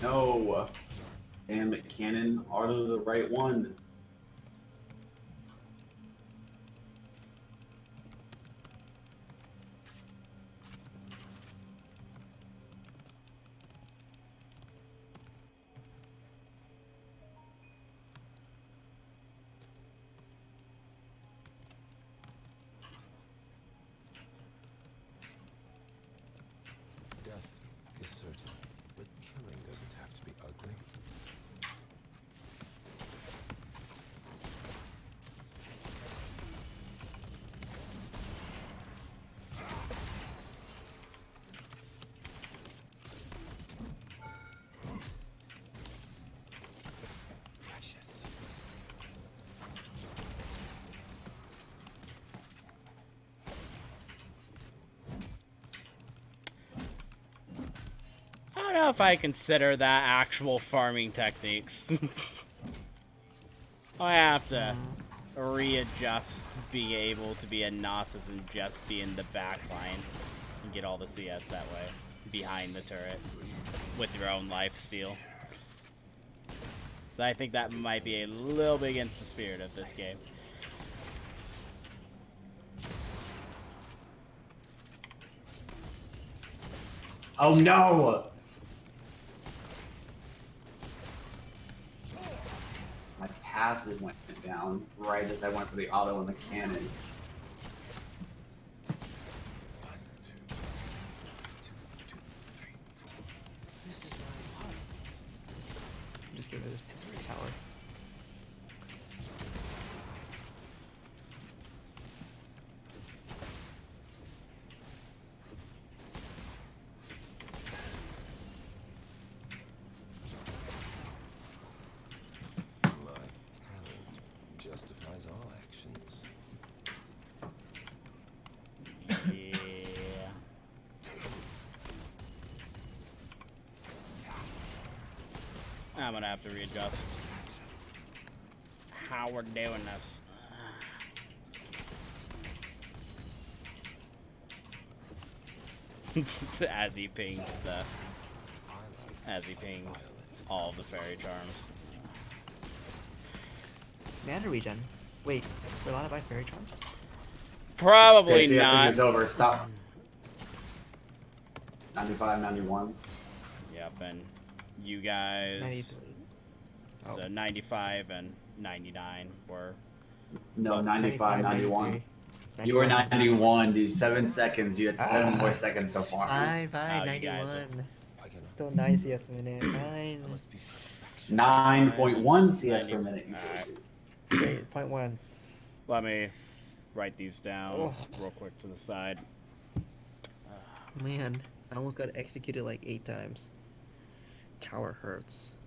No. Damn it, cannon. Auto the right one. Death is certain, but killing doesn't have to be ugly. Precious. I don't know if I consider that actual farming techniques. I have to readjust being able to be a Gnosis and just be in the back line and get all the CS that way, behind the turret, with your own life steal. So I think that might be a little bit against the spirit of this game. Oh no! My passive went down right as I went for the auto and the cannon. Just get rid of this piece of the tower. My talent justifies all actions. Yeah. I'm gonna have to readjust how we're doing this. As he pings all the fairy charms. Mana regen. Wait, we're allowed to buy fairy charms? Probably Okay, CSing not. is over. Stop. 95, 91. Yep, and you guys. 93. Oh. So 95 and 99 were. No, 95, 91. 93. You were 91. 91, dude. 7 seconds. You had 7 more seconds so far. Fine, Oh, you 91. I can Still 9 CS per minute. Fine. I must be perfection. 9.1 CS per 90. minute, you said. Alright. Wait, point 1. Let me write these down Oh. real quick to the side. Man, I almost got executed like 8 times. Tower hurts.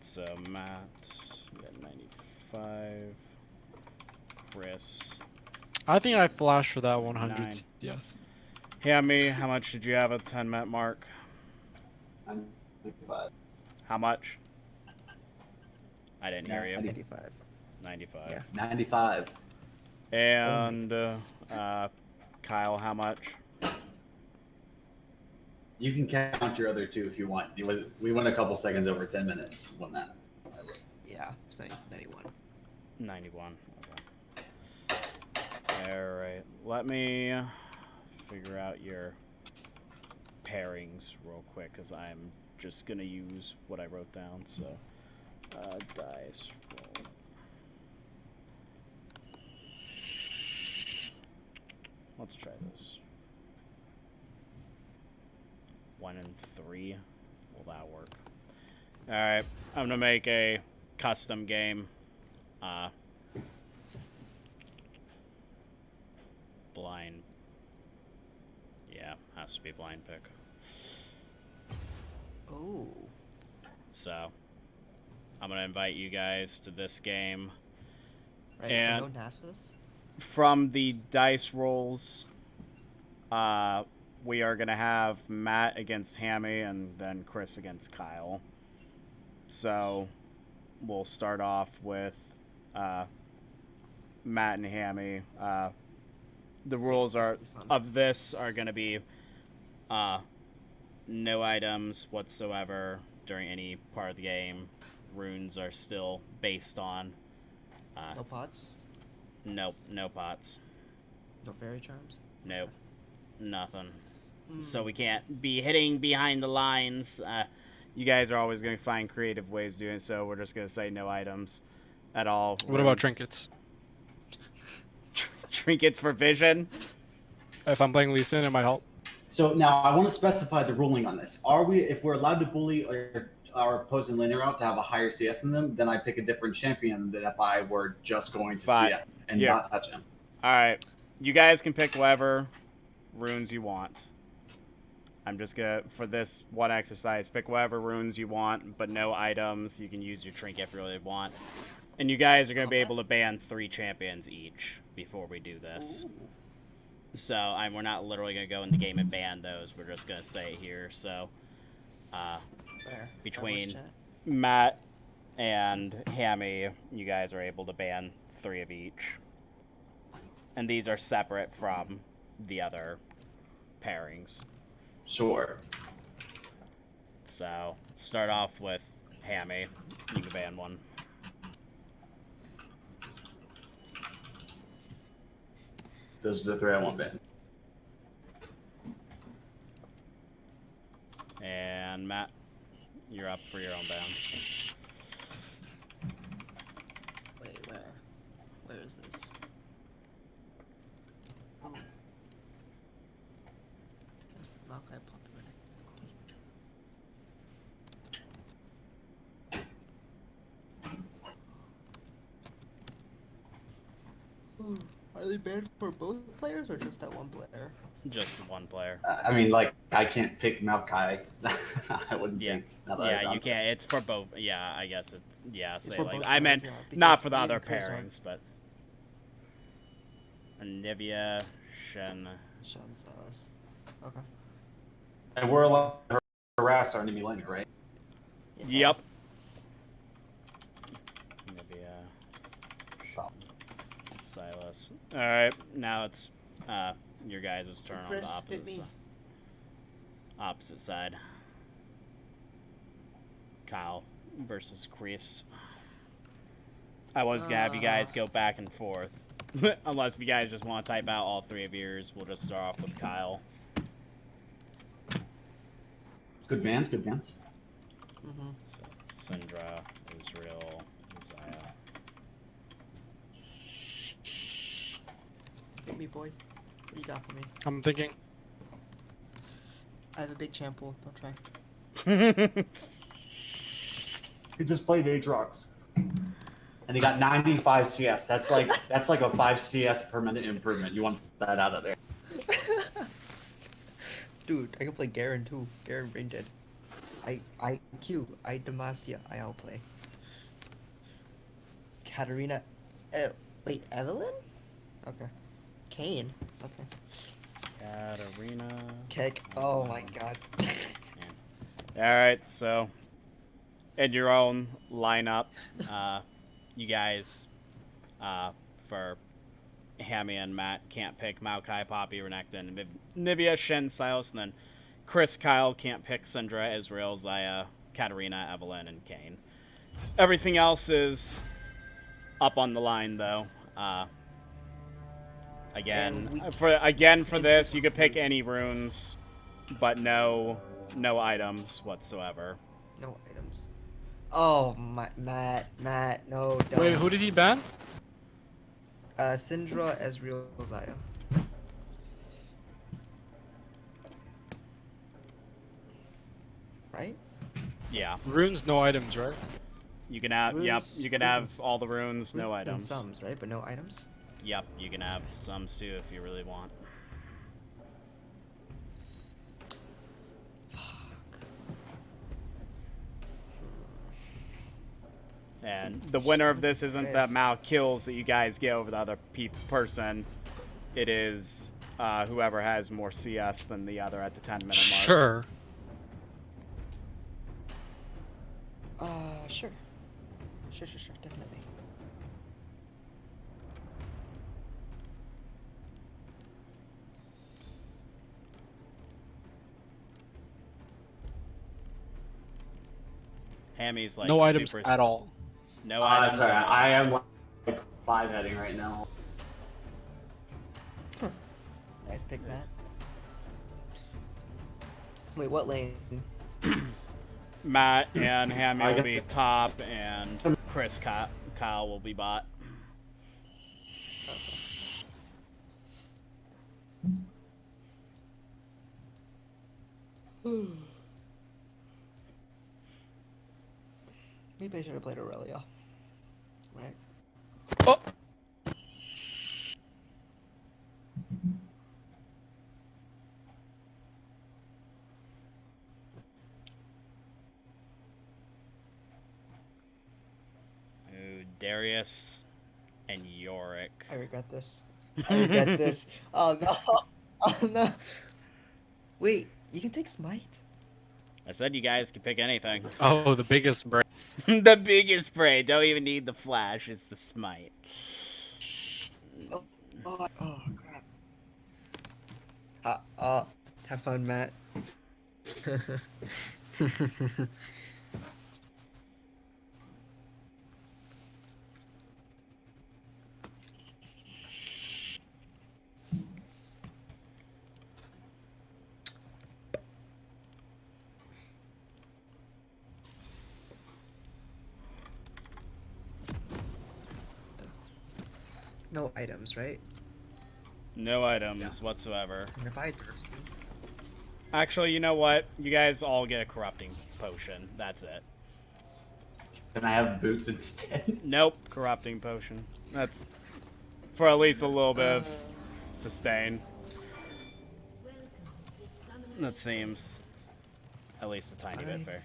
So Matt, you got 95. Chris. I think I flashed for that 100 9. CS. Hammy, how much did you have at 10 minute mark? 95. How much? I didn't hear you. 95. 95. Yeah. 95. And Kyle, how much? You can count your other two if you want. We went a couple seconds over 10 minutes when that. Yeah, it's 91. 91. Okay. Alright. Let me figure out your pairings real quick, because I'm just going to use what I wrote down. So, dice roll. Let's try this. 1 and 3. Will that work? Alright. I'm going to make a custom game. Blind. Yeah, has to be blind pick. Oh. So, I'm going to invite you guys to this game. Right, And so no Nasus? from the dice rolls, we are going to have Matt against Hammy and then Chris against Kyle. So, we'll start off with Matt and Hammy. The rules This are will be fun. of this are gonna be no items whatsoever during any part of the game. Runes are still based on No pots. nope, no pots, No fairy charms. nope, nothing. Hmm. So we can't be hitting behind the lines. You guys are always going to find creative ways doing so. We're just going to say no items at all. What about trinkets? Trinkets for vision? If I'm playing Lee Sin, it might help. So now I want to specify the ruling on this. Are we, if we're allowed to bully our opposing laner route to have a higher CS than them, then I pick a different champion than if I were just going to But, CS and yeah. not touch him. All right. You guys can pick whatever runes you want. I'm just going to, for this one exercise, pick whatever runes you want, but no items. You can use your trinket if you really want. And you guys are going to be able to ban 3 champions each before we do this. Ooh. So we're not literally going to go in the game and ban those. We're just going to say it here. So There. between That was chat. Matt and Hammy, you guys are able to ban 3 of each. And these are separate from the other pairings. Sure. So start off with Hammy. You can ban 1. Those are the 3 I want ban. And Matt, you're up for your own bans. Wait, where? Where is this? Oh. Is the Maokai popular? Ooh. Are they banned for both players or just that one player? Just 1 player. I mean, like, I can't pick Maokai. I wouldn't Yeah. think. Now that I've Yeah, done you it. can't. It's for both. Yeah, I guess it's. Yeah, It's say for like. both I meant players, yeah, not because for the me other and Chris are- pairings, but. Anivia, Shen. Sean's us. Okay. And we're allowed to harass our enemy laner, right? Yeah. Yep. Anivia, So, Silas. Alright, now it's your guys' turn on the Chris, hit opposite me. side. Opposite side. Kyle versus Chris. I was gonna have you guys go back and forth. Unless you guys just want to type out all 3 of yours, we'll just start off with Kyle. good bans, good bans. Mm-hmm. So, Syndra, Israel, Isaiah. Hit me, boy. What do you got for me? I'm thinking. I have a big champ pool. Don't try. He just played Aatrox. And he got 95 CS. That's like a 5 CS per minute improvement. You want that out of there. Dude, I can play Garen too. Garen brain dead. IQ, I Demacia, I outplay. Katarina, wait, Evelyn? Okay. Kane, okay. Katarina. Kek, oh my god. Alright, so in your own lineup, you guys, for Hammy and Matt, can't pick Maokai, Poppy, Renekton, Nivea, Shen, Silas, and then Chris, Kyle can't pick Syndra, Israel, Zaya, Katarina, Evelyn, and Kane. Everything else is up on the line, though. Again, for this, you could pick any runes, but no items whatsoever. No items. Oh, Matt, no, don't. Wait, who did he ban? Syndra, Ezreal, Zaya. Right? Yeah, Runes, no items, right? you can have. Runes- Yep, you can runes have and- all the runes, no And items. sums, right? But no items? Yep, you can have sums too if you really want. And the winner of this isn't the Chris. amount of kills that you guys get over the other person. It is whoever has more CS than the other at the 10-minute mark. Sure. Sure. Sure, definitely. Hammy's like No items super... at all. No items. Sorry, at all. I am like 5 heading right now. Nice pick, Matt. Wait, what lane? Matt and Hammy I will get be the- top, and Kyle will be bot. Maybe I should have played Aurelia. Right? Oh! Ooh, Darius and Yorick. I regret this. I regret this. Oh no! Oh no! Wait, you can take Smite? I said you guys can pick anything. Oh, the biggest break. The biggest spray. Don't even need the flash. It's the smite. Oh crap. Have fun, Matt. No items, right? No items whatsoever. And if I thirst, Actually, you know what? You guys all get a corrupting potion. That's it. Can I have boots instead? Nope, corrupting potion. That's for at least a little bit of sustain. That seems at least a tiny bit fair.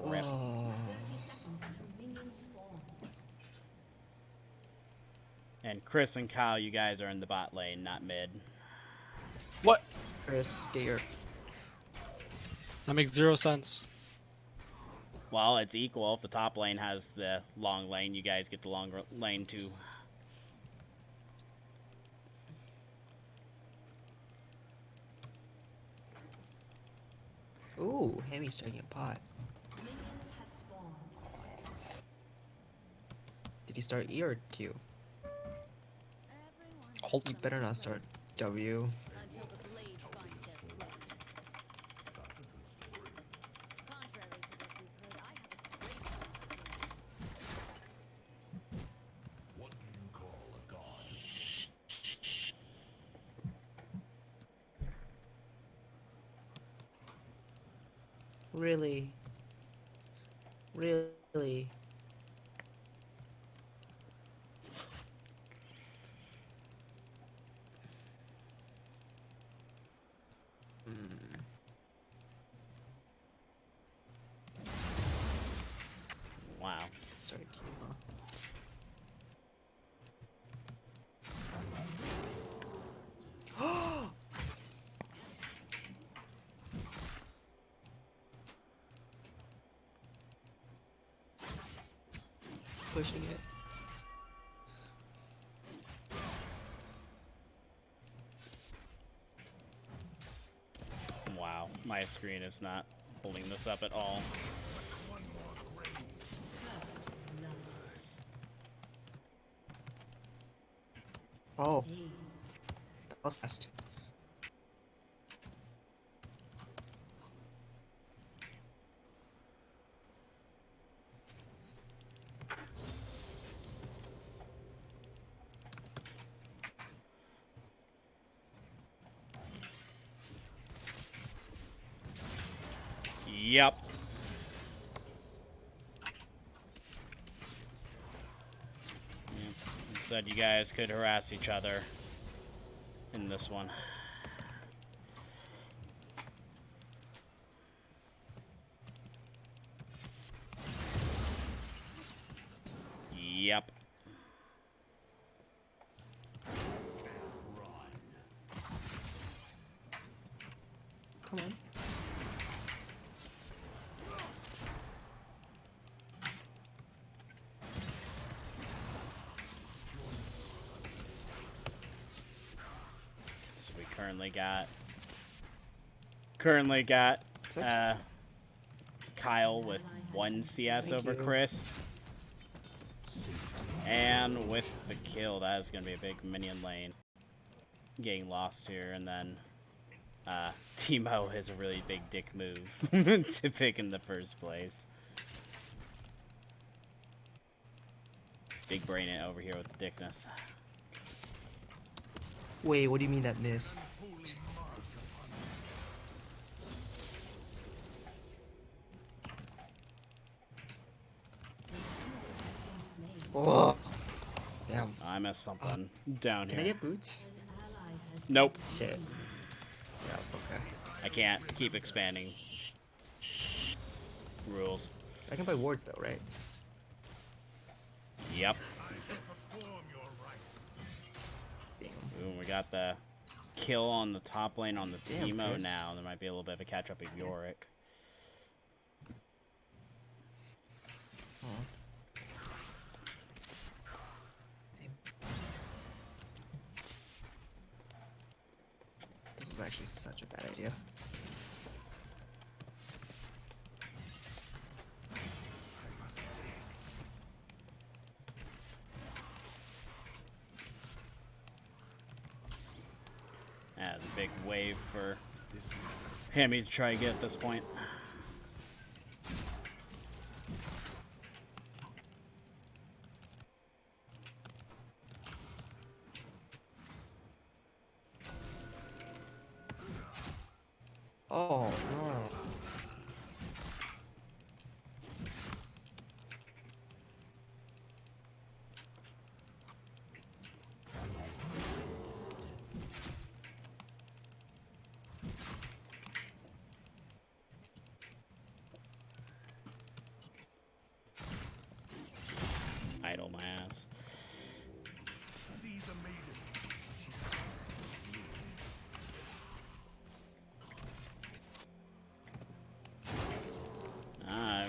Rip. oh, And Chris and Kyle, you guys are in the bot lane, not mid. What? Chris, get your. That makes 0 sense. Well, it's equal. If the top lane has the long lane, you guys get the long lane too. Ooh, Hammy's taking a pot. Did he start E or Q? Alt. You better not start W. Until the blade finds their throat. Contrary to what we've heard, I have a great What do you call a god? Really? Really? Wow. Sorry, Q, huh? Pushing it. Wow. My screen is not holding this up at all. Oh. That was fast. Yep. Said you guys could harass each other in this one. Yep. Come on. So we currently got Currently got Such- Kyle with 1 CS Thank over you. Chris. And with the kill, that is going to be a big minion lane. Getting lost here, and then Teemo is a really big dick move to pick in the first place. Big brain it over here with the dickness. Wait, what do you mean that missed? Oh, damn. I missed something down Can I here. get boots? Nope, Shit. Yeah, okay. I can't keep expanding. Rules. I can buy wards though, right? Yep. Damn. Boom, we got the kill on the top lane on the Damn, Teemo Chris. now. There might be a little bit of a catch up of Yorick. Damn. This was actually such a bad idea. That's a big wave for Hammy to try to get at this point. Oh no. Idle my ass.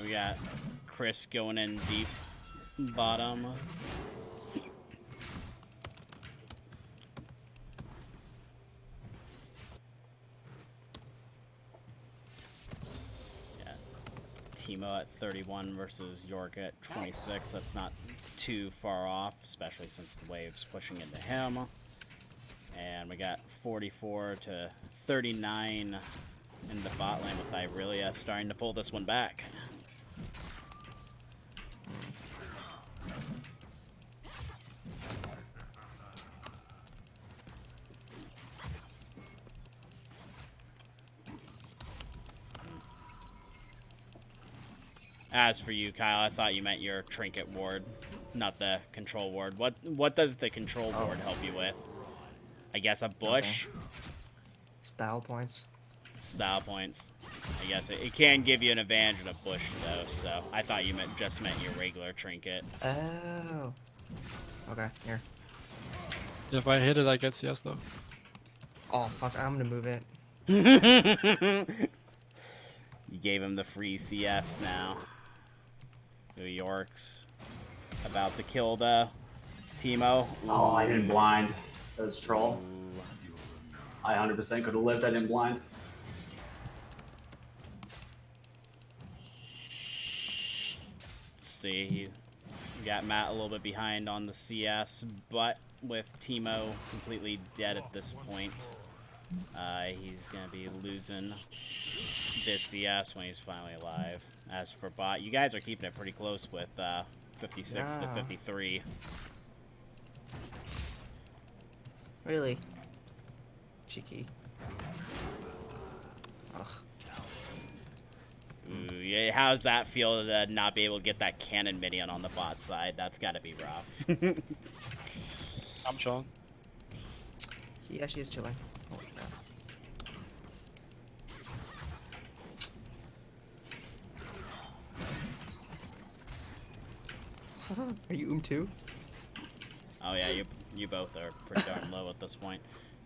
We got Chris going in deep bottom. Yeah. Teemo at 31 versus York at 26. That's not too far off, especially since the wave's pushing into him. And we got 44 to 39 in the bot lane with Irelia starting to pull this one back. As for you, Kyle, I thought you meant your trinket ward, not the control ward. What does the control ward help you with? I guess a bush? Style points. Style points. I guess it can give you an advantage in a bush, though, so I thought you just meant your regular trinket. Oh. Okay, here. If I hit it, I get CS though. Oh fuck, I'm gonna move it. You gave him the free CS now. New York's about to kill the Teemo. Oh, I didn't blind. That was troll. Ooh. I 100% could have lived. I didn't blind. Let's see, he got Matt a little bit behind on the CS, but with Teemo completely dead at this point, he's going to be losing this CS when he's finally alive. As for bot, you guys are keeping it pretty close with 56 to 53. Really? Cheeky. Ugh. Ooh, yeah, how's that feel to not be able to get that cannon minion on the bot side? That's got to be rough. I'm Sean. He actually is chilling. Holy crap. Are you too? Oh yeah, you both are pretty darn low at this point.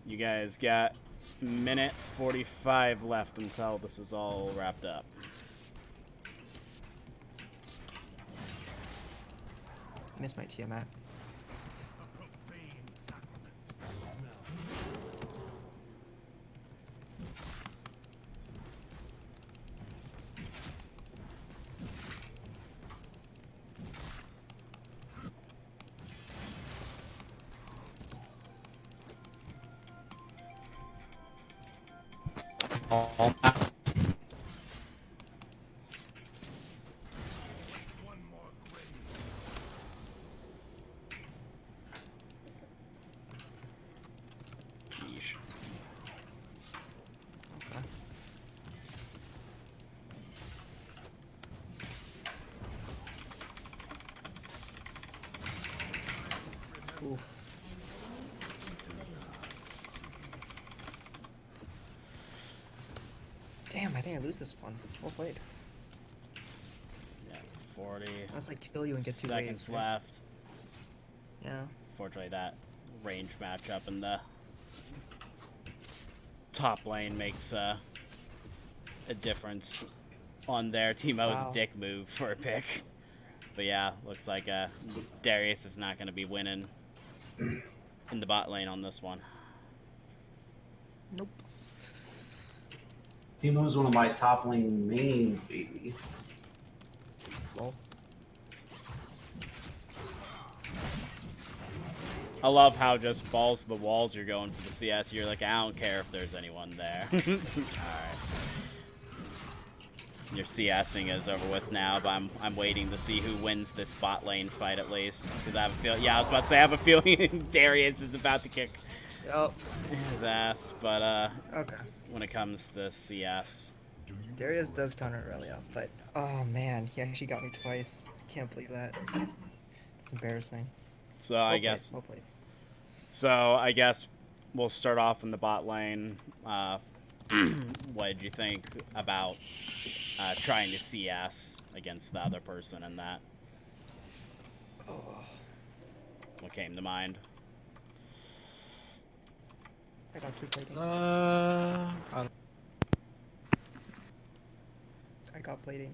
You guys got minute 45 left until this is all wrapped up. Miss my Tiamat. all. Yeesh. Oof. Damn, I think I lose this one. Well played. Yeah, 40 That's like kill you and get 2 seconds waves. Right? left. Yeah. Fortunately, that range matchup in the top lane makes a difference on there. Teemo's Wow. dick move for a pick. But yeah, looks like Darius is not going to be winning in the bot lane on this one. Nope. Teemo's one of my top lane mains, baby. Well, I love how just balls to the walls you're going for the CS. You're like, I don't care if there's anyone there. Alright. Your CSing is over with now, but I'm waiting to see who wins this bot lane fight at least. Because I have a feeling, yeah, I was about to say, I have a feeling Darius is about to kick yep. his ass. But Okay. when it comes to CS, Darius does counter really up, but oh man, he actually got me twice. Can't believe that. It's embarrassing. so Well I played, guess well played. we'll start off in the bot lane. What did you think about trying to CS against the other person in that? Oh. What came to mind? I got 2 platings. I don't I got plating.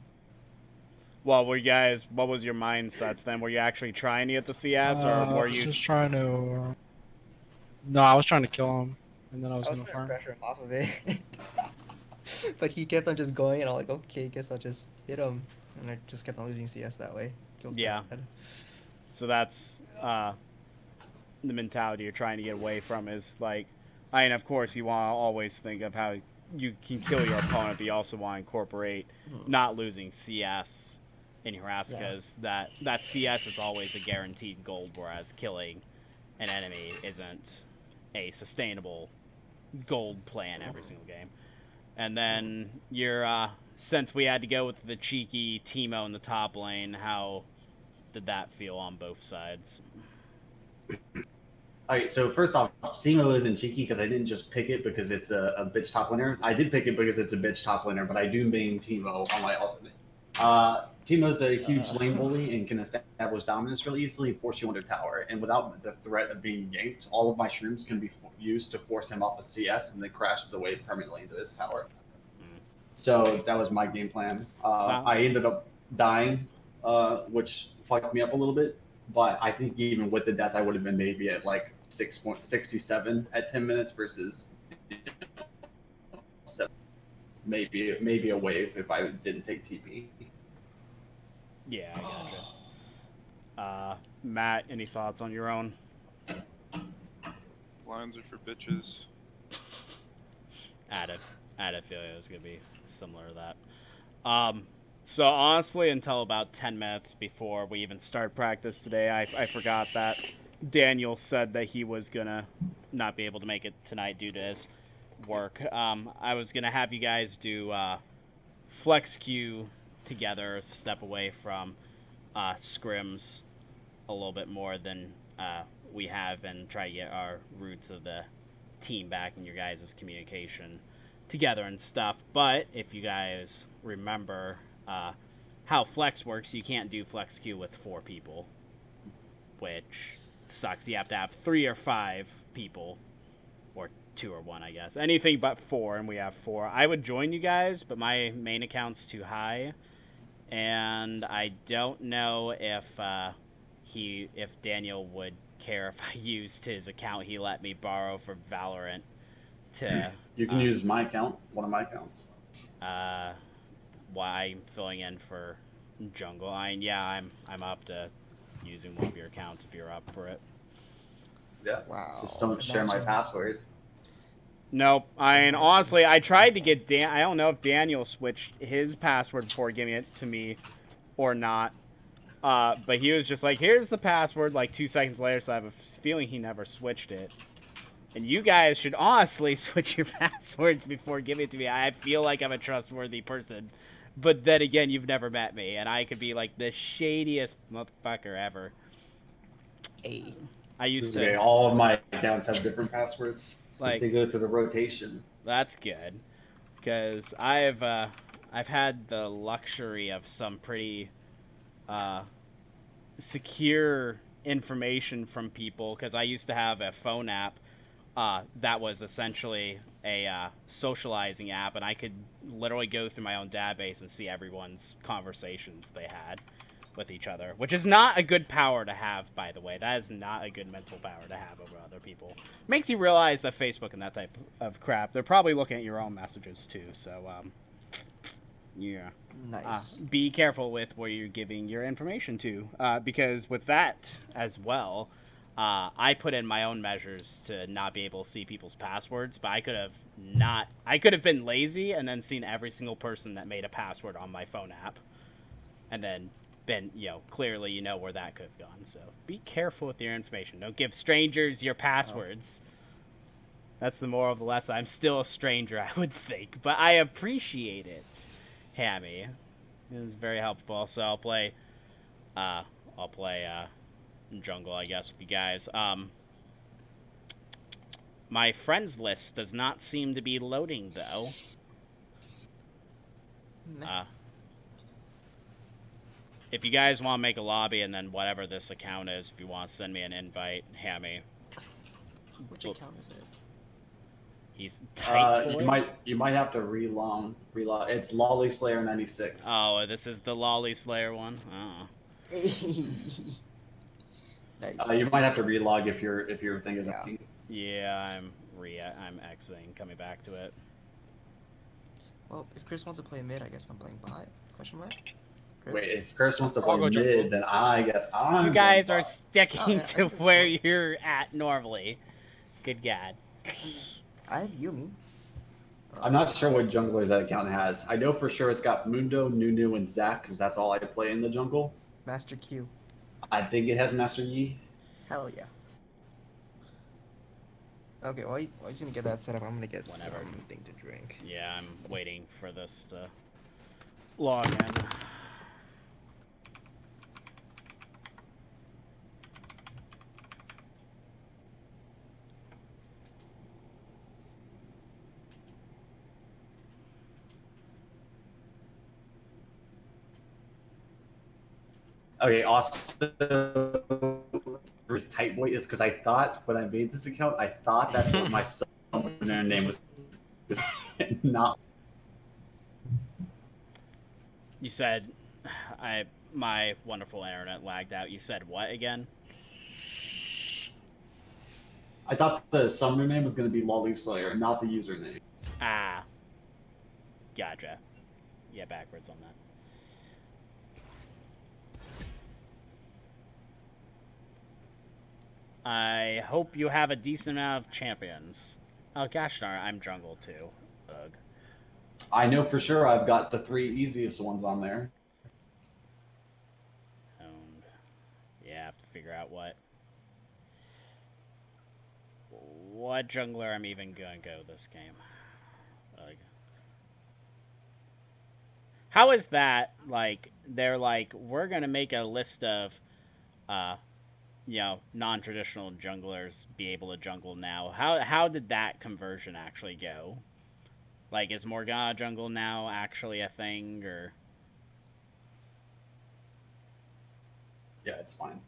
Well, what was your mindsets then? Were you actually trying to get the CS, or I were was you... just trying to. No, I was trying to kill him, and then I was I was gonna trying to farm. pressure him off of it. But he kept on just going, and I'm like, okay, guess I'll just hit him. And I just kept on losing CS that way. Feels Yeah. bad. So that's the mentality you're trying to get away from is like, I mean, of course, you want to always think of how you can kill your opponent, but you also want to incorporate not losing CS in your ass, because that CS is always a guaranteed gold, whereas killing an enemy isn't a sustainable gold play in every single game. And then your since we had to go with the cheeky Teemo in the top lane, how did that feel on both sides? Alright, so first off, Teemo isn't cheeky because I didn't just pick it because it's a bitch top laner. I did pick it because it's a bitch top laner, but I do main Teemo on my ultimate. Teemo's a huge lane bully and can establish dominance really easily and force you under tower. And without the threat of being yanked, all of my shrooms can be used to force him off of CS and then crash the wave permanently into his tower. So that was my game plan. I ended up dying, which fucked me up a little bit. But I think even with the death, I would have been maybe at like 6.67 at 10 minutes versus 7. Maybe a wave if I didn't take TP. Yeah, I gotcha. Matt, any thoughts on your own? Lines are for bitches. I feel it was gonna be similar to that. So honestly, until about 10 minutes before we even start practice today, I forgot that Daniel said that he was gonna not be able to make it tonight due to his work. I was gonna have you guys do flex queue together, step away from scrims a little bit more than we have, and try to get our roots of the team back and your guys' communication together and stuff. But if you guys remember how flex works, you can't do flex queue with 4 people, which sucks. You have to have 3 or 5 people, or 2 or 1, I guess. Anything but 4, and we have 4. I would join you guys, but my main account's too high, and I don't know if Daniel would care if I used his account he let me borrow for Valorant to... You can use my account, one of my accounts. Why I'm filling in for jungle. I'm up to using one of your accounts if you're up for it. Yeah. Wow. Just don't share my Imagine. password. Nope. I mean, honestly, I tried to get Dan. I don't know if Daniel switched his password before giving it to me or not. But he was just like, here's the password, like 2 seconds later, so I have a feeling he never switched it. And you guys should honestly switch your passwords before giving it to me. I feel like I'm a trustworthy person. But then again, you've never met me, and I could be like the shadiest motherfucker ever. Hey. I used Okay, to... all of my accounts have different passwords. Like, they go through the rotation. That's good, because I've had the luxury of some pretty secure information from people, because I used to have a phone app that was essentially a socializing app, and I could literally go through my own database and see everyone's conversations they had with each other, which is not a good power to have, by the way. That is not a good mental power to have over other people. Makes you realize that Facebook and that type of crap, they're probably looking at your own messages too, so yeah. Nice. Be careful with where you're giving your information to, because with that as well, I put in my own measures to not be able to see people's passwords, but I could have been lazy and then seen every single person that made a password on my phone app, and then been, clearly where that could have gone. So be careful with your information. Don't give strangers your passwords. That's the moral of the lesson. I'm still a stranger, I would think, but I appreciate it, Hammy. It was very helpful. So I'll play jungle, I guess, with you guys. My friends list does not seem to be loading, though. If you guys want to make a lobby, and then whatever this account is, if you want to send me an invite, Hammy. Which account is it? He's tight. You might have to relog. It's Lolly Slayer 96. Oh, this is the Lolly Slayer one. Oh. Nice. You might have to relog if your thing is empty. Yeah, I'm xing, coming back to it. Well, if Chris wants to play mid, I guess I'm playing bot? Question mark? Chris? Wait, if Chris wants to I'll play go mid, jungle. then I guess I'm. You guys going are bot. sticking I to can where spot. you're at normally. Good God. I have Yumi. I'm not sure what junglers that account has. I know for sure it's got Mundo, Nunu, and Zac, because that's all I play in the jungle. Master Q. I think it has Master Yi. Hell yeah. Okay, while he's gonna get that set up, I'm gonna get something to drink. Yeah, I'm waiting for this to log in. Okay, Austin. His tight boy is because I thought when I made this account, I thought that's what my summoner name was. Not. You said, my wonderful internet lagged out. You said what again? I thought the summoner name was going to be Lolly Slayer, not the username. Ah. Gotcha. Yeah, backwards on that. I hope you have a decent amount of champions. Oh, gosh darn, I'm jungle too. Ugh. I know for sure I've got the 3 easiest ones on there. Yeah, I have to figure out what jungler I'm even gonna go this game. Ugh. How is that, like, they're like, we're gonna make a list of, non-traditional junglers be able to jungle now. How did that conversion actually go? Like, is Morgana jungle now actually a thing, or? Yeah, it's fine.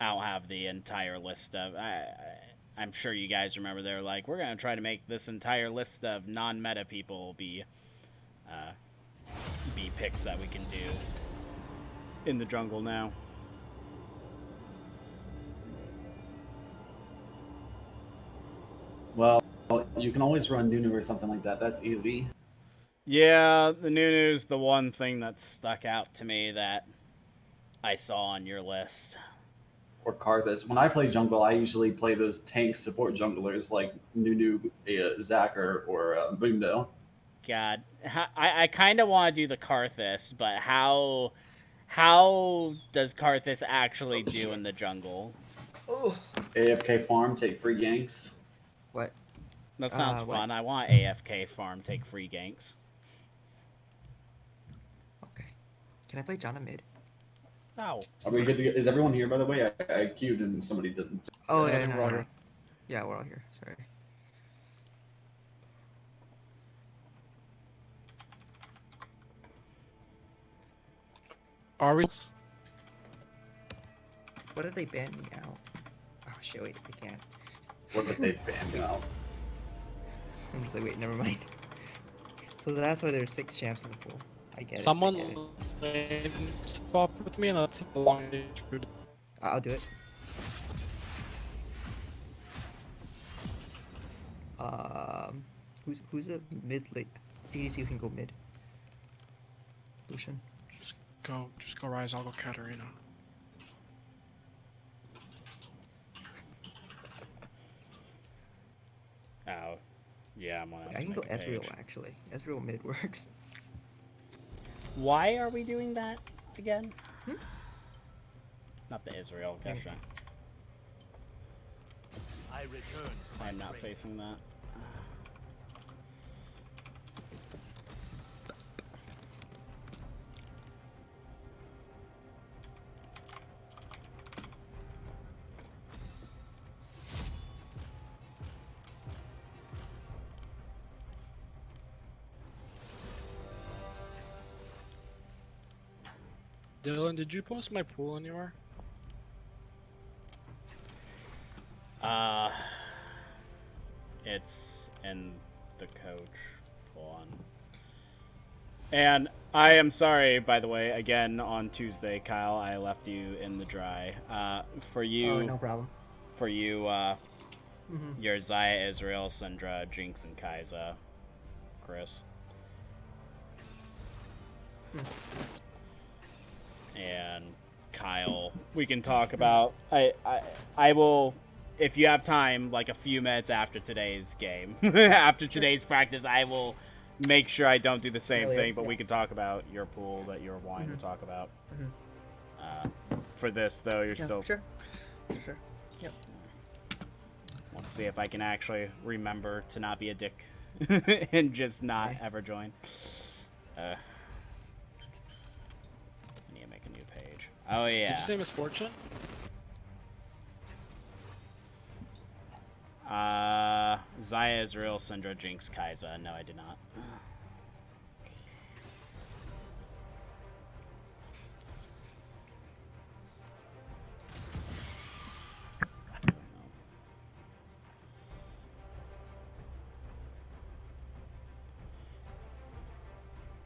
I don't have the entire list of. I'm sure you guys remember they're like, we're gonna try to make this entire list of non-meta people be picks that we can do in the jungle now. Well, you can always run Nunu or something like that. That's easy. Yeah, the Nunu's the one thing that stuck out to me that I saw on your list. or Karthus. When I play jungle, I usually play those tank support junglers like Nunu, Zac, or Boomdo. God, I kind of want to do the Karthus, but how does Karthus actually do in the jungle? Oh. AFK farm, take free ganks. What? That sounds What? fun. I want AFK farm, take free ganks. Okay. Can I play Janna mid? Ow. Are we good to go? Is everyone here, by the way? I queued and somebody didn't. Oh, I yeah, think no, we're all no, no. here. Yeah, we're all here. Sorry. Are we? What if they ban me out? Oh shit! Wait, I can't. What if they banned you out? I'm just like, wait, never mind. So that's why there's 6 champs in the pool. I get it. I Someone get it. swap with me and let's see how long it is. I'll do it. Who's a mid late ADC who can go mid? Lucian. Just go Rise, I'll go Katarina. Oh. Yeah, I'm on. I can go Ezreal actually. Ezreal mid works. Why are we doing that again? Hmm? Not the Israel, gotcha. I return to my I'm not training. facing that. Dylan, did you post my pool anywhere? It's in the coach. Hold on. And I am sorry, by the way, again on Tuesday, Kyle, I left you in the dry. For you, Oh, no problem. for you, Mhm. your Zaya, Israel, Syndra, Jinx, and Kai'Sa, Chris. And Kyle, we can talk about. I will, if you have time, like a few minutes after today's game, after today's practice, I will make sure I don't do the same Hell yeah, thing. But yeah. we can talk about your pool that you're wanting to talk about. Mhm. For this though, you're Yeah, still. sure. Sure. Yep. Let's see if I can actually remember to not be a dick and just not Okay. ever join. I need to make a new page. Oh yeah. Did you say Misfortune? Zaya, Israel, Syndra, Jinx, Kai'Sa. No, I did not.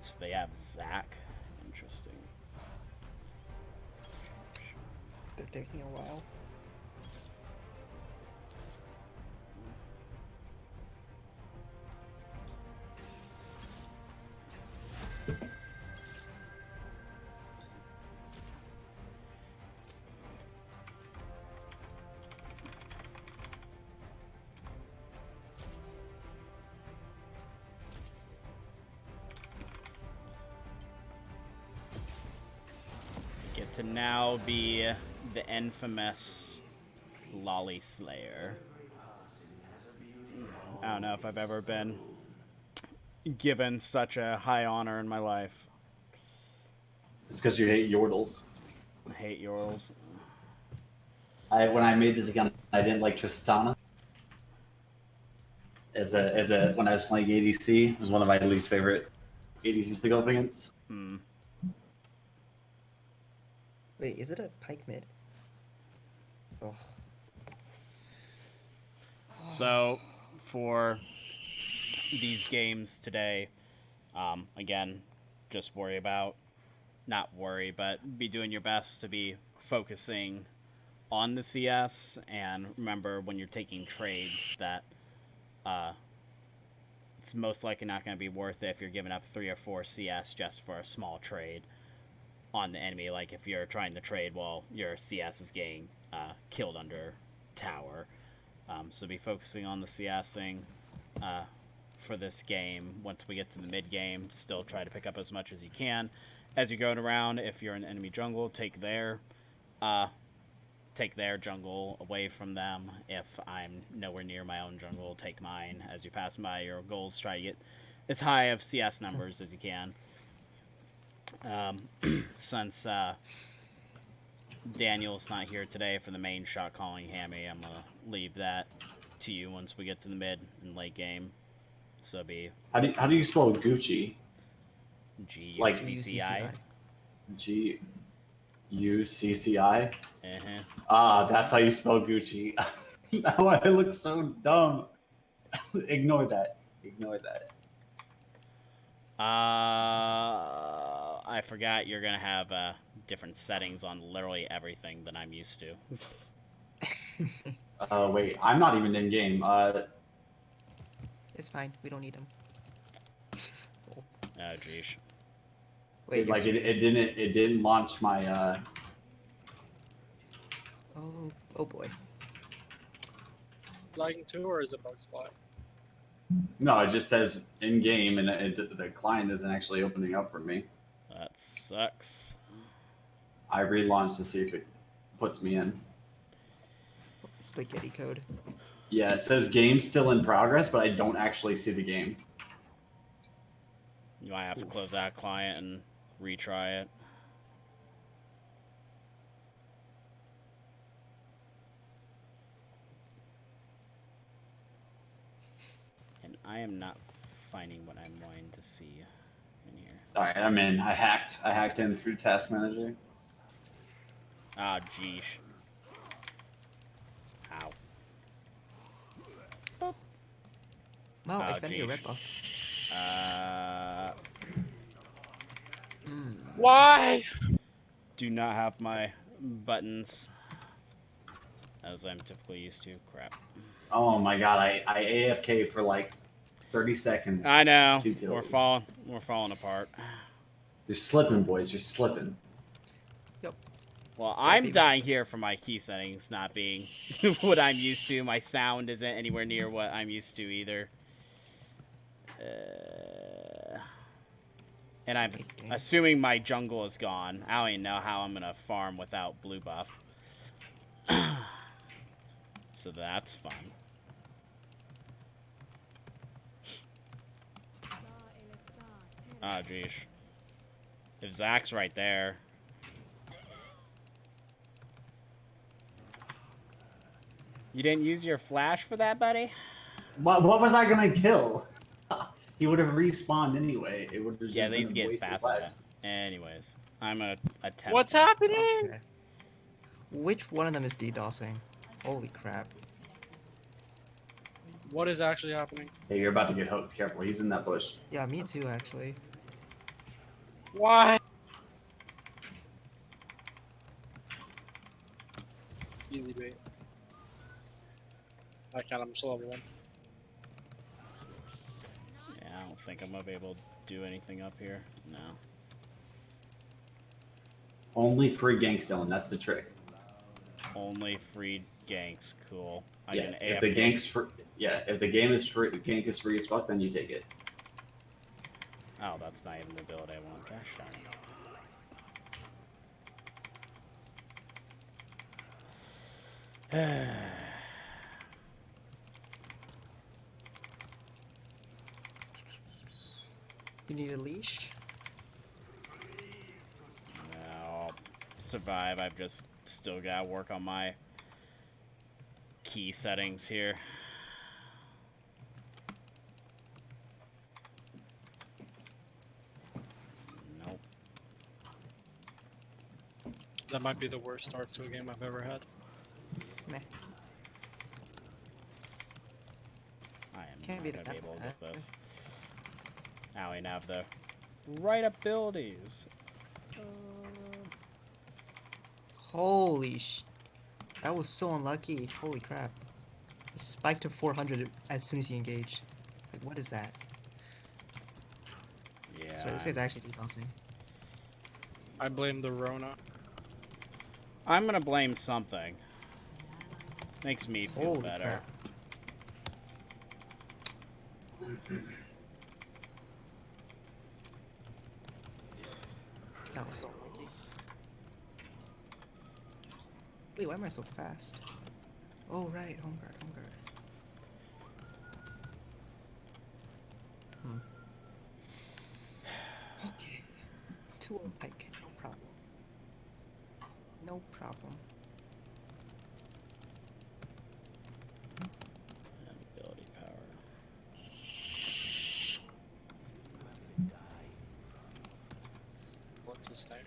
So they have Zac. Interesting. They're taking a while. Get to now be the infamous Lolly Slayer. I don't know if I've ever been given such a high honor in my life. It's because you hate Yordles. I hate Yorls. When I made this account, I didn't like Tristana. When I was playing ADC, it was one of my least favorite ADCs to go up against. Hmm. Wait, is it a pike mid? Ugh. So, for these games today, again, just not worry, but be doing your best to be focusing on the CS, and remember when you're taking trades that it's most likely not going to be worth it if you're giving up 3 or 4 CS just for a small trade on the enemy. Like if you're trying to trade while your CS is getting killed under tower. So be focusing on the CSing for this game. Once we get to the mid game, still try to pick up as much as you can. As you're going around, if you're in enemy jungle, take their jungle away from them. If I'm nowhere near my own jungle, take mine. As you pass by your goals, try to get as high of CS numbers as you can. Since Daniel's not here today for the main shot calling Hammy, I'm gonna leave that to you once we get to the mid and late game. So be How do you spell Gucci? Like GUCCI. GUCCI? Uh-huh. Ah, that's how you spell Gucci. Now I look so dumb. Ignore that. Ignore that. I forgot you're gonna have different settings on literally everything than I'm used to. Wait, I'm not even in game. It's fine. We don't need him. Oh jeez. Wait, like it didn't launch my Oh boy. Lagging too, or is it bug spot? No, it just says in game, and the client isn't actually opening up for me. That sucks. I relaunched to see if it puts me in. Spaghetti code. Yeah, it says game still in progress, but I don't actually see the game. You might have to close that client and retry it. And I am not finding what I'm wanting to see in here. All right, I'm in. I hacked in through Task Manager. Ah, jeez. Ow. Boop. Wow, I Oh, found your geez. red buff. Why? Do not have my buttons as I'm typically used to. Crap. Oh my god, I AFK for like 30 seconds. I know. 2 kills. We're falling apart. You're slipping, boys. You're slipping. Well, I'm dying here from my key settings not being what I'm used to. My sound isn't anywhere near what I'm used to either. And I'm assuming my jungle is gone. I don't even know how I'm gonna farm without blue buff. So that's fun. Oh, geez. If Zach's right there. You didn't use your flash for that, buddy? What was I gonna kill? He would have respawned anyway. It would have just Yeah, been these a get waste of fast. flash. Anyways, I'm gonna attempt. What's happening? Okay. Which one of them is DDoSing? Holy crap. What is actually happening? Hey, you're about to get hooked. Careful, he's in that bush. Yeah, me too, actually. Why? Easy bait. I can't, I'm still level 1. Yeah, I don't think I'm gonna be able to do anything up here. No. Only free ganks, Dylan. That's the trick. Only free ganks. Cool. I Yeah, can if the AFK. gank's free, if the game is free, gank is free as fuck, then you take it. Oh, that's not even the ability I want. Gosh darn it. You need a leash? No, I'll survive. I've just still gotta work on my key settings here. Nope. That might be the worst start to a game I've ever had. Meh. I am Can't not be gonna that be able to bad. get this. I don't even have the right abilities. Holy that was so unlucky. Holy crap. It spiked to 400 as soon as he engaged. Like, what is that? Yeah. So this guy's actually DDoSing. I blame the Rona. I'm gonna blame something. Makes me feel Holy better. crap. That was so lucky. Wait, why am I so fast? Oh, right, home guard, home guard. Okay. 2 on pike, no problem. No problem. And ability power. What's the start?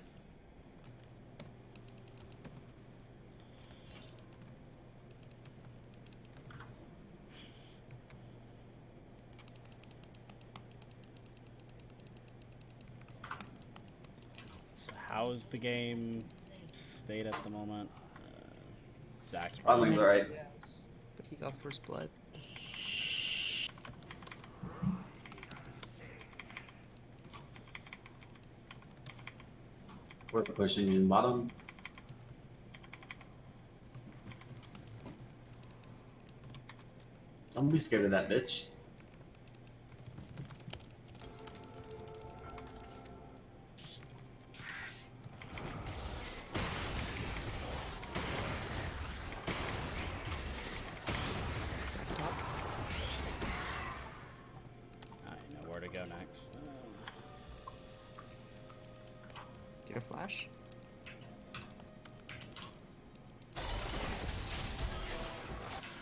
So how is the game state at the moment? Zach's Rodling's alright. But he got first blood. We're pushing in bottom. Don't be scared of that bitch. Zach top. I know where to go next. Do you have flash?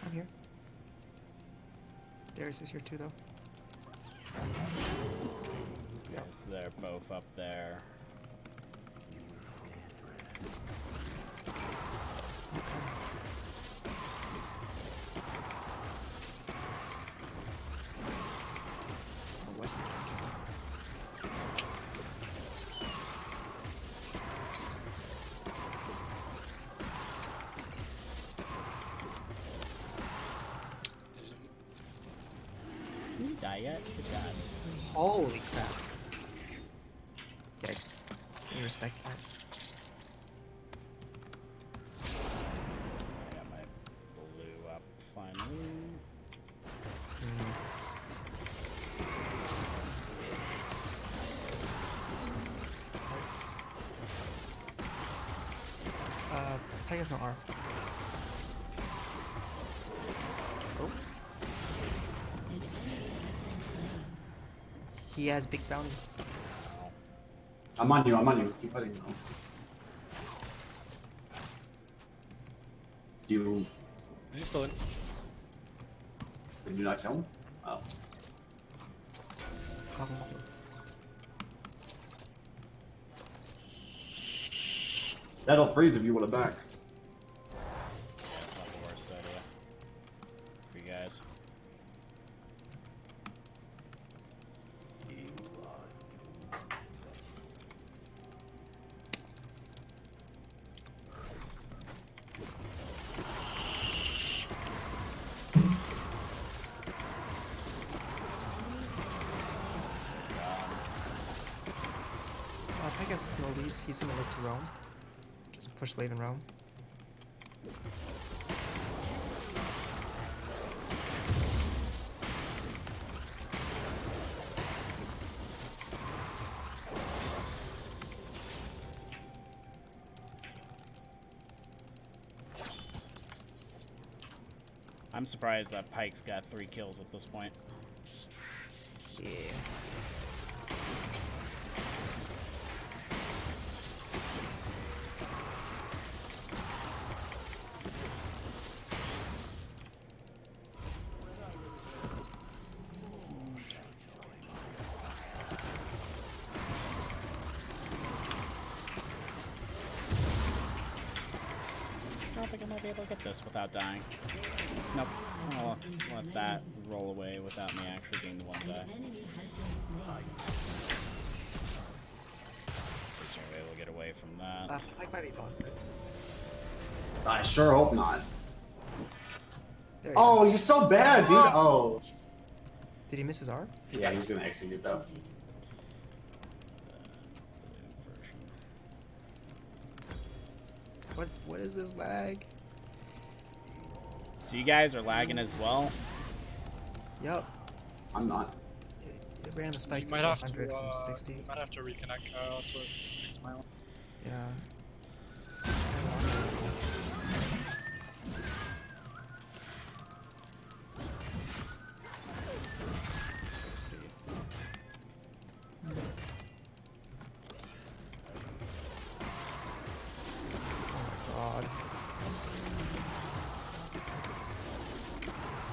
I'm here. Darius is here too, though. Yes, they're both up there. What he's thinking. Did you die yet? Good God. Holy crap. Yikes. Can you respect that? I got my blue up finally. Pike has no R. Oh. He has big bounty. I'm on you, I'm on you. Keep fighting. You He's still in. did you not kill him? Oh. Cognitive. That'll freeze if you want it back. Not the worst idea for you guys. Pike has no leads. He's gonna look to roam. Just push late and roam. I'm surprised that Pike's got 3 kills at this point. Yeah. I don't think I might be able to get this without dying. Nope. I'll let that roll away without me actually being the one to die. Anyway, we'll get away from that. Pike might be boss. I sure hope not. There he Oh, is. you're so bad, dude. Oh. Did he miss his R? Yeah, he's gonna execute though. Blue version. 'What? What is this lag? So you guys are lagging as well? Yup. I'm not. It ran a spike You to might have to, 400 from 60. you might have to reconnect, to xHMYx. Yeah. Oh my god.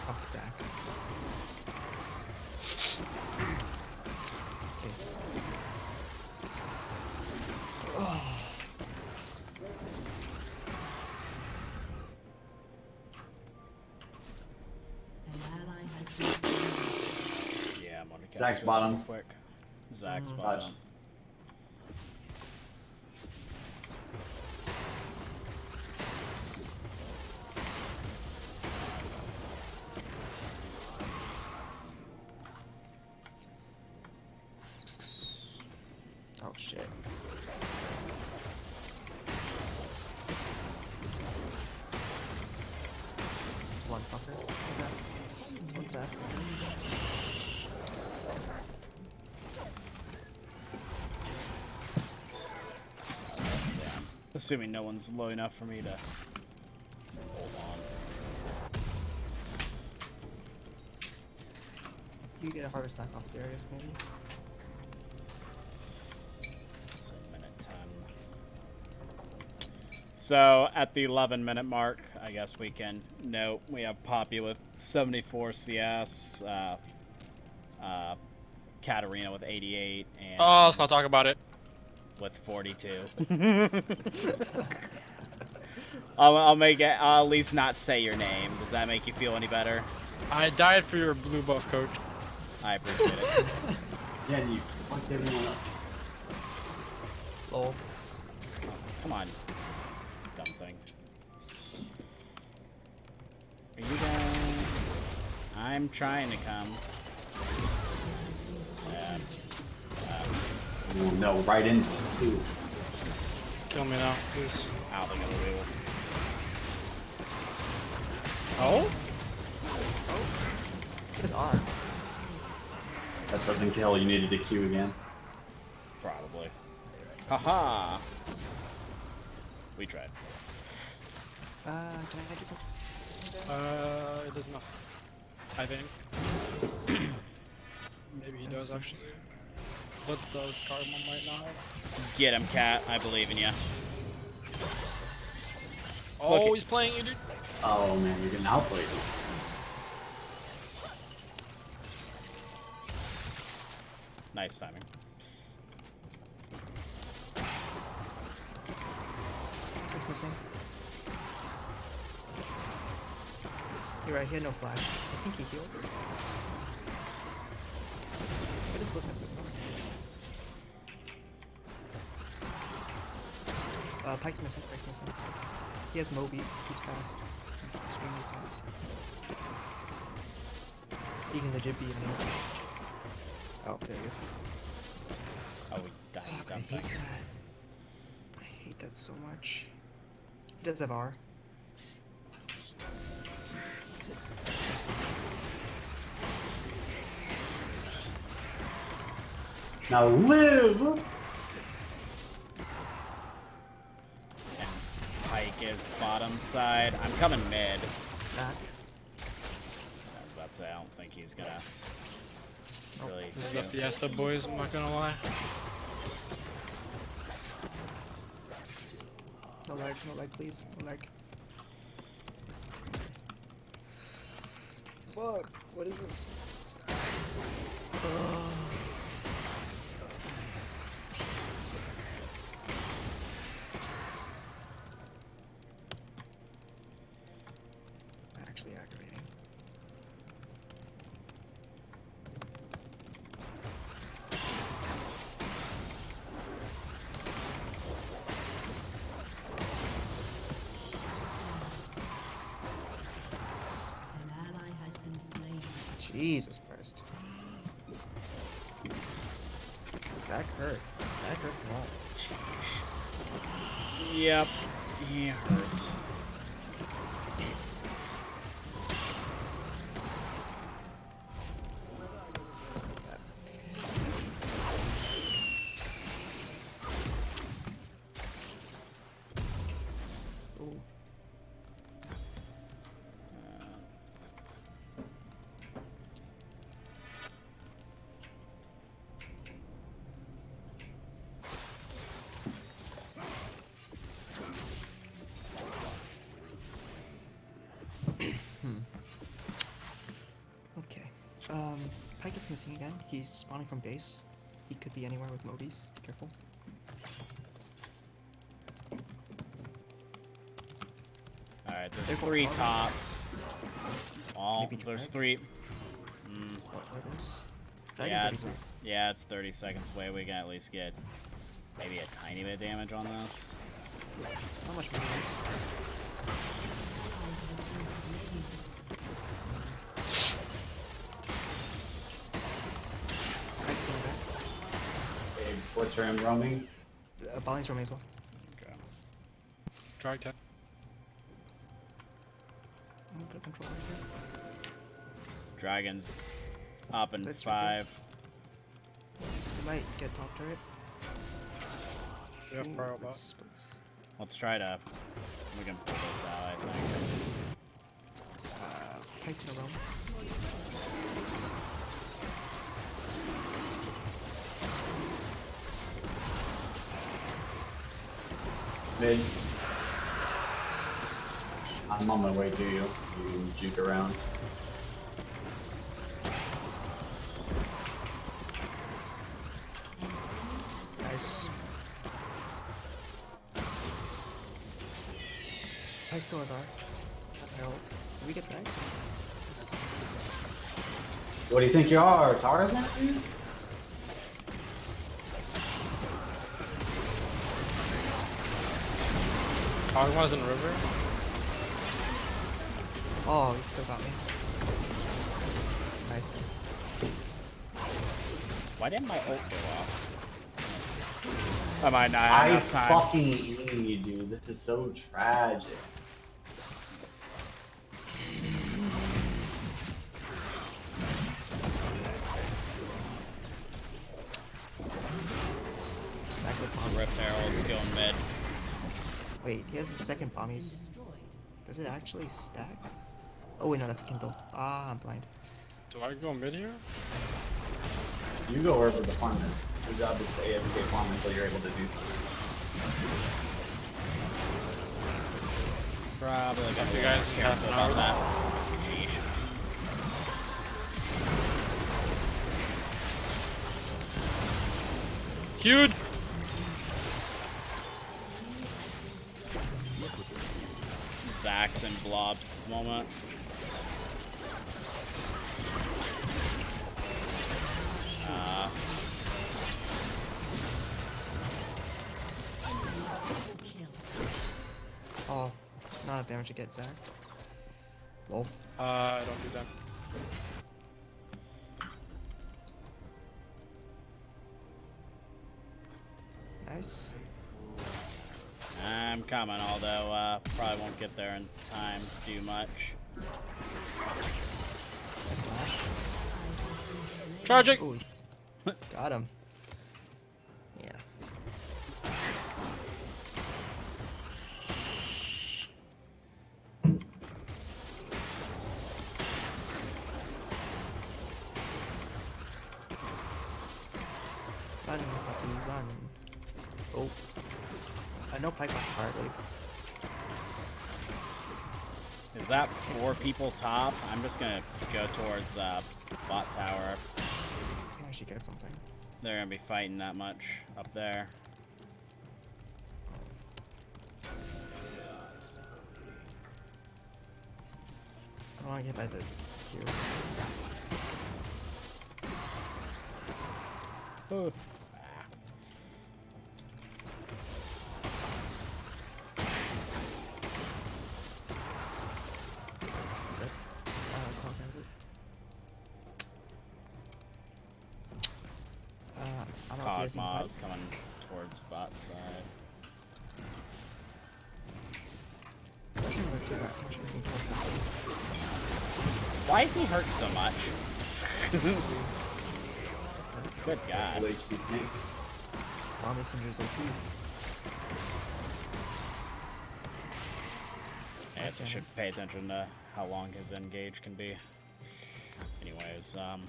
Fuck Zach. Okay. Oh. An ally has been slain. Yeah, I'm gonna catch Zach's this bottom. real quick. Zach's Mm. bottom. Touch. Oh shit. It's one fucker. Okay. It's one fast one. Assuming no one's low enough for me to hold on. You get a harvest stack off Darius, maybe? So minute 10. So at the 11-minute mark, I guess we can note we have Poppy with 74 CS, Katarina with 88, and Oh, let's not talk about it. with 42. I'll make it. I'll at least not say your name. Does that make you feel any better? I died for your blue buff, coach. I appreciate it. Yeah, and you fucked everyone up. Lol. Come on, dumb thing. Are you going? I'm trying to come. Yeah. Oh, no, right into it, too. Kill me now, please. I don't think it'll do. Oh? Good R. That doesn't kill. You needed to Q again. Probably. Haha. We tried. Can I do something? It does nothing. I think. Maybe he does actually. What does Karma might not have? Get him, Cat. I believe in you. Oh, Look. he's playing you, dude. Oh, man, you're getting outplayed. Nice timing. It's missing. You're right, he had no flash. I think he healed. What is what's happening? Pike's missing, Pike's missing. He has Mobies, he's fast. Extremely fast. He can legit be even more. Oh, there he is. Oh, we died. Fuck, I Dumb hate thing. that. I hate that so much. He does have R. Now live! And Pike is bottom side. I'm coming mid. That. I was about to say, I don't think he's gonna really. This is a fiesta, boys, I'm not gonna lie. No lag, please. No lag. Fuck, what is this? Actually activating. An ally has been slain. Jesus Christ. Zach hurt. Zach hurts a lot. Yep, he hurts. Pike is missing again. He's spawning from base. He could be anywhere with Mobies. Careful. Alright, there's They're 3 both top. Oh, Maybe there's drag? 3. Mm, What is? yeah, it's 30 seconds away. We can at least get maybe a tiny bit of damage on this. How much minions? Pike's coming back. Okay, what's for him roaming? Balling's roaming as well. Okay. Drag tech. I'm gonna put a control over here. Dragon's up in That's 5. We might get top turret. Yeah, Ooh, probably let's splits. Let's try to. We can pull this out, I think. Pike's gonna roam. Mid. I'm on my way to you. You can juke around. Nice. Pike still has R. Herald. Did we get back? Yes. What do you think you are? Tarzan, dude? Kog'Maw's in river. Oh, he still got me. Nice. Why didn't my ult go off? I might not have I enough time. fucking hate you, dude. This is so tragic. Exactly bomb. Rift Herald's going mid. Wait, he has a second bomb. Does it actually stack? Oh wait, no, that's a Kindle. Ah, I'm blind. Do I go mid here? You go wherever the farm is. Your job is to AFK farm until you're able to do something. Probably Talk gonna to be you guys in half careful an about hour. that. Huge! Zax and Blob moment. Oh, not enough damage to get Zach. Lol. I don't do that. Nice. I'm coming, although probably won't get there in time to do much. Nice flash. Tragic! Ooh. Got him. Yeah. Run, puppy, run. Oh. No Pike on fire, I believe. Is that 4 people top? I'm just gonna go towards bot tower. Can actually get something. They're gonna be fighting that much up there. I don't want to get by the Q. Ooh. Cog has it. I'm not CSing Cogmaw's Pike. coming towards bot side. I should have too much. I should have towards that side. Why is he hurt so much? That's it. Good God. Full HP tank. Bomb Messenger's OP. Yeah, so should pay attention to how long his engage can be. Anyways, Tower?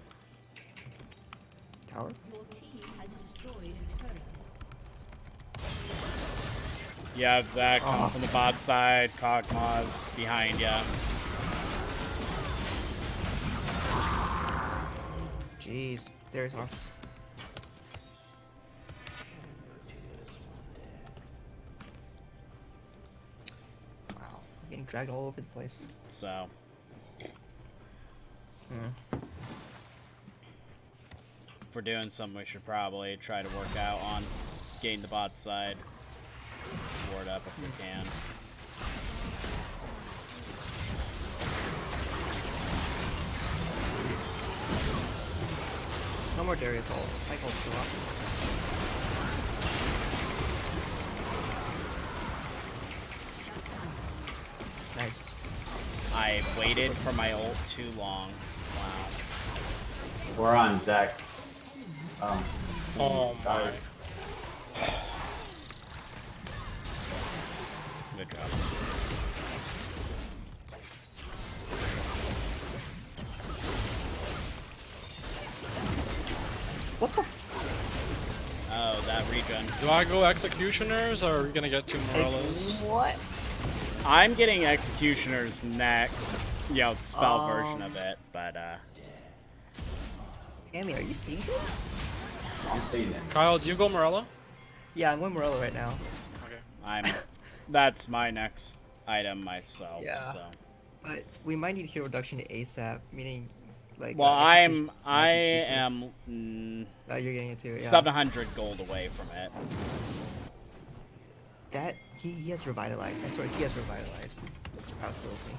Your team has destroyed a turret. yeah, Zach Oh. from the bot side, Cogmaw's behind ya. Jeez, there's off. Wow, I'm getting dragged all over the place. So, Hmm. if we're doing something, we should probably try to work out on getting the bot side. Ward up if we can. No more Darius ult. I ult still up. Nice. I waited for my ult too long. Wow. We're on Zach. Oh my. Guys. Good job. What the? Oh, that regen. Do I go executioners or are we gonna get 2 Morellas? What? I'm getting executioners next. You know, spell version of it, but Hammy, are you seeing this? I'm seeing it. Kyle, do you go Morella? Yeah, I'm with Morello right now. Okay. that's my next item myself. Yeah. So. But we might need hero reduction to ASAP, meaning like. Well, execution I might be cheaper. am Oh, you're getting it too. Yeah. 700 gold away from it. That he has revitalized. I swear he has revitalized. That's just how it feels me.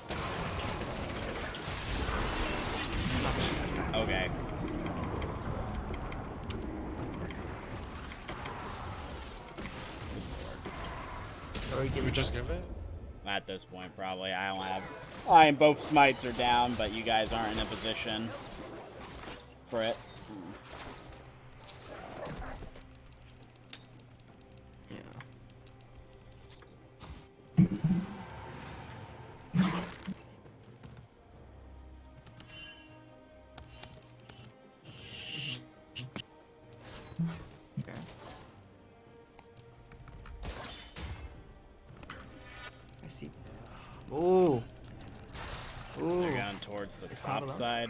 Okay. Or Did we just give it? At this point, probably. I don't have. I and both smites are down, but you guys aren't in a position for it. Yeah. Okay. I see. Ooh. Ooh. They're going towards the It's top not allowed. side.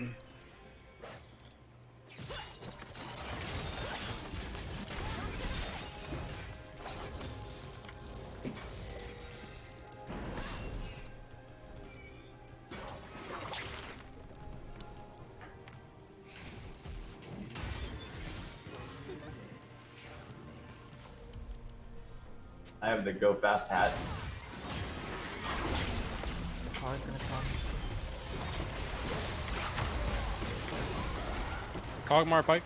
I have the go fast hat. Car's gonna come. Cogmar Pike.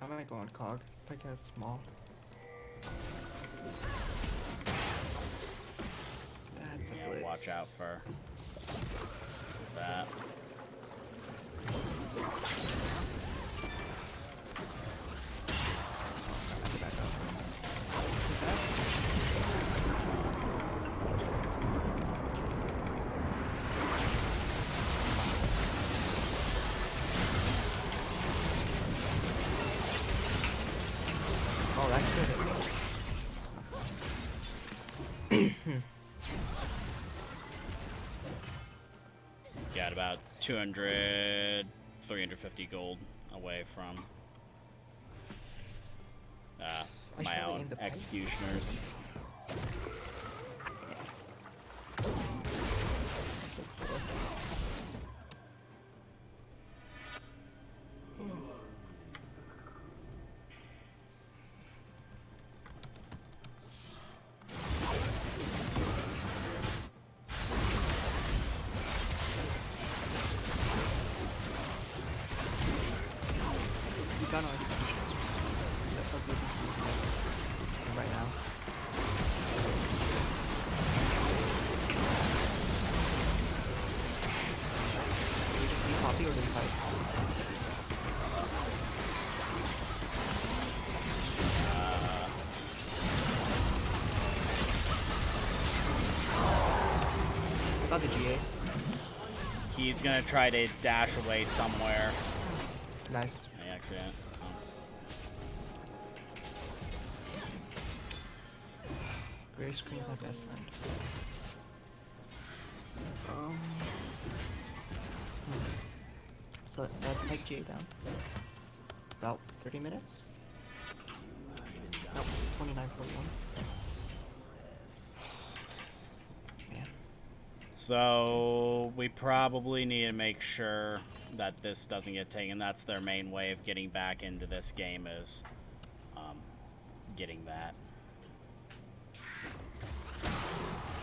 I might go on Cog. Pike has small. That's a Yeah, blitz. watch out for that. Back up. Who's that? Oh, that's good. Got about 200, 350 gold away from I my should really own aim the pipe. executioners. That's a cool. You got no executions. That's how good this one's against right now. Do we just need copy or do we fight? I got the GA. He's gonna try to dash away somewhere. Nice. I actually. Gray screen, my best friend. So that's Pike GA down. About 30 minutes? Nope, 29:41. Man. So we probably need to make sure that this doesn't get taken. That's their main way of getting back into this game is getting that.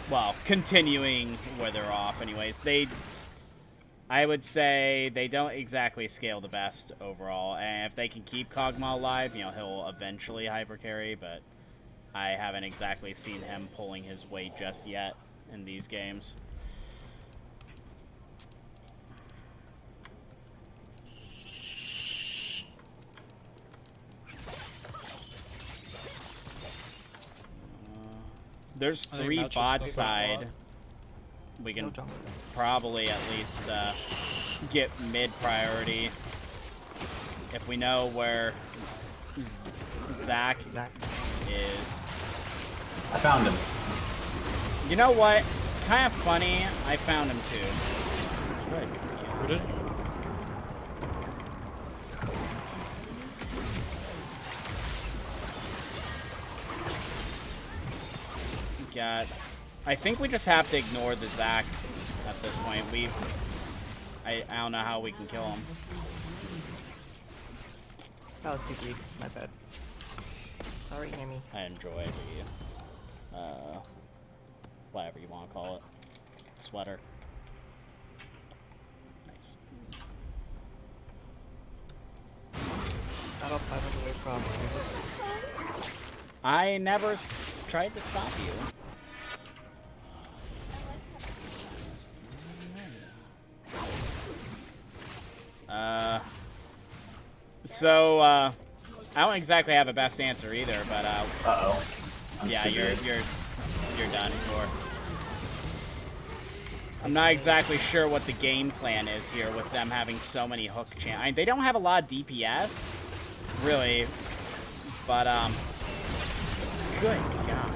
Well, continuing where they're off anyways. I would say they don't exactly scale the best overall. And if they can keep Kog'Maw alive, you know, he'll eventually hypercarry, but I haven't exactly seen him pulling his weight just yet in these games. There's I think 3 Matt's bot just side. We can No jungle. probably at least get mid priority if we know where Zach Zach. is. I found him. You know what? Kind of funny. I found him too. Good. Who did? Got. I think we just have to ignore the Zach at this point. I don't know how we can kill him. That was too deep. My bad. Sorry, Hammy. I enjoy the whatever you want to call it, sweater. Nice. About 500 away from this. I never tried to stop you. I don't exactly have a best answer either, but Uh-oh. yeah, you're done for. I'm not exactly sure what the game plan is here with them having so many hook champs. I mean, they don't have a lot of DPS, really, but good God.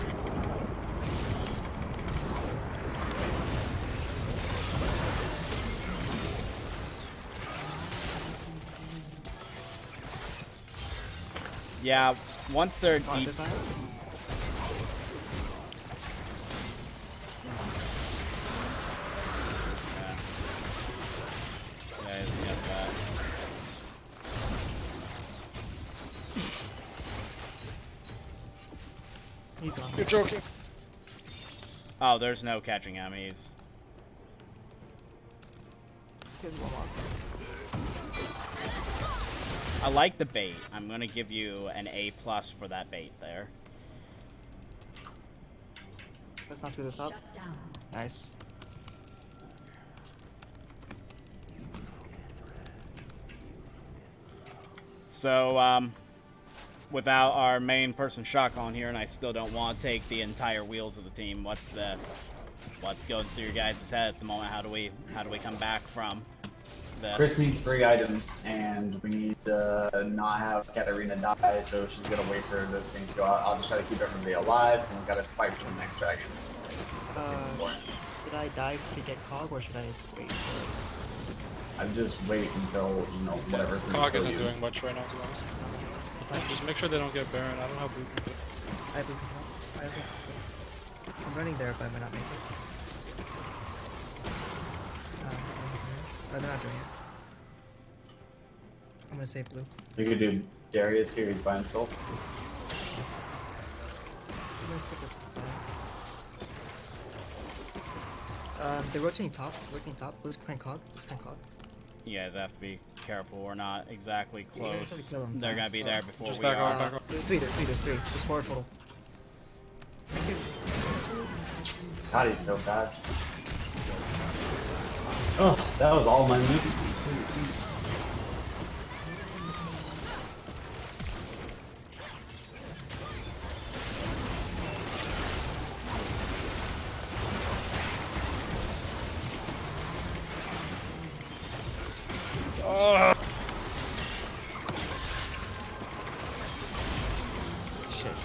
Yeah, once they're On deep. this side? Yeah, he's got that. He's on. You're joking. Oh, there's no catching him. He's. Good warm-ups. I like the bait. I'm gonna give you an A+ for that bait there. Let's not screw this up. Nice. So, without our main person shotgun here, and I still don't want to take the entire wheels of the team. What's going through your guys' head at the moment? How do we come back from this? Chris needs 3 items, and we need to not have Katarina die, so she's gonna wait for those things to go out. I'll just try to keep everybody alive, and we gotta fight for the next dragon. Should I dive to get Cog, or should I wait for it? I'd just wait until, you know, whatever's gonna Cog kill isn't you. doing much right now, to be honest. Supply. Just make sure they don't get Baron. I don't have blue control. I have blue control. I have it. I'm running there, but I might not make it. Oh, they're not doing it. I'm gonna save blue. We could do Darius here, he's by himself. I'm gonna stick with Zion. They're rotating top. Blue's crank Cog. You guys have to be careful. We're not exactly Yeah, you guys close. have to kill 'em They're gonna fast, be so- there before Just we back are. off, back off. There's three. There's 4 total. Thank you. God, he's so fast. Oh, that was all my moves. Shit.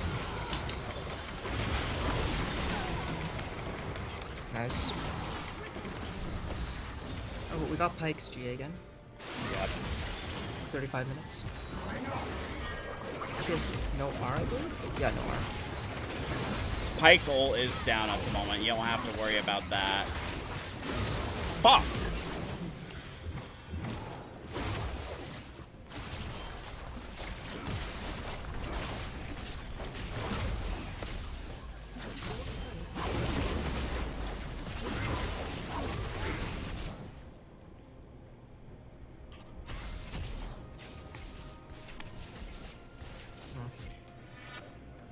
Nice. Oh, we got got Pike's GA again. Yep. 35 minutes. I guess no R, I believe? Yeah, no R. Pike's ult is down at the moment. You don't have to worry about that. Fuck!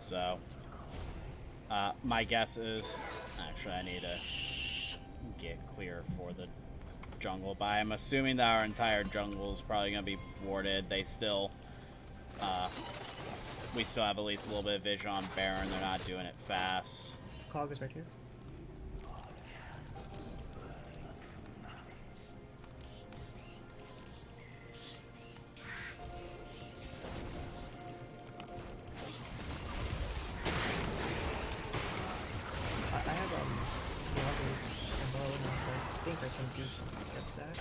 So, my guess is, actually I need to get clear for the jungle, but I'm assuming that our entire jungle is probably going to be warded. They still, we still have at least a little bit of vision on Baron. They're not doing it fast. Cog is right here. I have Lovely's and Bow now, so I think I can do something against that.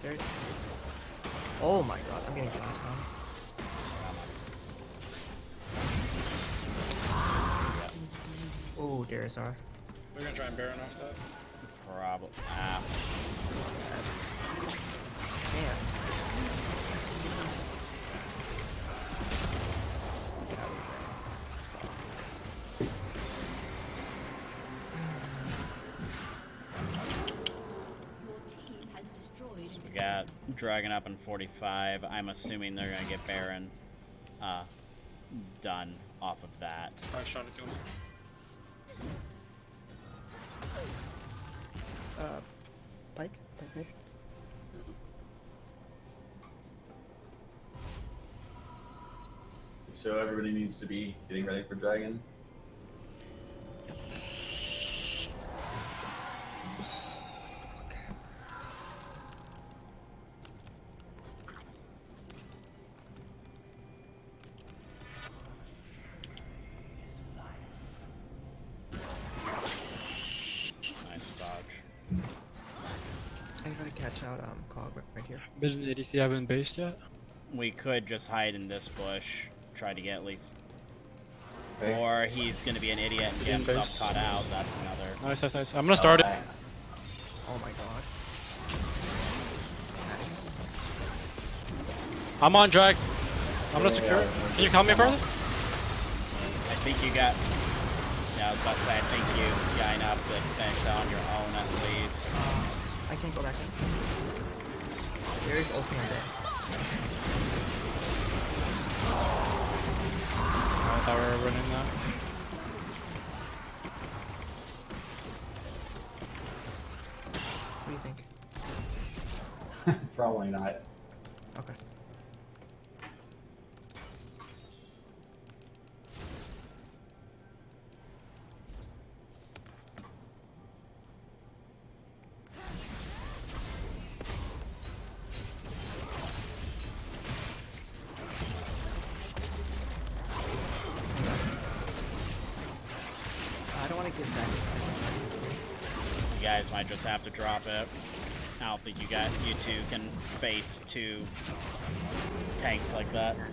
There's. Oh my god, I'm getting collapsed on. Oh, there's our. We're gonna try and Baron off that. Probably. Ah. Man. Get out of Your team has destroyed. We got Dragon up in 45. I'm assuming they're going to get Baron done off of that. I was trying to kill me. Pike? Pike mid? So everybody needs to be getting ready for Dragon. Nice dodge. I gotta catch out Cog right here. Vision ADC haven't based yet. We could just hide in this bush, try to get at least. Okay. Or he's going to be an idiot and get In himself base. caught out. That's another. Nice, nice, nice. I'm gonna start it. Oh my god. Nice. I'm on drag. I'm gonna secure it. Can you count me further? I think you got. Yeah, I was about to say, I think you got enough to finish that on your own at least. I can't go back in. There is ultimate on there. I thought we were running that. What do you think? Probably not. Okay. I don't want to give Zach a second. You guys might just have to drop it. I don't think you two can face two tanks like that. Yeah.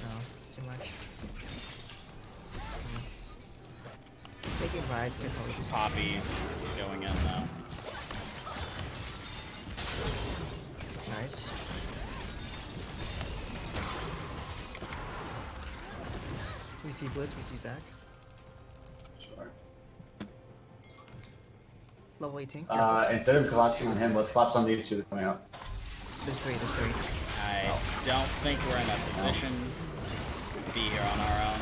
No, it's too much. Taking Rise could probably just Poppy going in though. nice. We see Blitz, we see Zach. Sure. Level 18. Instead of collapsing on him, let's collapse on these two that are coming out. There's three, there's three. I don't think we're in a position to be here on our own.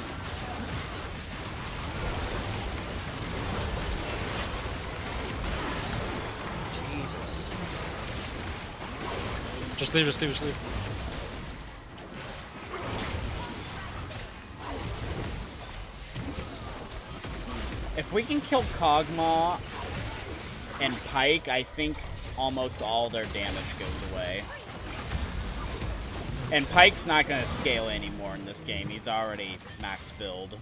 Jesus. Just leave, just leave, just leave. If we can kill Kog'Maw and Pike, I think almost all their damage goes away. And Pyke's not going to scale anymore in this game. He's already max build.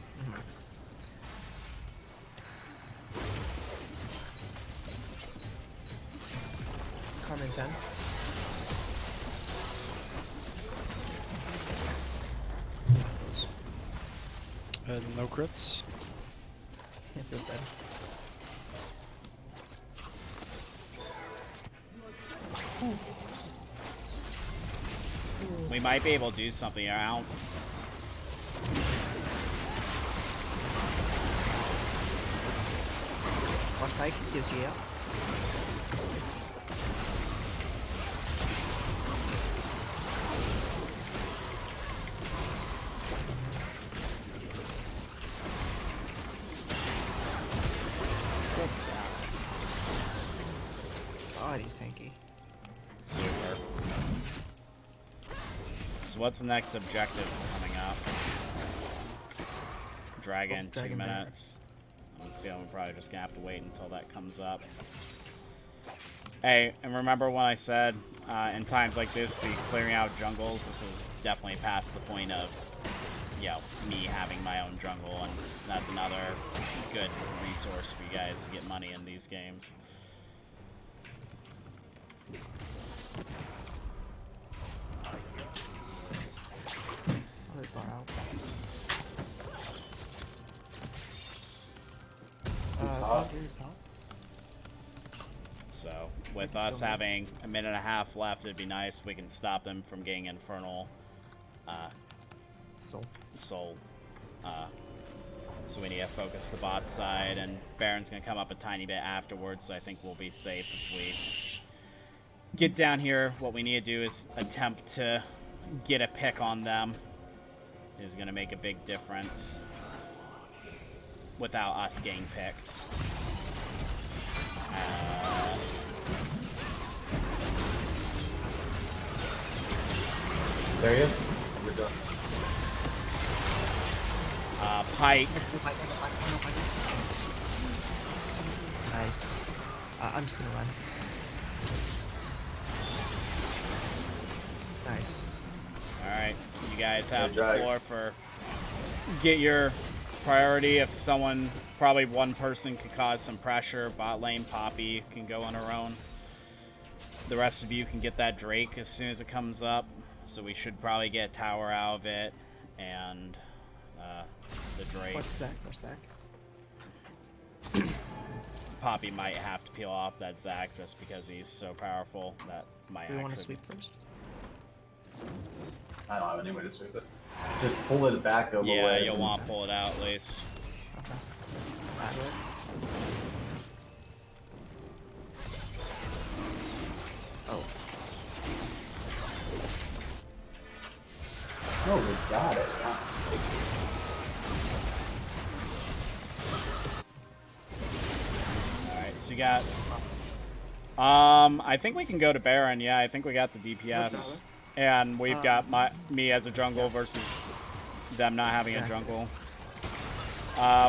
Carmen 10. No crits. Yeah, feels bad. We might be able to do something around. Watch Pike, is he out? God, he's tanky. Super. So what's the next objective coming up? Dragon, 2 Dragon Banner. minutes. I'm feeling we're probably just gonna have to wait until that comes up. Hey, and remember when I said in times like this, to be clearing out jungles, this is definitely past the point of, you know, me having my own jungle, and that's another good resource for you guys to get money in these games. Really far out. Top here is top. So, with can us still move. having a minute and a half left, it'd be nice if we can stop them from getting Infernal Soul. Soul. So we need to focus the bot side, and Baron's going to come up a tiny bit afterwards, so I think we'll be safe if we get down here. What we need to do is attempt to get a pick on them. Is going to make a big difference without us getting picked. There he is. We're done. Pike. Nice. I'm just gonna run. Nice. Alright, you guys have the drag. floor for get your priority. If someone, probably one person could cause some pressure, bot lane Poppy can go on her own. The rest of you can get that Drake as soon as it comes up. So we should probably get a tower out of it, and the Drake. Watch Zac, watch Zac. Poppy might have to peel off that Zac just because he's so powerful. That might Do we want to actually... sweep first? I don't have any way to sweep it. Just pull it back over. Yeah, ways you'll and- want to pull it out at least. Okay. Ladder it. Oh. Oh, we got it. Alright, so you got... I think we can go to Baron. Yeah, I think we got the DPS. Okay. And we've got me as a jungle versus them not having a jungle.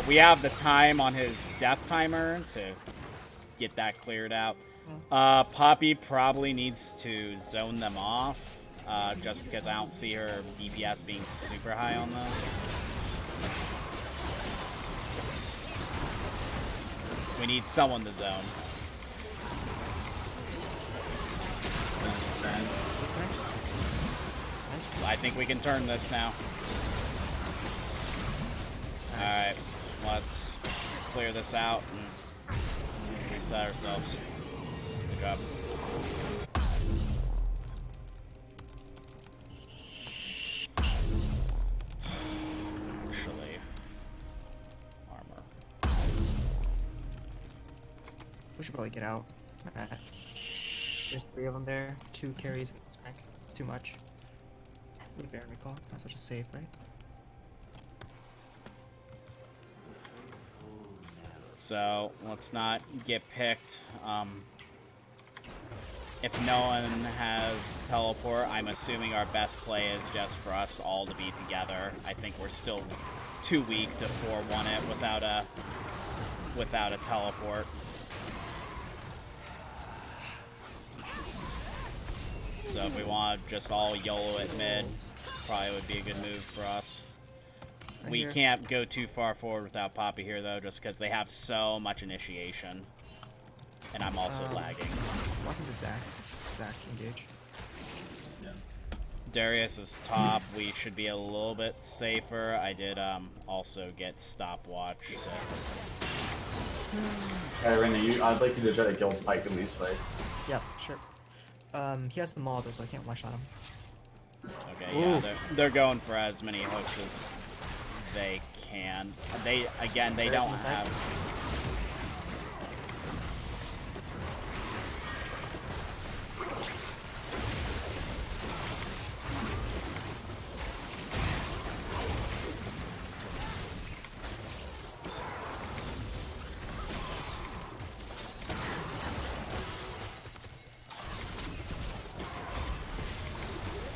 We have the time on his death timer to get that cleared out. Poppy probably needs to zone them off, just because I don't see her DPS being super high on them. We need someone to zone. This way. Nice. I think we can turn this now. Alright, let's clear this out and reset ourselves. Good job. Actually, armor. We should probably get out. There's 3 of them there. 2 carries. It's too much. We Baron recall. Not such a save, right? So let's not get picked. If no one has teleport, I'm assuming our best play is just for us all to be together. I think we're still too weak to 4-1 it without a teleport. So if we want to just all YOLO at mid, probably would be a good move for us. Right We here. can't go too far forward without Poppy here, though, just because they have so much initiation. And I'm also lagging. Walking to Zach. Zach, engage. Darius is top. We should be a little bit safer. I did also get stopwatch. So. Alright, Raina, I'd like you to try to kill Pike in these fights. Yep, sure. He has the maul though, so I can't one-shot him. Okay, yeah, they're going for as many hooks as they can. They There's don't on the side. have.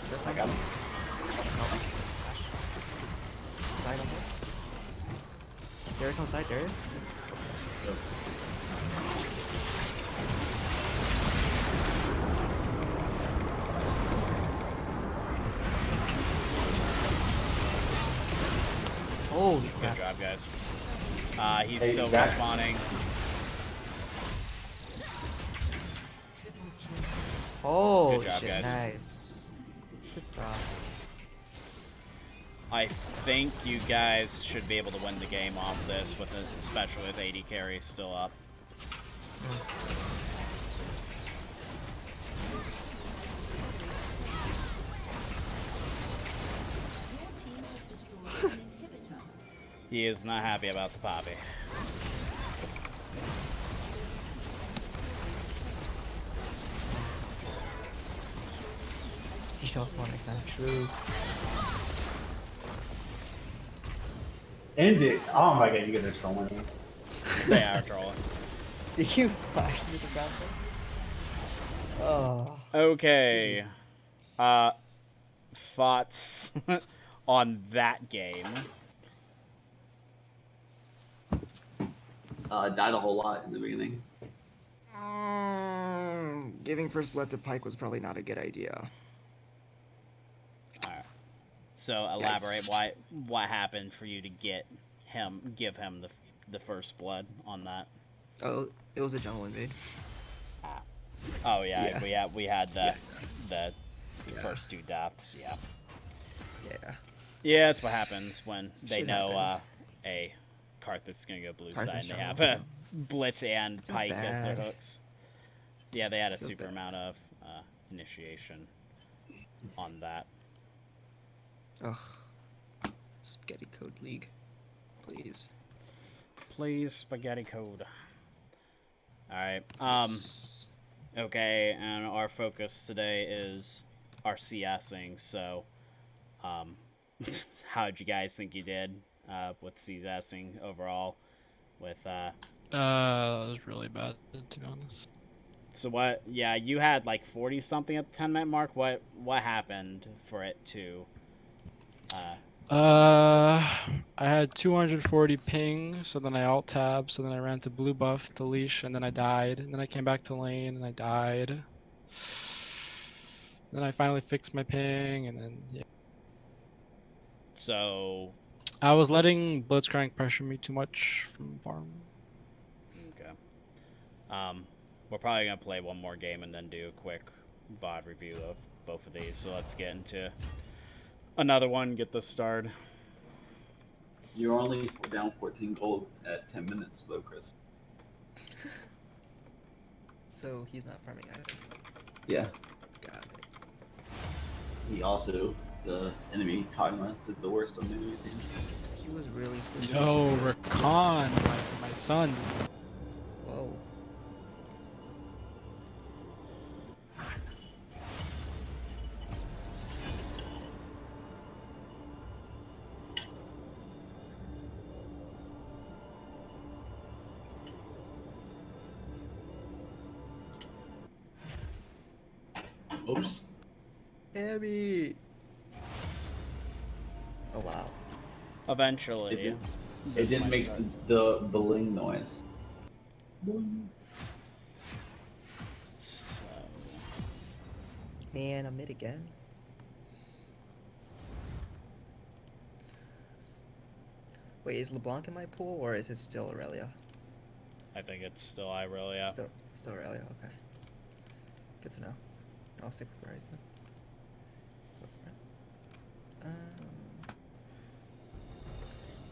Is that I something? got him. Side on board. Darius on the side, Darius. Yep. Holy Good crap. job, guys. He's Hey, still Zach. respawning. Holy Good job, shit, guys. nice. Good stuff. I think you guys should be able to win the game off this, with especially with 80 carries still up. Your team has destroyed an inhibitor. He is not happy about the Poppy. xHMYx, true. And it. Oh my god, you guys are trolling me. They are trolling. Did you flash me the ground? Oh. Okay. Thoughts on that game? Died a whole lot in the beginning. Giving first blood to Pike was probably not a good idea. Alright. So elaborate what happened for you to give him the first blood on that. Oh, it was a jungle invade. Oh yeah, Yeah. we had the first two deaths, yeah. Yeah. Yeah, that's what happens when they Shit know happens. a Carthag's gonna go blue Carthage side and they jungle, have a Blitz and Feels Pike as their bad. hooks. Yeah, they had a Feels super bad. amount of initiation on that. Ugh. Spaghetti Code League. Please. Please, spaghetti code. Alright, okay, and our focus today is our CSing, so, how'd you guys think you did, with CSing overall, with, That was really bad, to be honest. so what, yeah, you had like 40-something at the 10-minute mark, what happened for it to, I had 240 ping, so then I alt tabbed, so then I ran to blue buff to leash, and then I died, and then I came back to lane, and I died. Then I finally fixed my ping, and then, yeah. so, I was letting Blitzcrank pressure me too much from farm. okay, we're probably gonna play one more game and then do a quick VOD review of both of these, so let's get into another one, get this started. You're only down 14 gold at 10 minutes, though, Chris. So he's not farming either. Yeah. Got it. He also, the enemy Kagma, did the worst on the enemy's team. He was really supposed to. Yo, Rakan, my son. Whoa. Oops. Hammy. Oh wow. Eventually. It didn't make the bling noise. So, Man, I'm mid again. Wait, is LeBlanc in my pool or is it still Aurelia? I think it's still Irelia. Still Aurelia. Okay. Good to know. I'll stick with Rise then.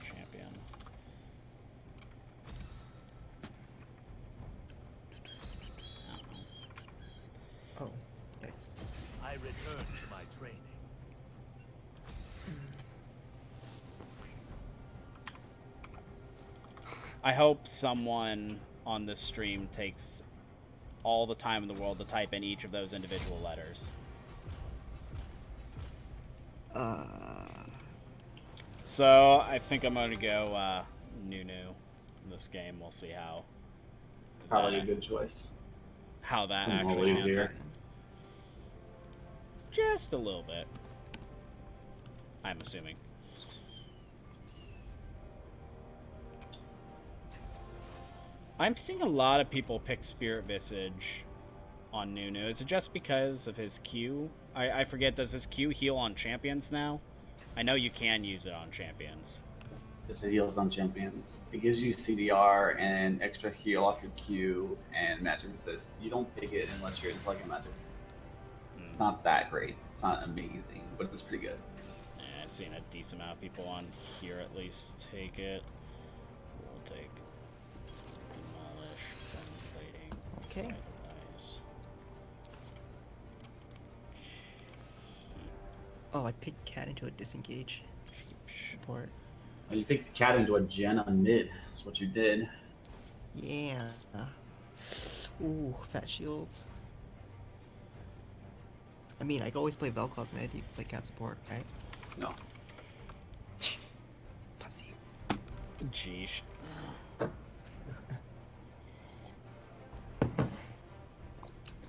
Champion. Oh, yikes. I return to my training. I hope someone on this stream takes all the time in the world to type in each of those individual letters. So I think I'm gonna go Nunu in this game. We'll see how Probably a good choice. how that It's a little actually easier. happens. Just a little bit. I'm assuming. I'm seeing a lot of people pick Spirit Visage on Nunu. Is it just because of his Q? I forget, does his Q heal on champions now? I know you can use it on champions. Because it heals on champions. It gives you CDR and extra heal off your Q and magic resist. You don't pick it unless you're into like a magic. It's not that great. It's not amazing, but it's pretty good. I've seen a decent amount of people on here at least take it. We'll take Demolish, Plating. Okay. Vitalize. Oh, I picked Cat into a disengage support. Well, you picked the cat into a gen on mid. That's what you did. Yeah. Ooh, fat shields. I mean, I can always play Vel'Koz mid. You can play Cat support, right? No. Pussy. Jeesh.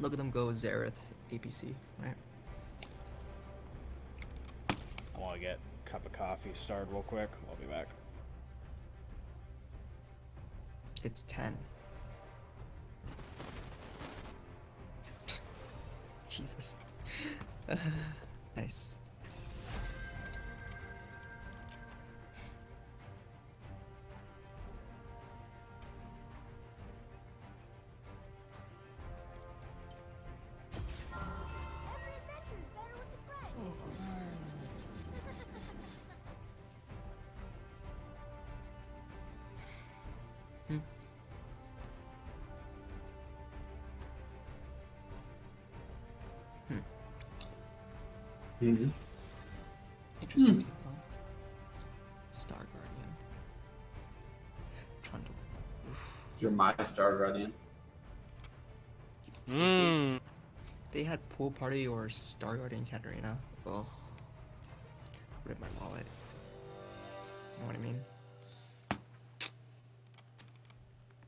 Look at them go Zareth APC, right? I want to get a cup of coffee started real quick. I'll be back. It's 10. Jesus. Nice. Mm-hmm. Interesting team comp. Star Guardian. Trundle. You're my Star Guardian. Mmm. They had Pool Party or Star Guardian Katarina. Oh. Rip my wallet. You know what I mean?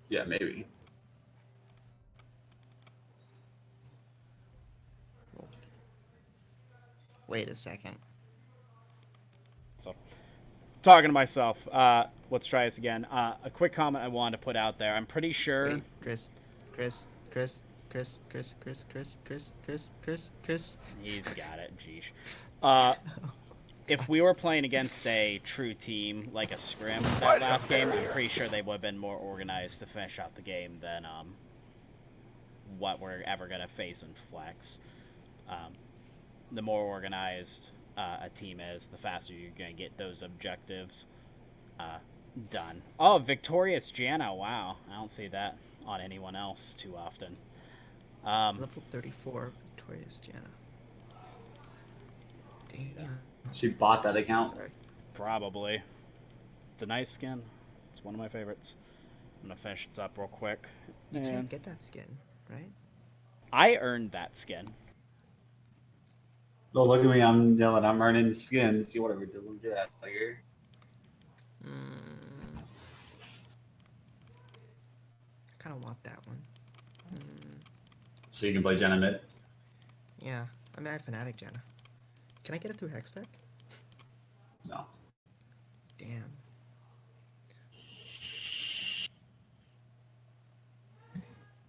Yeah, maybe. Wait a second. So, talking to myself. Let's try this again. A quick comment I wanted to put out there. I'm pretty sure. Wait, Chris. He's got it. Jeesh. If we were playing against a true team like a scrim that last game, I'm pretty sure they would have been more organized to finish out the game than what we're ever gonna face in Flex. The more organized a team is, the faster you're gonna get those objectives done. Oh, Victorious Janna! Wow, I don't see that on anyone else too often. Level 34, Victorious Janna. Damn. She bought that account. Sorry. Probably. It's a nice skin. It's one of my favorites. I'm gonna finish this up real quick. You And can't get that skin, right? I earned that skin. Oh, look at me. I'm yelling. I'm earning skins. See whatever. Get out of here. I kind of want that one. So you can play Jenna mid. Yeah, I'm at Fnatic Janna. Can I get it through Hextech? No. Damn.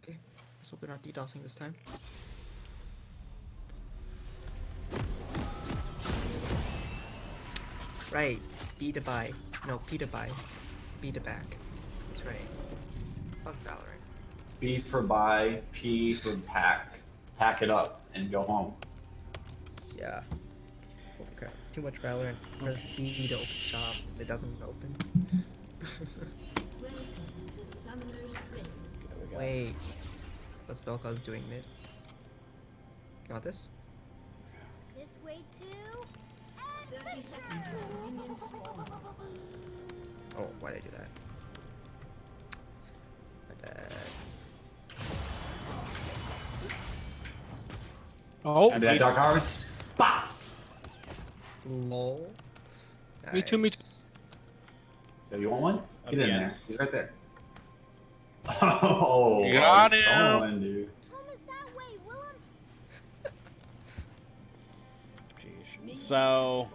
Okay, let's hope they're not DDoSing this time. right. B to buy. No, P to buy. B to back. That's right. Fuck Valorant. B for buy, P for pack. Pack it up and go home. Yeah. Holy crap. Too much Valorant. Press B to open shop. It doesn't open. Wait. What's Vel'Koz doing mid? You want this? This way too. And 30 seconds until minions spawn. Oh, why did I do that? My bad. Oh, And that Dark Harvest. Bah! Lol. Me too, me too. Nice. Yo, you want one? Get in yes. there. He's right there. Oh, You got him. someone, dude. home is that way, Willem. Jeez. So,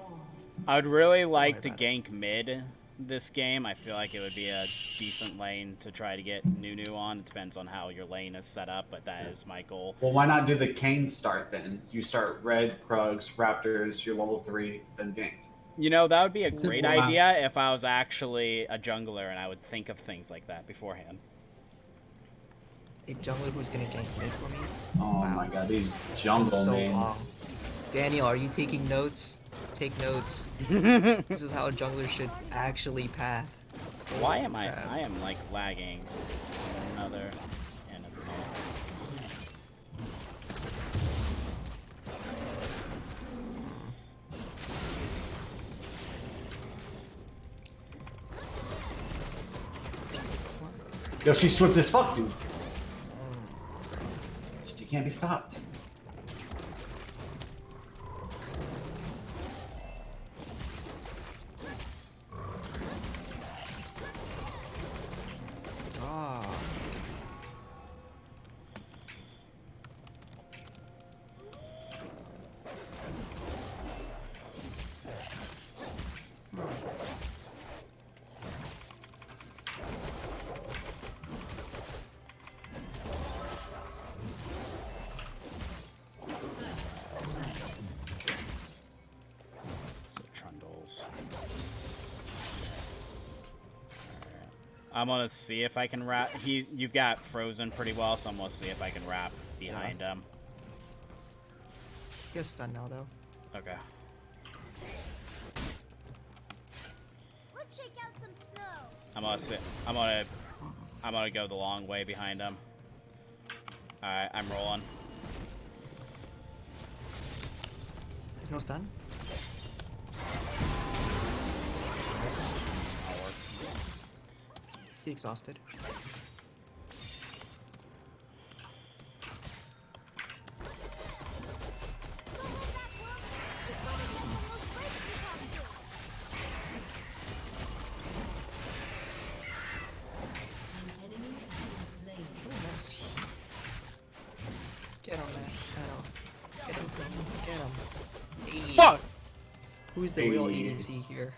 I would really like to about it. gank mid this game. I feel like it would be a decent lane to try to get Nunu on. It depends on how your lane is set up, but that is my goal. Well, why not do the Kane start then? You start red, Krugs, Raptors, you're level 3, then gank. You know, that would be a great Wow. idea if I was actually a jungler and I would think of things like that beforehand. A jungler who's gonna gank mid for me? Oh Wow. my god, these jungle So names. long. Daniel, are you taking notes? Take notes. This is how a jungler should actually path. Why am I? Crap. I am like lagging. Another enemy. Yo, she's swift as fuck, dude. She can't be stopped. Ah. So trundles. I'm gonna see if I can wrap. You've got frozen pretty well, so I'm gonna see if I can wrap behind him. You're stunned now, though. Okay. Let's shake out some snow. I'm gonna sit. I'm gonna go the long way behind him. All right, I'm rolling. There's no stun? Nice. I'll work. He exhausted. An enemy has been slain. Oh, nice. Get him, man. Get him. Get him. Hey. fuck! Who's the real Hey. EDC here?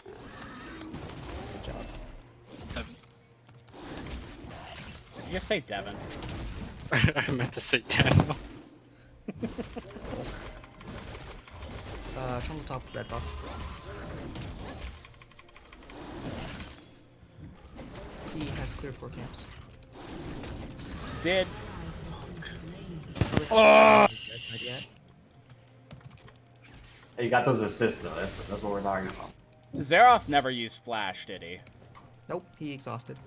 Good job. Did you just say Devin? I meant to say Daniel. From the top, red buff. He has clear 4 camps. Did Oh! That's not yet. Hey, you got those assists though. That's what we're talking about. Xerath never used flash? Did he? Nope, he exhausted.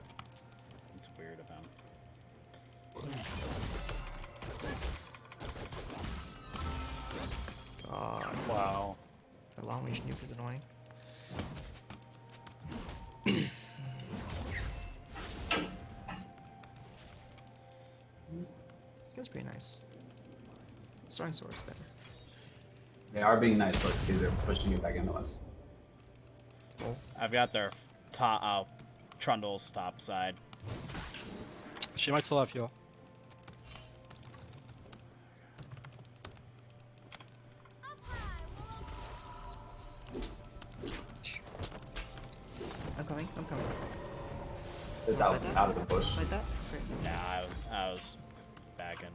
It's weird of him. God, Wow. the long range nuke is annoying. This guy's pretty nice. Soaring sword's better. They are being nice. Look, see, they're pushing you back into us. I've got their top Trundle's top side. She might still have heal. I'm coming, I'm coming. It's Wanna out fight that? out of the bush. Like that? Great. Nah, I was backing.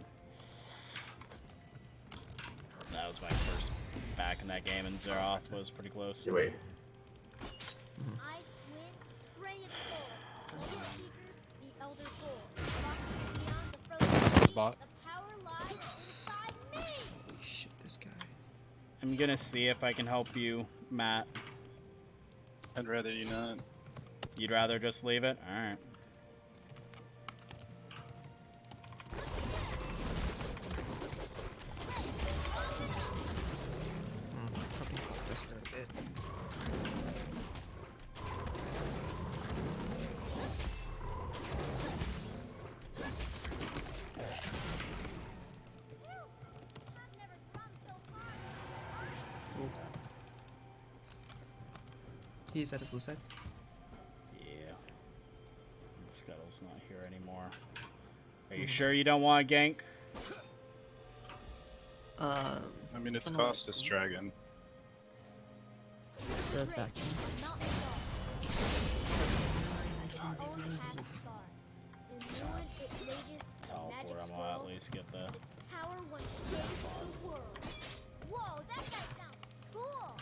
That was my first back in that game, and Zeroth was pretty close. Yeah, wait. Ice wind, spray of souls. Legend seekers, the elder gold. Walking beyond the frozen sea, Bot. the power lies inside me. Holy shit, this guy. I'm gonna see if I can help you, Matt. I'd rather you not. You'd rather just leave it? Alright. Probably this guy a bit. I've never come so far. Ooh. He's at his blue side. Yeah. Scuttle's not here anymore. Are you sure you don't want a gank? I mean, it's don't know. cost us dragon. Zerth back. Not the only has a scar. In ruin it rages, Teleport, magic I'm gonna at scrolls, least get the... its power once saved the world. Whoa, that guy sounds cool.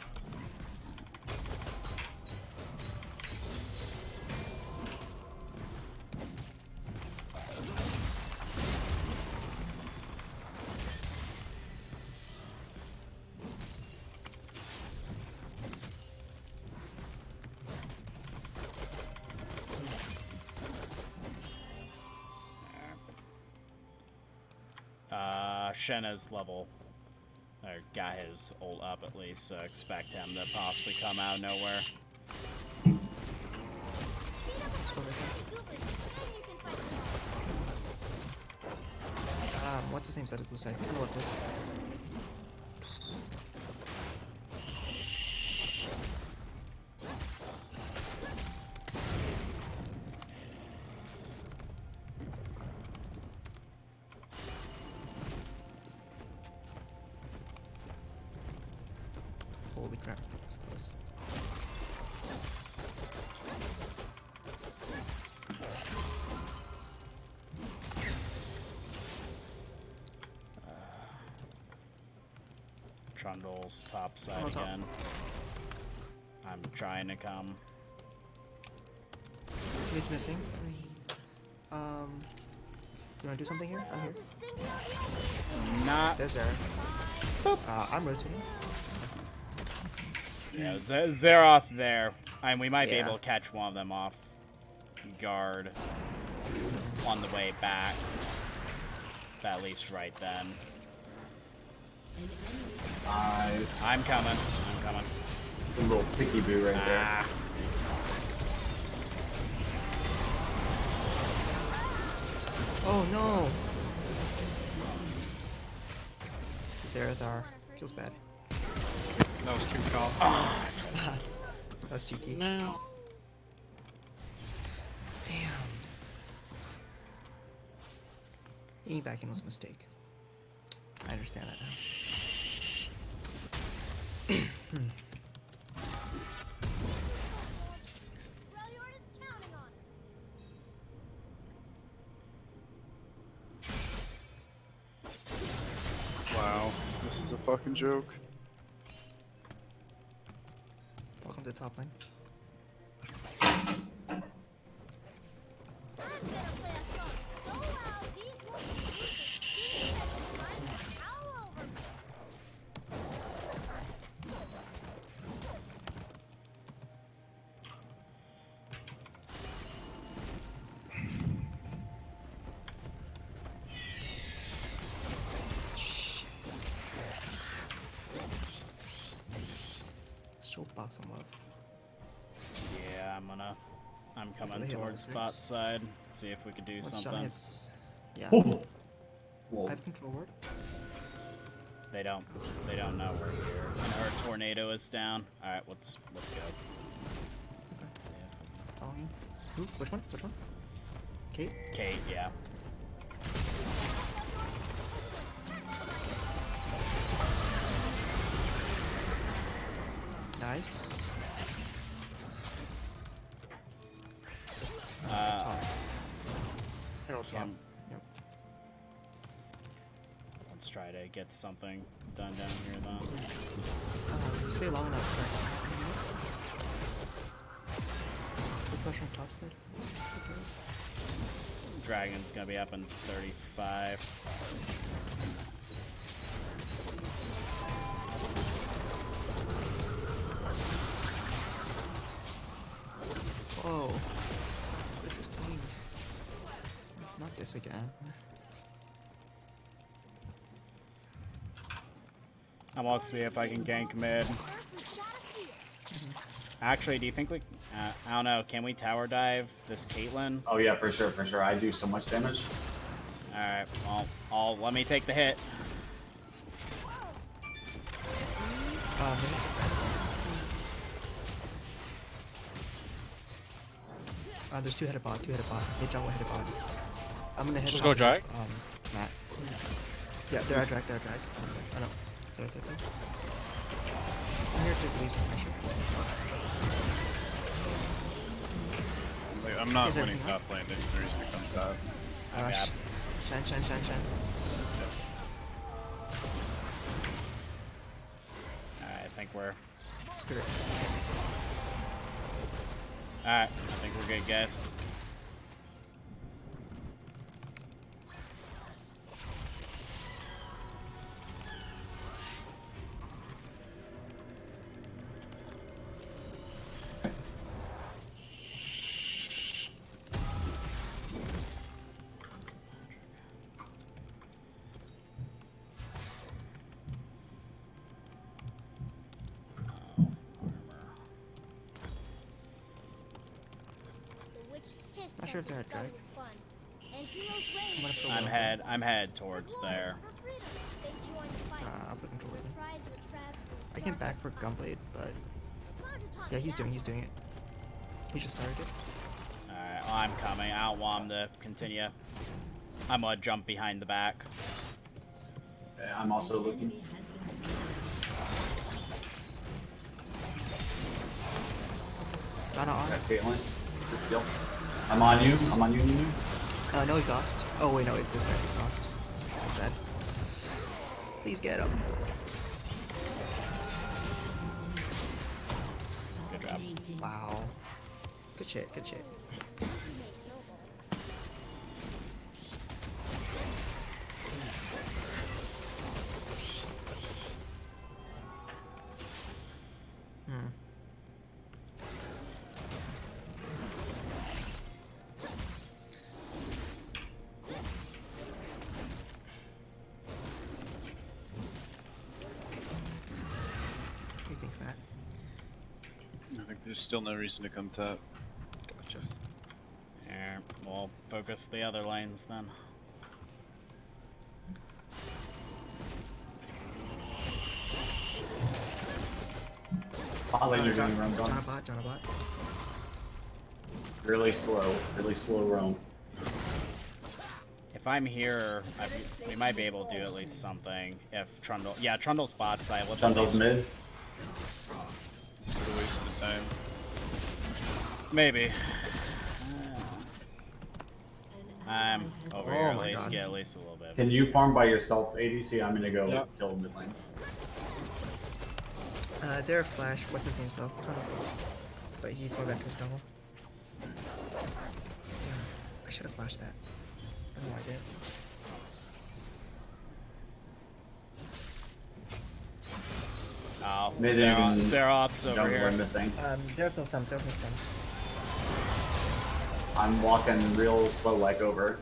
Shenna's level, or got his ult up at least, so expect him to possibly come out of nowhere. Beat up a bunch of tiny goobers, then you can fight them all. What's his name side of blue side? Come on, blue. Holy crap, that's close. Trundle's top side On top. again. I'm trying to come. He's missing. You wanna do something here? I'm here. There's a stinger out here. Not... There's Zara. I'm rotating. Yeah, Zeroth there. And we might be Yeah. able to catch one of them off guard on the way back. At least right then. Nice. I'm coming. I'm coming. A little picky boo right there. Ah. Oh no! Zerathar. Feels bad. That was too calm. That was cheeky. No. Damn. Getting back in was a mistake. I understand that now. Freljord is counting on us. Wow, this is a fucking joke. Welcome to the top lane. I'm gonna play a song so loud these wolves will use the scream as a howl over me. Shit. Show bot some love. Yeah, I'm coming they hit level towards bot 6. side. See if we can do Once John something. hits. Yeah. Well, I have control word. They don't know we're here. And our tornado is down. Alright, let's go. Following you. Who? Which one? Which one? Kate? Kate, yeah. Nice. Herald top. Cam- Yep. Let's try to get something done down here though. Stay long enough. Good push on top side. Okay. Dragon's gonna be up in 35. Whoa. This is pain. Not this again. I'm gonna see if I can gank mid. First, we gotta see it. Actually, do you think we... I don't know, can we tower dive this Caitlyn? Oh yeah, for sure, for sure. I do so much damage. Alright, well, let me take the hit. There's two headed bot, Hit jungle, headed bot. I'm gonna hit Just top go drag? Matt. Yeah, they're at drag. I know. Sorry. I'm here to release pressure. Like, I'm not Is winning everything top lane. There's no reason to come top. Yeah. Shan. Alright, I think we're... Screw it. Alright, I think we're good, guys. The witch hissed Not sure if as they're the at drag. spell was fun. And heroes raged. I'm head towards there. For freedom, they joined the fight. I'll put control with him. Reprise your trap. I came back for Gunblade, but It's time to talk yeah, he's down. doing it. He just started it. Alright, well, I'm coming. I don't want him to continue. I'm gonna jump behind the back. Okay, I'm also looking. Enemy has been slain. Donna on. Got Caitlyn. Good skill. I'm on you. Nunu. No exhaust. Oh wait, no, it's this guy's exhaust. That's bad. Please get him. Good job. Wow. Good shit. What do you think, Matt? I think there's still no reason to come top. Gotcha. Here, we'll focus the other lanes then. Bot lane, you're doing run gun. John bot. Really slow roam. If I'm here, we might be able to do at least something. If Trundle... Yeah, Trundle's bot side. Let's Trundle's mid. This is a waste of time. Maybe. I'm over Oh here my at least, God. get at least a little bit. Can you farm by yourself, ADC? I'm gonna go Yep. kill mid lane. Is there a flash? What's his name still? Trundle's still. But he's going back to his jungle. Damn, I should have flashed that. I don't know why I did. Oh, Maybe even Zeroth's over Jungle here. I'm missing. Zereth no stems. I'm walking real slow like over.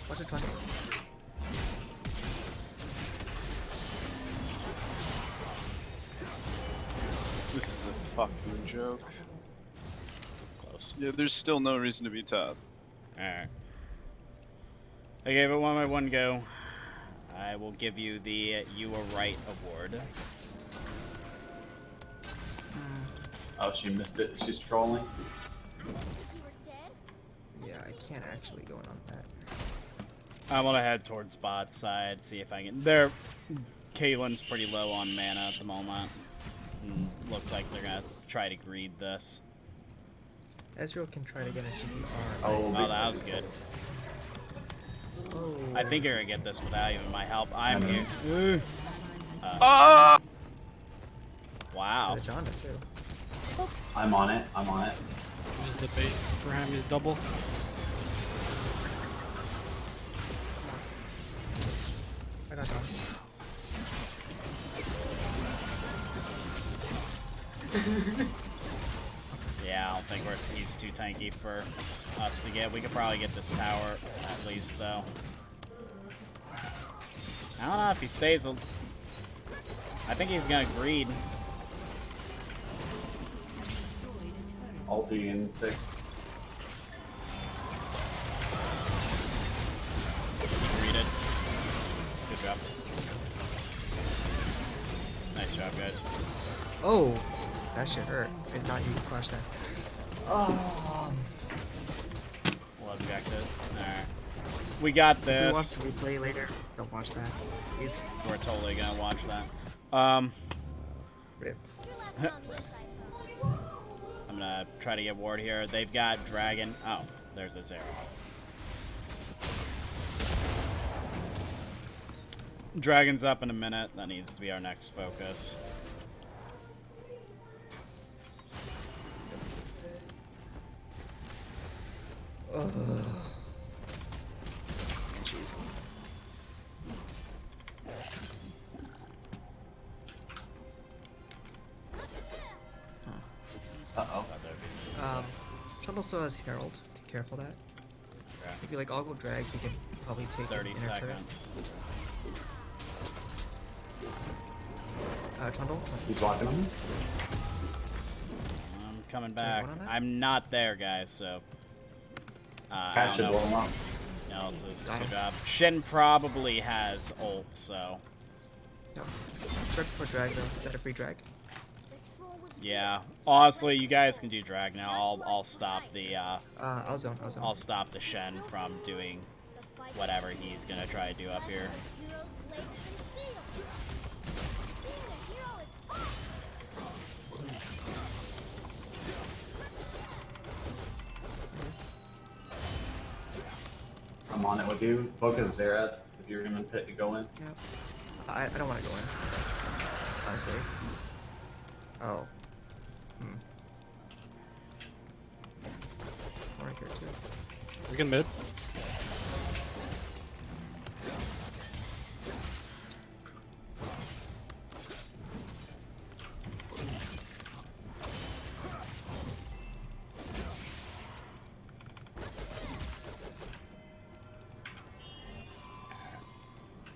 Watch it, Trundle. This is a fucking joke. Close. Yeah, there's still no reason to be top. Alright. I gave it one go. I will give you the You Were Right award. Oh, she missed it. She's trolling. You were dead? Yeah, I can't actually go in on that. I'm gonna head towards bot side, see if I can... Caitlyn's pretty low on mana at the moment. Looks like they're gonna try to greed this. Ezreal can try to get a cheeky R. Oh, Oh, that was good. Oh. I think you're gonna get this without even my help. I'm here. Wow. To the Janda too. I'm on it. I'm on it. There's the bait for Hammy's double. I got John. Yeah, I don't think he's too tanky for us to get. We could probably get this tower at least, though. I don't know if he stays. I think he's gonna greed. Ulti in 6. Greeded. Good job. Nice job, guys. Oh, that shit hurt. Did not use slash there. Oh. We'll object it. Alright. We got If we watch this. the replay later, don't watch that. Please. We're totally gonna watch that. Rip. You're left on the inside. I'm gonna try to get ward here. They've got dragon. Oh, there's this arrow. Dragon's up in a minute. That needs to be our next focus. Jeez. Uh-oh. Trundle still has Herald. Be careful of that. Okay. If you like Oggle Drag, you can probably take 30 inner turret. seconds. Trundle. He's walking on me. I'm coming back. one on that? I'm not there, guys, so... I Cat don't should know. blow him up. No, it's Got good him. job. Shin probably has ult, so... No. Start for drag though. Is that a free drag? The troll was Yeah. Honestly, you guys can do drag now. I'll stop the, I'll zone. I'll stop the Shen from doing the fight. whatever he's gonna try to do up here. Heroes blades and steel. Being a hero is fun. I'm on it with you. Focus Zerath if you're gonna go in. Yep. I don't want to go in. Honestly. Oh. Right here too. We can mid.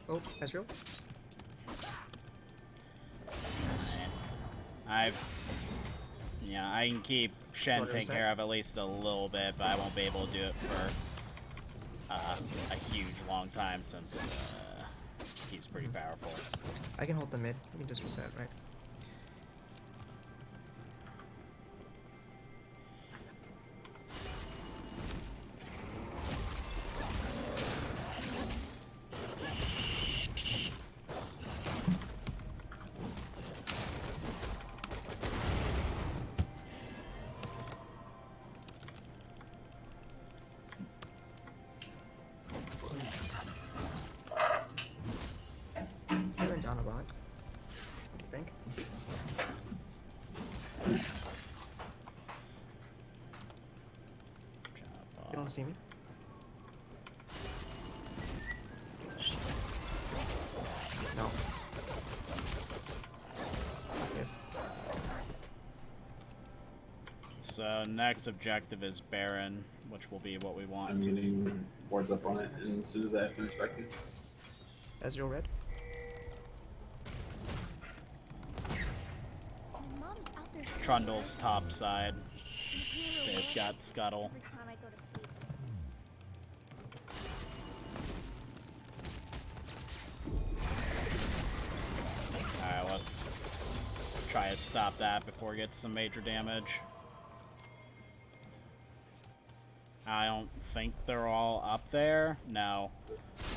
Oh, Ezreal. Yeah, I can keep Shen Quarter taken sec. care of at least a little bit, but I won't be able to do it for a huge long time since he's pretty powerful. I can hold the mid. We can just reset, right? Healing down a bot. What do you think? You don't see me? No. Okay. So next objective is Baron, which will be what we want. I'm getting boards up on it as soon as I finish backing. Ezreal red. Mom's out there Trundle's top side. It's got Scuttle. every time I go to sleep. Alright, let's try to stop that before it gets some major damage. I don't think they're all up there. No.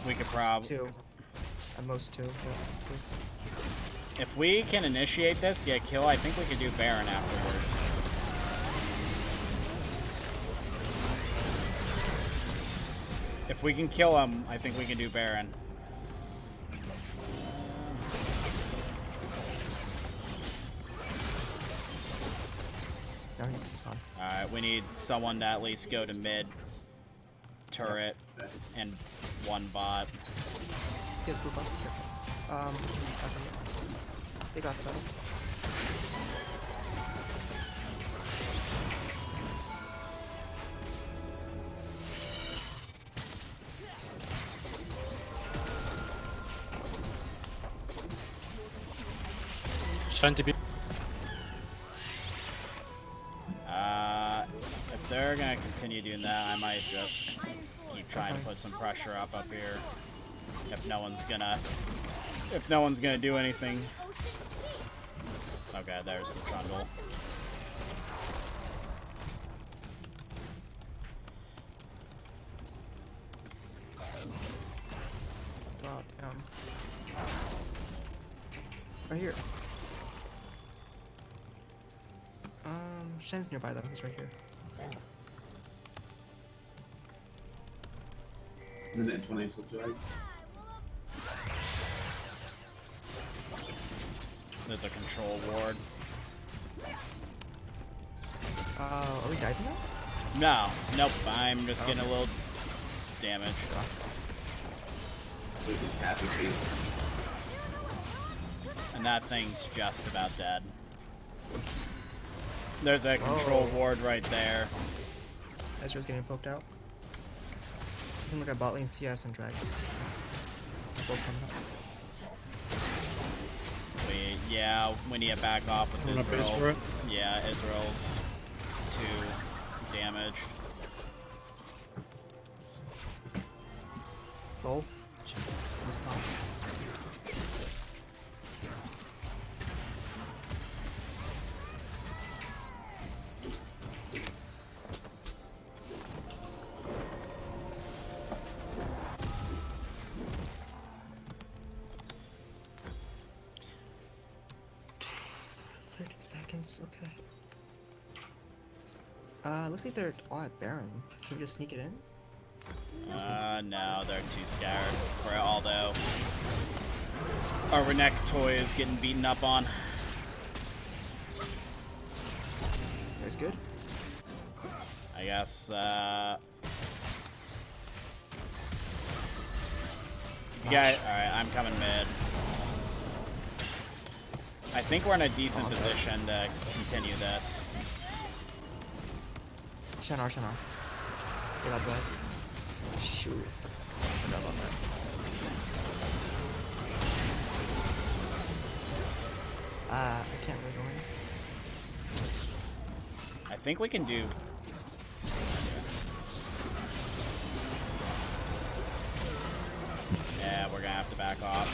We could probably... Two. At most two. Yeah, two. If we can initiate this, get kill, I think we can do Baron afterwards. If we can kill him, I think we can do Baron. No, he's on. Alright, we need someone to at least go to mid turret and one bot. He has blue buff. Careful. Okay. They got spell. Trying to be. If they're gonna continue doing that, I might just keep trying to put some pressure up here. If no one's gonna do anything. Okay, there's the trundle. Oh, damn. Right here. Shen's nearby though, he's right here. Minute 20 until drag. There's a control ward. Are we diving now? No, nope, I'm just getting a little damage. It's happy feet. And that thing's just about dead. There's a control ward right there. Ezra's getting poked out. You can look at bot lane, CS, and drag. Both coming up. We need to back off with I'm gonna base for Israel. it. Yeah, Israel's 2 damage. Lol. Missed on. Okay. Looks like they're all at Baron. Can we just sneak it in? No, they're too scared for it, although our Renekton toy is getting beaten up on. That's good. I guess, you guys, alright, I'm coming mid. I think we're in a decent position to continue this. Shannar. Get out, bud. Shoot. Forgot about that. I can't really go in. I think we can do. Yeah, we're gonna have to back off.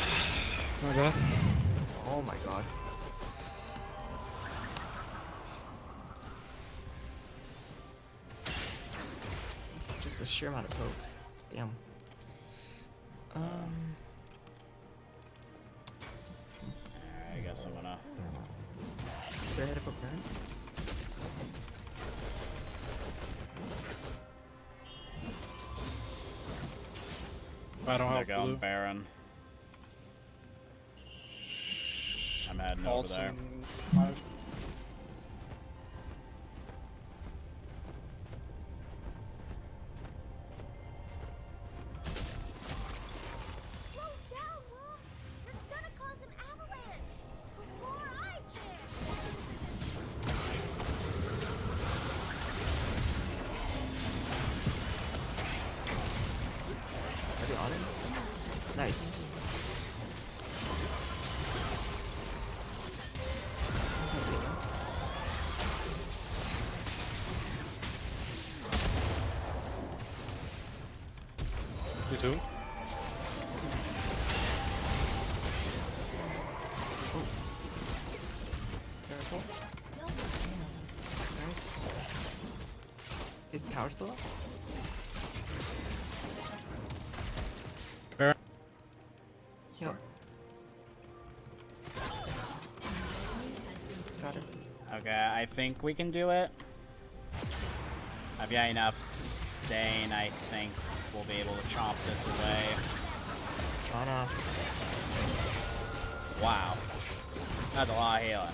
My bad. Oh my god. Just the sheer amount of poke. Damn. I guess I'm gonna. Should I hit a poke Baron? I don't They're have going blue. Baron. I'm heading over Ults there. and 5. Slow down, Wolf! You're gonna cause an avalanche! Before I Are they on it? Nice. He's who? Careful. Nice. Is the tower still up? Baron. Yep. Okay, I think we can do it. I've got enough sustain, I think we'll be able to chomp this away. Mana. Wow. That's a lot of healing.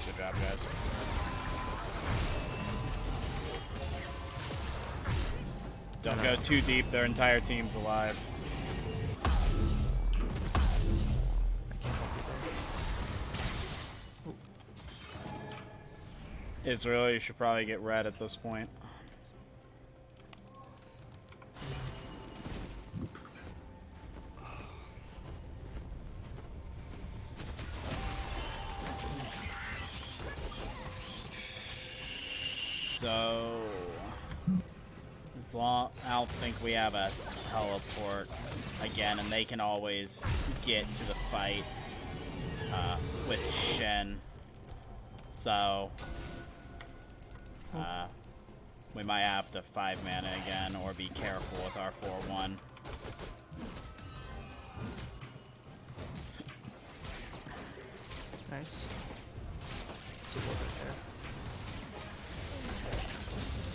Good job, guys. Don't go too deep, their entire team's alive. Israel, you should probably get red at this point. So, as long, I don't think we have a teleport again, and they can always get to the fight with Shen. So, we might have to 5 mana again, or be careful with our 4-1. Nice. Support right there.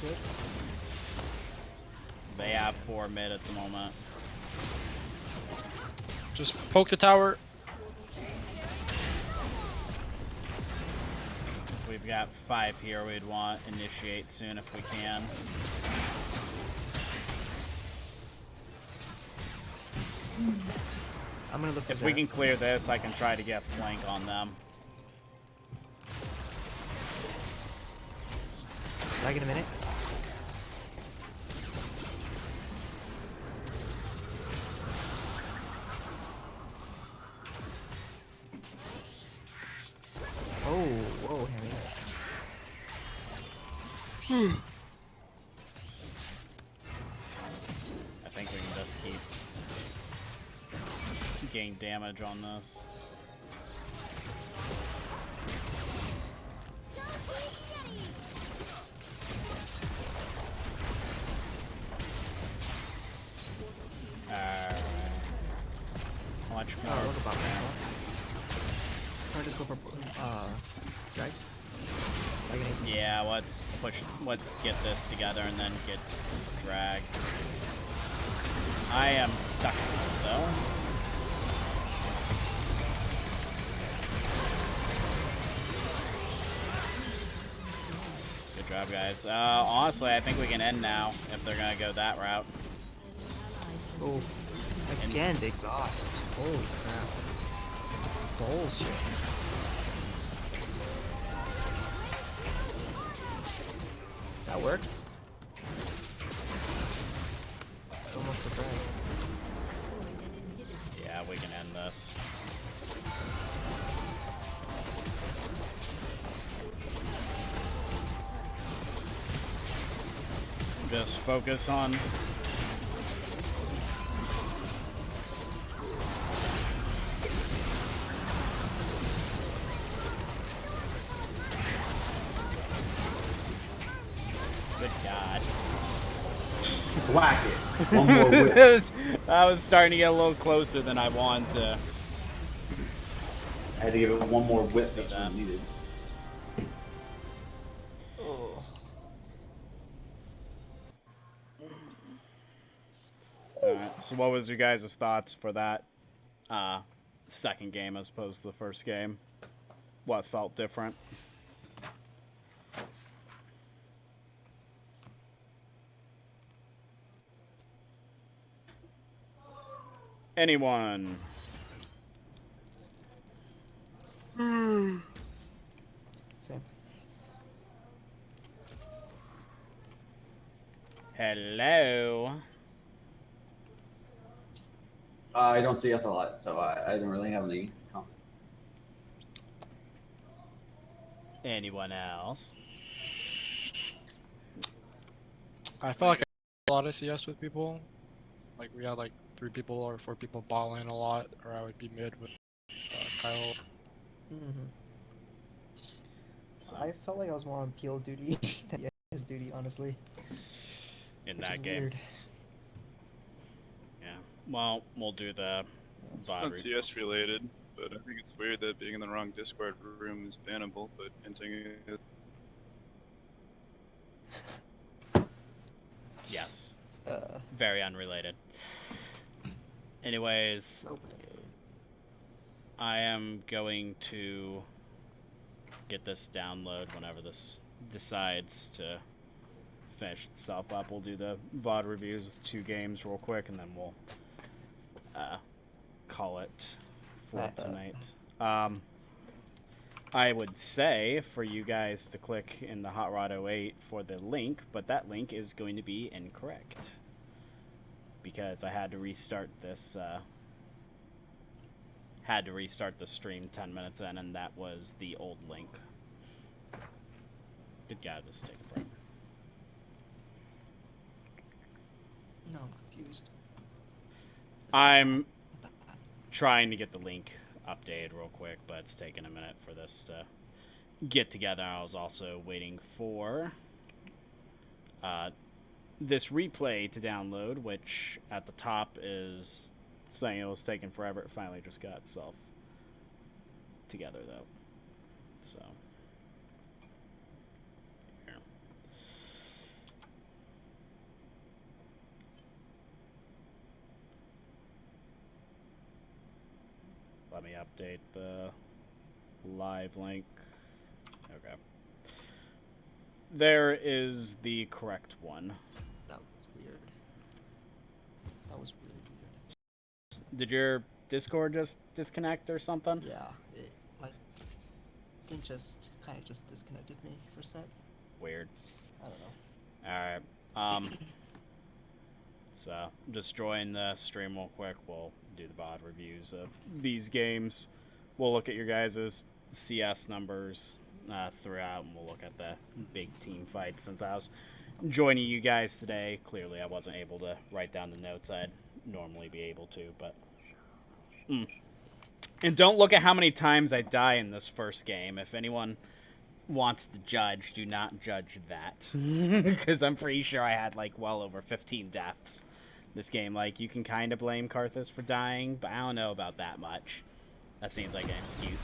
Good. They have 4 mid at the moment. Just poke the tower. We've got 5 here. We'd want initiate soon if we can. I'm gonna look for If we can clear this, I can try to get flank on them. Can I get a minute? Oh, whoa, Hammy. I think we can just keep gain damage on this. Alright. How much more? Oh, look about that. Or just go for drag. Yeah, let's get this together and then get drag. I am stuck though. Good job, guys. Honestly, I think we can end now if they're gonna go that route. Oh, again, the exhaust. Holy crap. Bullshit. That works. So much for drag. Yeah, we can end this. Just focus on good God. Whack it. One more whip. I was starting to get a little closer than I wanted to. I had to give it one more whip. See That's what that. I needed. Oh. Alright, so what was your guys' thoughts for that second game as opposed to the first game? What felt different? Anyone? Same. Hello? I don't see us a lot, so I don't really have any comment. Anyone else? I felt like I had a lot of CS with people. Like we had like 3 people or 4 people balling a lot, or I would be mid with Kyle. Mm-hmm. I felt like I was more on peel duty than his duty, honestly. In Which that is game. weird. Yeah. Well, we'll do the It's not VOD. CS related, but I think it's weird that being in the wrong Discord room is bannable, but hinting it. Yes. Uh, Very unrelated. Anyways, okay. I am going to get this download whenever this decides to finish itself up. We'll do the VOD reviews with 2 games real quick, and then we'll call it for tonight. I would say for you guys to click in the HotRod08 for the link, but that link is going to be incorrect because I had to restart this. Had to restart the stream 10 minutes in, and that was the old link. Good God, this takes forever. No, I'm confused. I'm trying to get the link updated real quick, but it's taking a minute for this to get together. I was also waiting for this replay to download, which at the top is saying it was taking forever. It finally just got itself together, though. So, here. Let me update the live link. Okay. There is the correct one. That was weird. That was really weird. Did your Discord just disconnect or something? Yeah, it like I think just kind of just disconnected me for a sec. Weird. I don't know. Alright. So, just join the stream real quick. We'll do the VOD reviews of these games. We'll look at your guys' CS numbers throughout, and we'll look at the big team fights. Since I was joining you guys today, clearly I wasn't able to write down the notes I'd normally be able to, but... And don't look at how many times I die in this first game. If anyone wants to judge, do not judge that. Because I'm pretty sure I had, like, well over 15 deaths this game. Like, you can kind of blame Karthus for dying, but I don't know about that much. That seems like an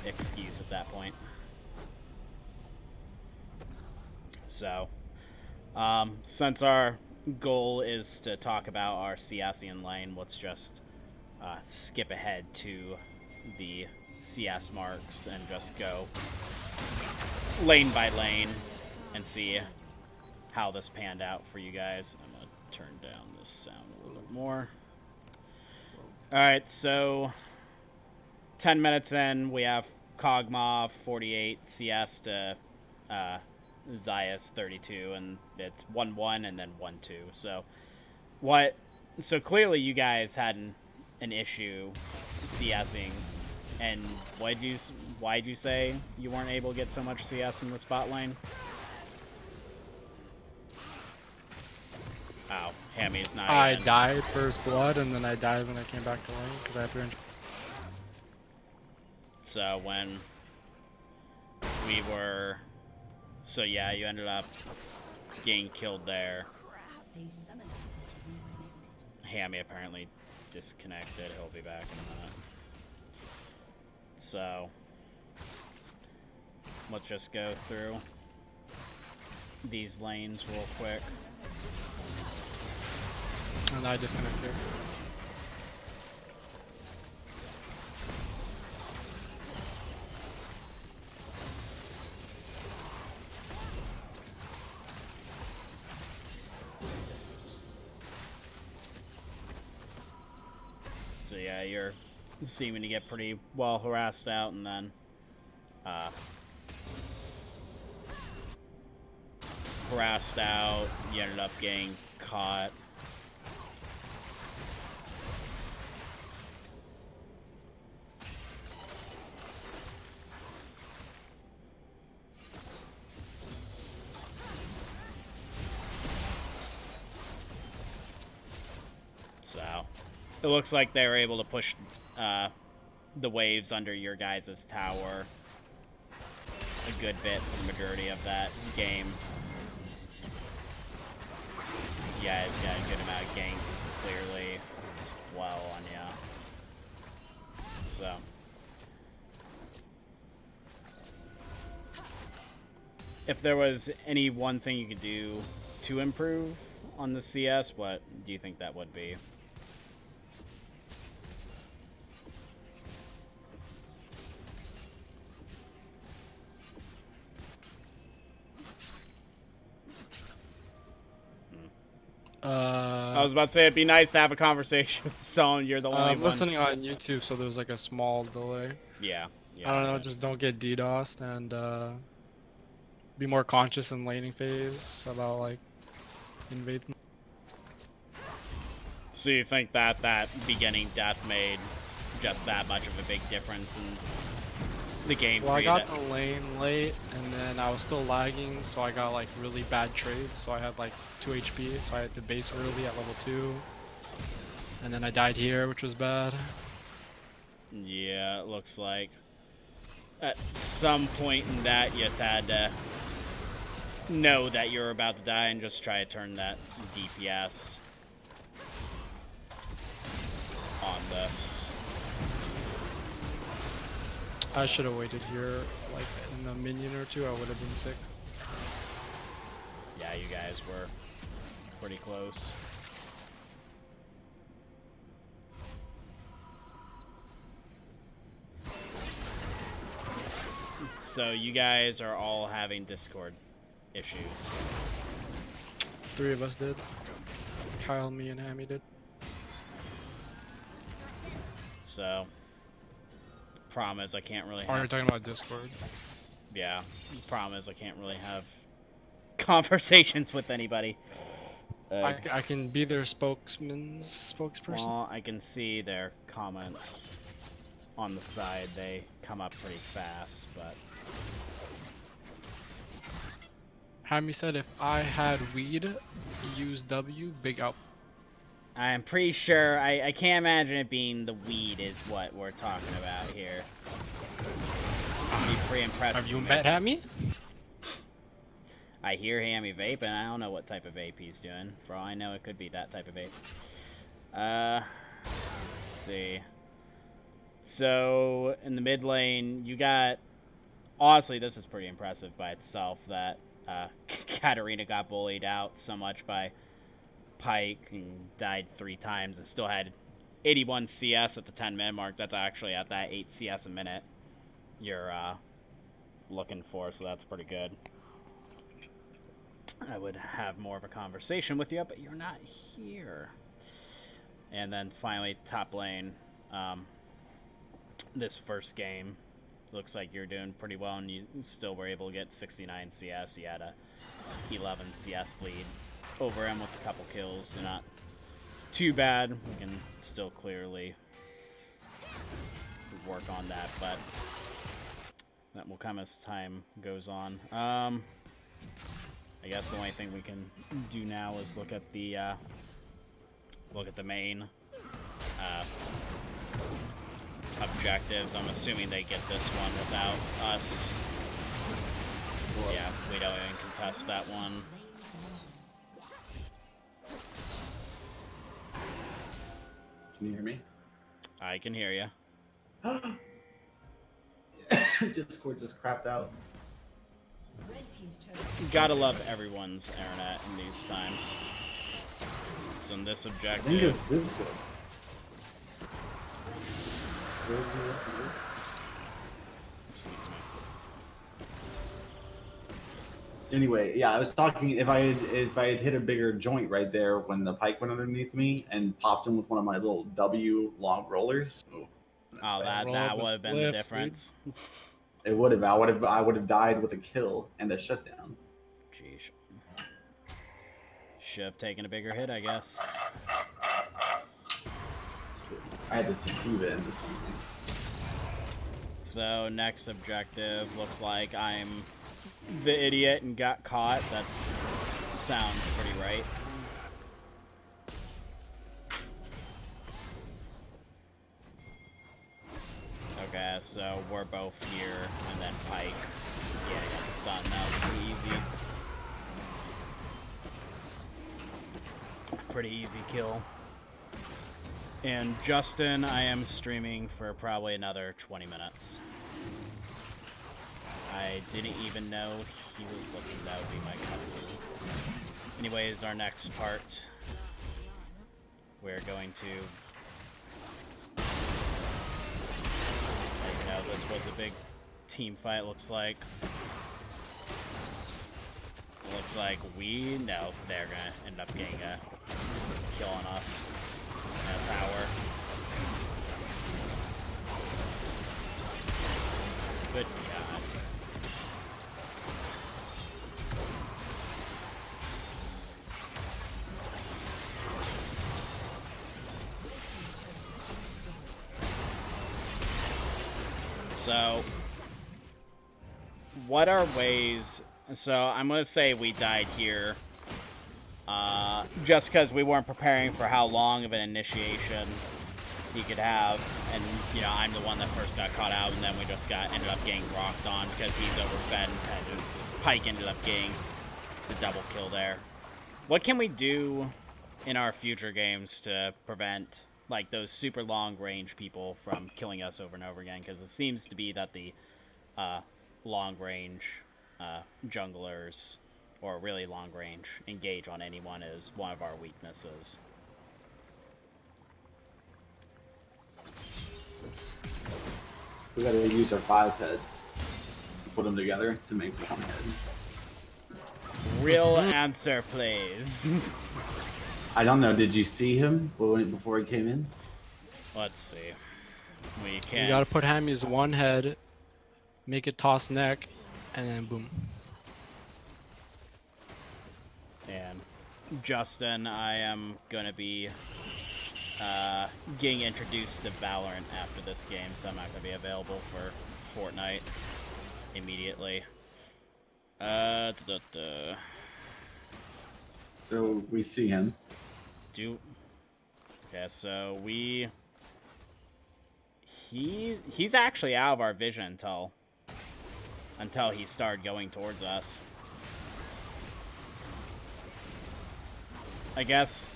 excuse at that point. So, since our goal is to talk about our CSing lane, let's just skip ahead to the CS marks and just go lane by lane and see how this panned out for you guys. I'm going to turn down this sound a little bit more. Alright, so 10 minutes in, we have Kog'Maw 48 CS to Zayas 32, and it's 1-1 and then 1-2. So clearly you guys had an issue CSing, and why'd you say you weren't able to get so much CS in the spot lane? Oh, Hammy's not. I died first blood, and then I died when I came back to lane because I had 300. So when we were, so yeah, you ended up getting killed there. Hammy apparently disconnected. He'll be back in a minute. So let's just go through these lanes real quick. And I disconnected. So yeah, you're seeming to get pretty well harassed out, and then harassed out, you ended up getting caught. So it looks like they were able to push the waves under your guys' tower. a good bit for the majority of that game. You guys got a good amount of ganks clearly well on ya. So. If there was any one thing you could do to improve on the CS, what do you think that would be? I was about to say it'd be nice to have a conversation with someone. You're the only I'm one. listening on YouTube, so there's like a small delay. Yeah. I don't know, just don't get DDoSed and be more conscious in laning phase about like invading. So you think that that beginning death made just that much of a big difference in the game? Well, I got to lane late, and then I was still lagging, so I got like really bad trades. So I had like 2 HP, so I had to base early at level 2. And then I died here, which was bad. Yeah, it looks like at some point in that you just had to know that you were about to die and just try to turn that DPS on this. I should have waited here, like in a minion or two. I would have been sick. Yeah, you guys were pretty close. So you guys are all having Discord issues. 3 of us did. Kyle, me, and Hammy did. So, problem is I can't really Oh, have... you're talking about Discord? Yeah, problem is I can't really have conversations with anybody. I can be their spokesperson. Well, I can see their comments on the side. They come up pretty fast, but... Hammy said if I had weed, use W, big up. I'm pretty sure, I can't imagine it being the weed is what we're talking about here. Be pretty impressive. Have you met Hammy? I hear Hammy vaping. I don't know what type of vape he's doing. For all I know, it could be that type of vape. Let's see. So, in the mid lane, you got... Honestly, this is pretty impressive by itself that Katarina got bullied out so much by Pike and died 3 times and still had 81 CS at the 10-minute mark. That's actually at that 8 CS a minute you're looking for, so that's pretty good. I would have more of a conversation with you, but you're not here. And then finally, top lane. This first game, looks like you're doing pretty well, and you still were able to get 69 CS. You had a 11 CS lead over him with a couple kills, so not too bad. We can still clearly work on that, but that will come as time goes on. I guess the only thing we can do now is look at the main objectives. I'm assuming they get this one without us. Yeah, we don't even contest that one. Can you hear me? I can hear you. Discord just crapped out. Red team's turret. You gotta love everyone's internet in these times. So in this I think objective, it's Discord. Anyway, yeah, I was talking. If I had hit a bigger joint right there when the pike went underneath me and popped him with one of my little W long rollers. oh, that Roll would the have been the spliffs, difference. It would have. I would have died with a kill and a shutdown. Jeez. Should have taken a bigger hit, I guess. I had to see Tiva in this evening. So next objective looks like I'm the idiot and got caught. That sounds pretty right. Okay, so we're both here, and then Pike Yeah, I got the stun. That was pretty easy. Pretty easy kill. And Justin, I am streaming for probably another 20 minutes. I didn't even know he was looking. That would be my cutscene. Anyways, our next part, we're going to... You know, this was a big team fight, looks like. It looks like we know they're gonna end up getting a kill on us. Power. Good God. So, what are ways... So, I'm going to say we died here. Just because we weren't preparing for how long of an initiation he could have. And, you know, I'm the one that first got caught out, and then we just ended up getting rocked on because he's overfed, and Pike ended up getting the double kill there. What can we do in our future games to prevent, like, those super long-range people from killing us over and over again? Because it seems to be that the long-range junglers, or really long-range engage on anyone, is one of our weaknesses. We gotta use our 5 heads, put them together to make one head. Real answer, please. I don't know. Did you see him before he came in? Let's see. We can. You gotta put Hammy's one head, make it toss neck, and then boom. And Justin, I am gonna be getting introduced to Valorant after this game, so I'm not gonna be available for Fortnite immediately. So we see him. Okay, so he's actually out of our vision until he started going towards us. I guess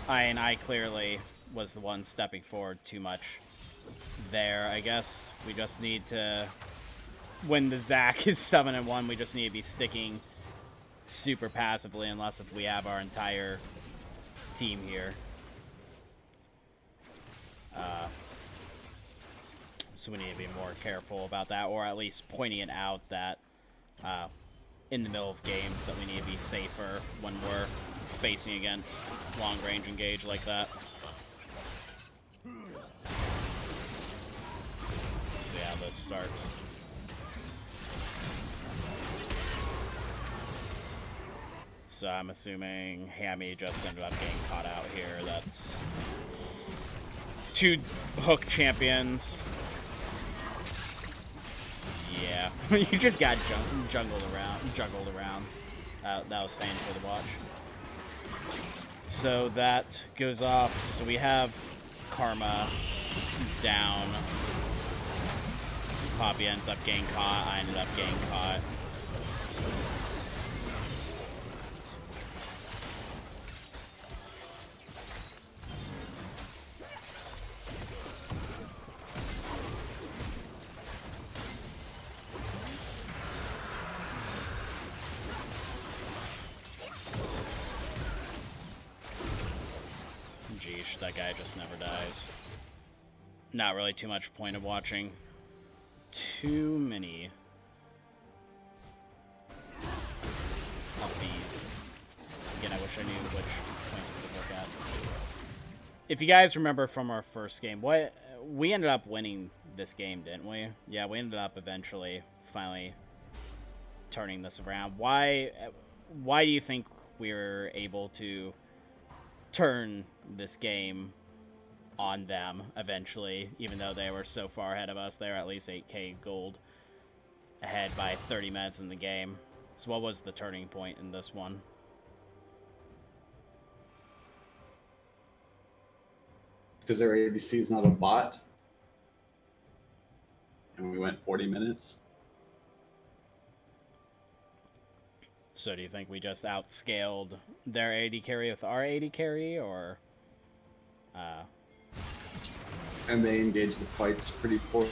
I clearly was the one stepping forward too much there. I guess we just need to, when the Zac is 7-1, we just need to be sticking super passively, unless if we have our entire team here. So we need to be more careful about that, or at least pointing it out that in the middle of games that we need to be safer when we're facing against long-range engage like that. Let's see how this starts. So I'm assuming Hammy just ended up getting caught out here. That's 2 hook champions. Yeah, you just got juggled around. That was painful to watch. So that goes off. So we have Karma down. Poppy ends up getting caught. I ended up getting caught. That guy just never dies. Not really too much point of watching too many of these. Again, I wish I knew which point to look at. If you guys remember from our first game, we ended up winning this game, didn't we? Yeah, we ended up eventually finally turning this around. Why do you think we were able to turn this game on them eventually, even though they were so far ahead of us? They were at least 8k gold ahead by 30 minutes in the game. So what was the turning point in this one? Because their ABC is not a bot. And we went 40 minutes. So do you think we just outscaled their AD carry with our AD carry, or? And they engaged the fights pretty poorly.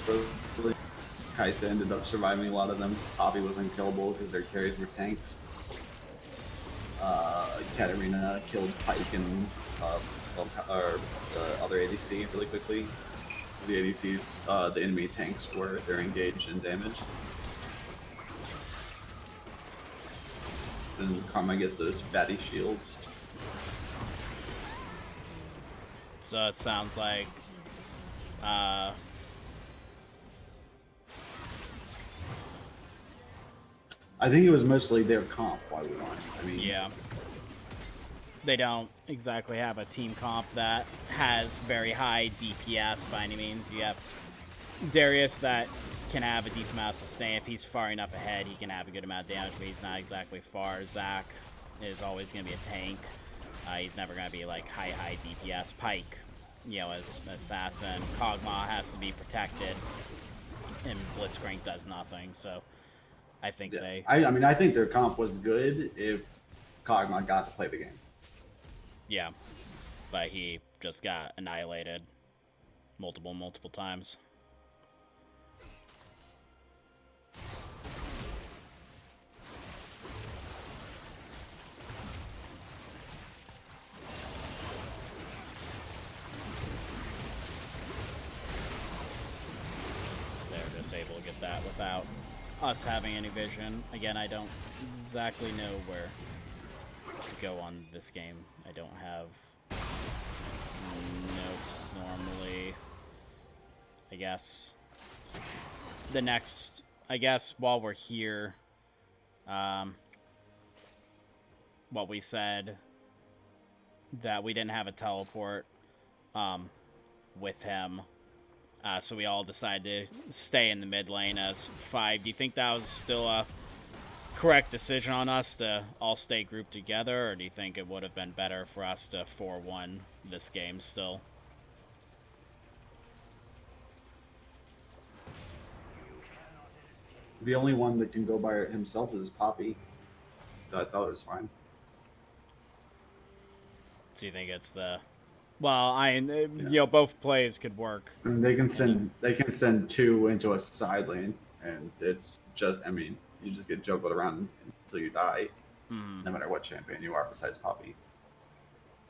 Kaisa ended up surviving a lot of them. Poppy was unkillable because their carries were tanks. Katarina killed Pike and the other ADC really quickly. The ADCs, the enemy tanks they're engaged and damaged. Then Karma gets those fatty shields. So it sounds like, I think it was mostly their comp why we won. I mean, yeah. They don't exactly have a team comp that has very high DPS by any means. You have Darius that can have a decent amount of sustain. If he's far enough ahead, he can have a good amount of damage, but he's not exactly far. Zach is always going to be a tank. He's never going to be like high DPS. Pike, you know, as assassin. Kog'Maw has to be protected, and Blitzcrank does nothing. So I think they. I mean, I think their comp was good if Kog'Maw got to play the game. Yeah, but he just got annihilated multiple times. They're just able to get that without us having any vision. Again, I don't exactly know where to go on this game. I don't have notes normally. I guess the next, while we're here, what we said that we didn't have a teleport with him, so we all decided to stay in the mid lane as 5. Do you think that was still a correct decision on us to all stay grouped together, or do you think it would have been better for us to 4-1 this game still? The only one that can go by himself is Poppy. I thought it was fine. Do you think it's the... Well, you know, both plays could work. And they can send 2 into a side lane, and it's just, I mean, you just get juggled around until you die, no matter what champion you are besides Poppy.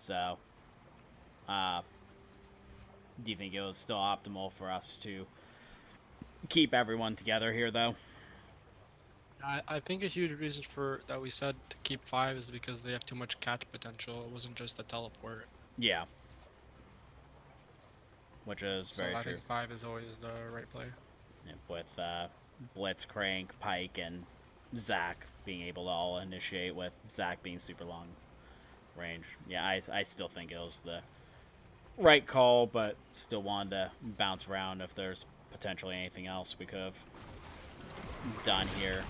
So, do you think it was still optimal for us to keep everyone together here, though? I think a huge reason for that we said to keep 5 is because they have too much catch potential. It wasn't just a teleport. Yeah. Which is very true. I think 5 is always the right play. Yeah, with Blitzcrank, Pike, and Zach being able to all initiate, with Zach being super long range. Yeah, I still think it was the right call, but still wanted to bounce around if there's potentially anything else we could have done here.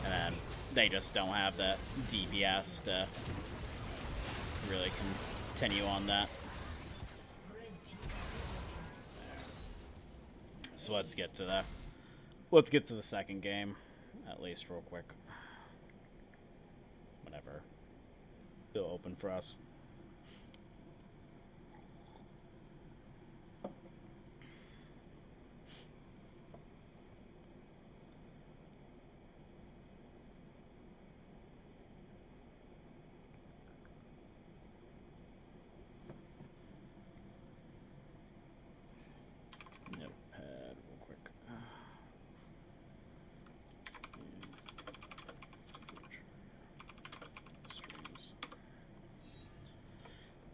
And then they just don't have that DPS to really continue on that. So let's get to the second game, at least real quick. Whenever they'll open for us. Notepad real quick.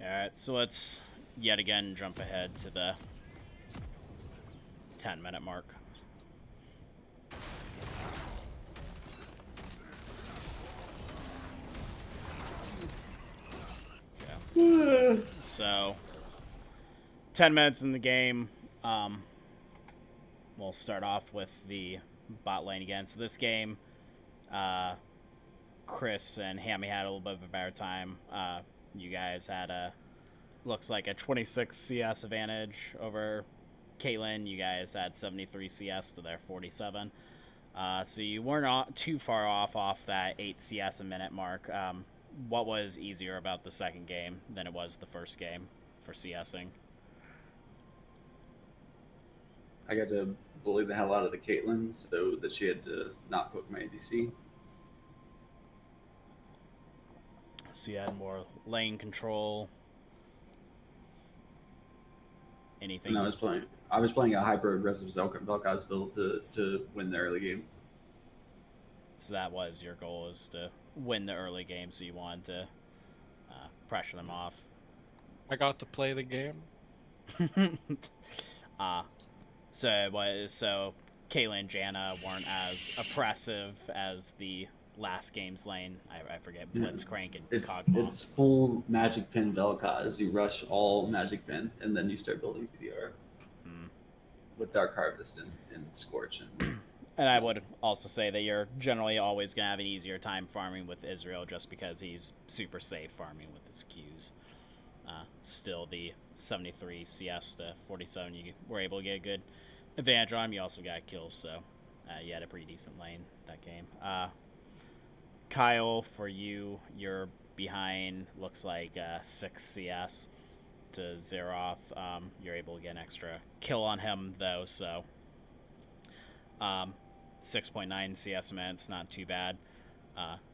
Alright, so let's yet again jump ahead to the 10-minute mark. Yeah. So, 10 minutes in the game. We'll start off with the bot lane again. So this game, Chris and Hammy had a little bit of a better time. You guys had looks like a 26 CS advantage over Caitlyn. You guys had 73 CS to their 47. So you weren't too far off that 8 CS a minute mark. What was easier about the second game than it was the first game for CSing? I got to bully the hell out of the Caitlyn so that she had to not poke my ADC. So you had more lane control. Anything? And I was playing a hyper aggressive Vel'Koz build to win the early game. So that was your goal, is to win the early game. So you wanted to pressure them off. I got to play the game. So Kayla and Janna weren't as oppressive as the last game's lane. I forget Blitzcrank and Cogmom. It's full Magic Pin Vel'Koz. You rush all Magic Pin and then you start building TDR with Dark Harvest and Scorch. And I would also say that you're generally always going to have an easier time farming with Israel just because he's super safe farming with his Qs. Still, the 73 CS to 47, you were able to get a good advantage on him. You also got kills, so you had a pretty decent lane that game. Kyle, for you, you're behind, looks like 6 CS to Zeroth. You're able to get an extra kill on him, though, so 6.9 CS minutes, not too bad.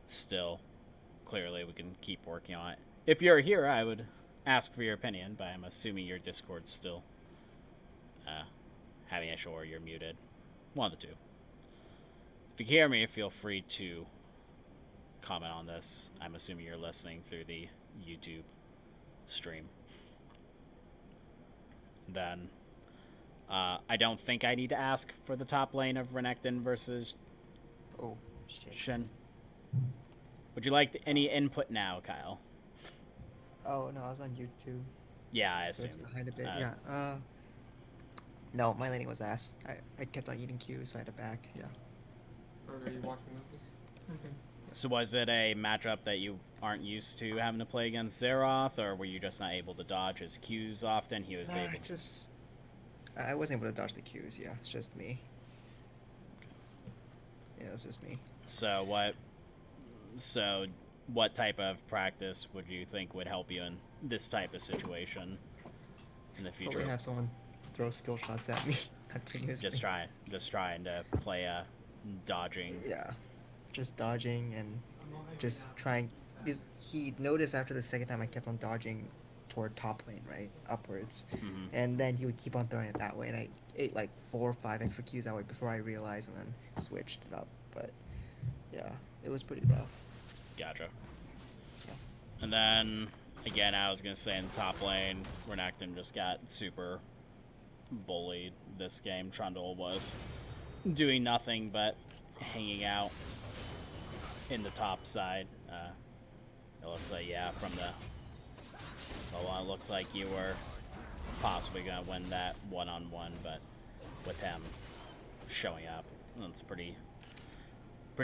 Still, clearly we can keep working on it. If you're here, I would ask for your opinion, but I'm assuming your Discord's still having issue or you're muted. One of the two. If you can hear me, feel free to comment on this. I'm assuming you're listening through the YouTube stream. Then I don't think I need to ask for the top lane of Renekton versus Shin. Would you like any input now, Kyle? Oh no, I was on YouTube. Yeah, I So assume. it's behind a bit. Yeah. No, my laning was ass. I kept on eating Qs, so I had to back. Yeah. Are you watching that? Okay. So was it a matchup that you aren't used to having to play against Zeroth, or were you just not able to dodge his Qs often? He was able to. I wasn't able to dodge the Qs. Yeah, it's just me. Yeah, it's just me. So what type of practice would you think would help you in this type of situation in the future? Probably have someone throw skill shots at me continuously. Just trying to play dodging. Yeah, just dodging and just trying. Because he noticed after the second time I kept on dodging toward top lane, right, upwards, and then he would keep on throwing it that way, and I ate like 4 or 5 extra Qs that way before I realized, and then switched it up. But yeah, it was pretty rough. Gotcha. And then again, I was gonna say in the top lane, Renekton just got super bullied this game. Trundle was doing nothing but hanging out in the top side. It looks like, yeah, from it looks like you were possibly gonna win that one-on-one, but with him showing up, it's pretty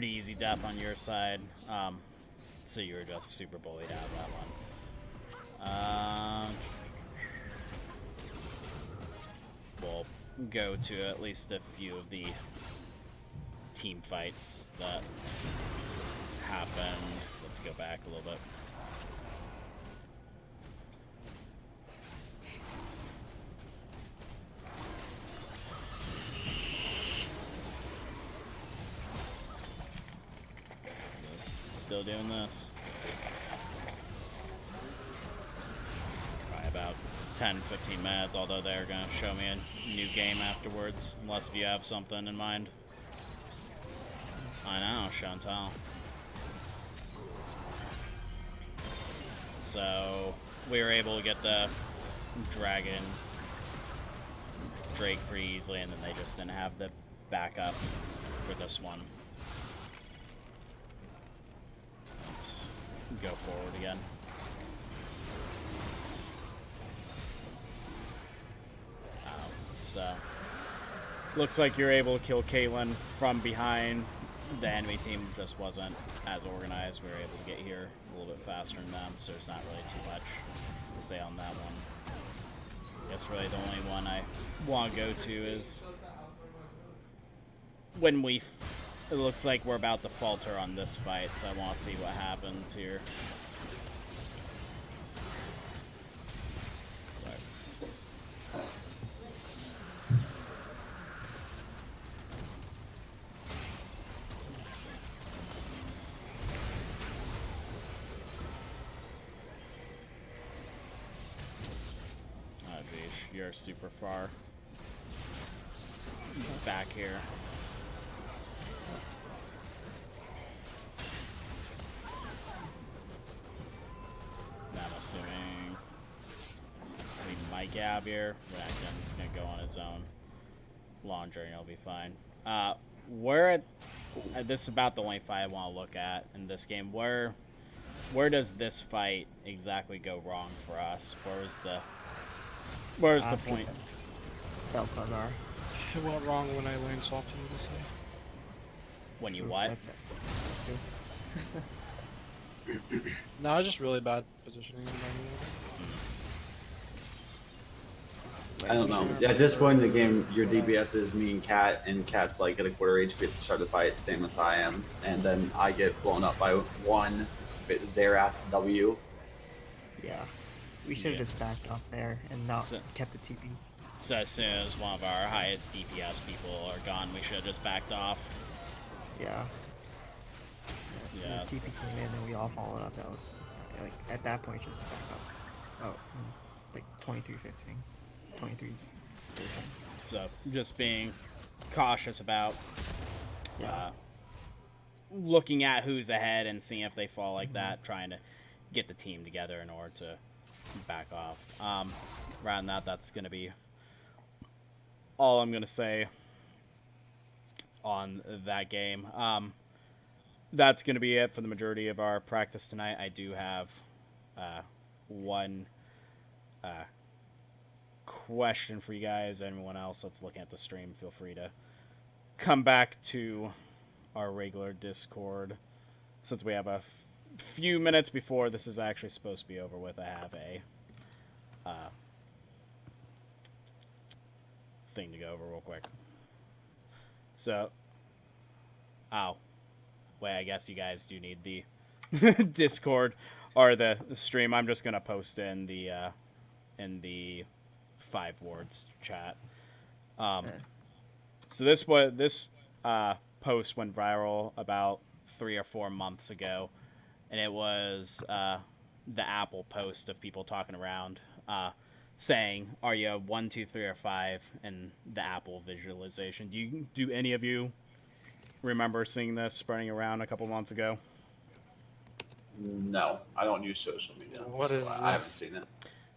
easy death on your side. So you were just super bullied out of that one. We'll go to at least a few of the team fights that happened. Let's go back a little bit. Still doing this. Probably about 10-15 minutes, although they're going to show me a new game afterwards, unless if you have something in mind. I know, Chantal. So, we were able to get the dragon Drake pretty easily, and then they just didn't have the backup for this one. Go forward again. So looks like you're able to kill Caitlyn from behind. the enemy team just wasn't as organized. We were able to get here a little bit faster than them, so there's not really too much to say on that one. I guess really the only one I want to go to is when it looks like we're about to falter on this fight, so I want to see what happens here. You're super far back here. Now I'm assuming we might get out here. Racken's gonna go on his own long journey. It'll be fine. This is about the only fight I want to look at in this game. Where does this fight exactly go wrong for us? Where's the point? Belkazar. It went wrong when I lane swapped him to say. When you what? No, it's just really bad positioning. I don't know. At this point in the game, your DPS is me and Cat, and Cat's like at a quarter HP at the start of the fight, same as I am, and then I get blown up by one Xerath W. Yeah. We should have just backed off there and not kept the TP. So as soon as one of our highest DPS people are gone, we should have just backed off. Yeah. Yeah. The TP came in and we all followed up. That was like at that point just back up. Oh, like 23-15, 23-13. So just being cautious about looking at who's ahead and seeing if they fall like that, trying to get the team together in order to back off. Around that's going to be all I'm going to say on that game. That's going to be it for the majority of our practice tonight. I do have one question for you guys. Anyone else that's looking at the stream, feel free to come back to our regular Discord. Since we have a few minutes before this is actually supposed to be over with, I have a thing to go over real quick. So, wait, I guess you guys do need the Discord or the stream. I'm just gonna post in the 5 wards chat. So this post went viral about 3 or 4 months ago, and it was the Apple post of people talking around saying, "Are you 1, 2, 3, or 5?" in the Apple visualization. Do any of you remember seeing this spreading around a couple months ago? No, I don't use social media. What is I haven't seen it.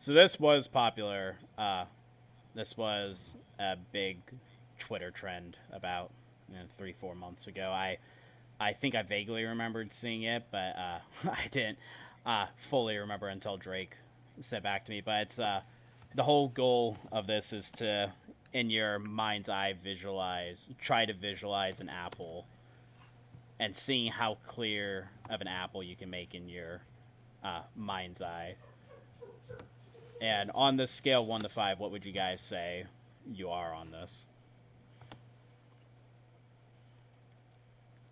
So this was popular. This was a big Twitter trend about 3-4 months ago. I think I vaguely remembered seeing it, but I didn't fully remember until Drake said back to me. But it's the whole goal of this is to, in your mind's eye, try to visualize an apple, and seeing how clear of an apple you can make in your mind's eye. And on this scale 1 to 5, what would you guys say you are on this?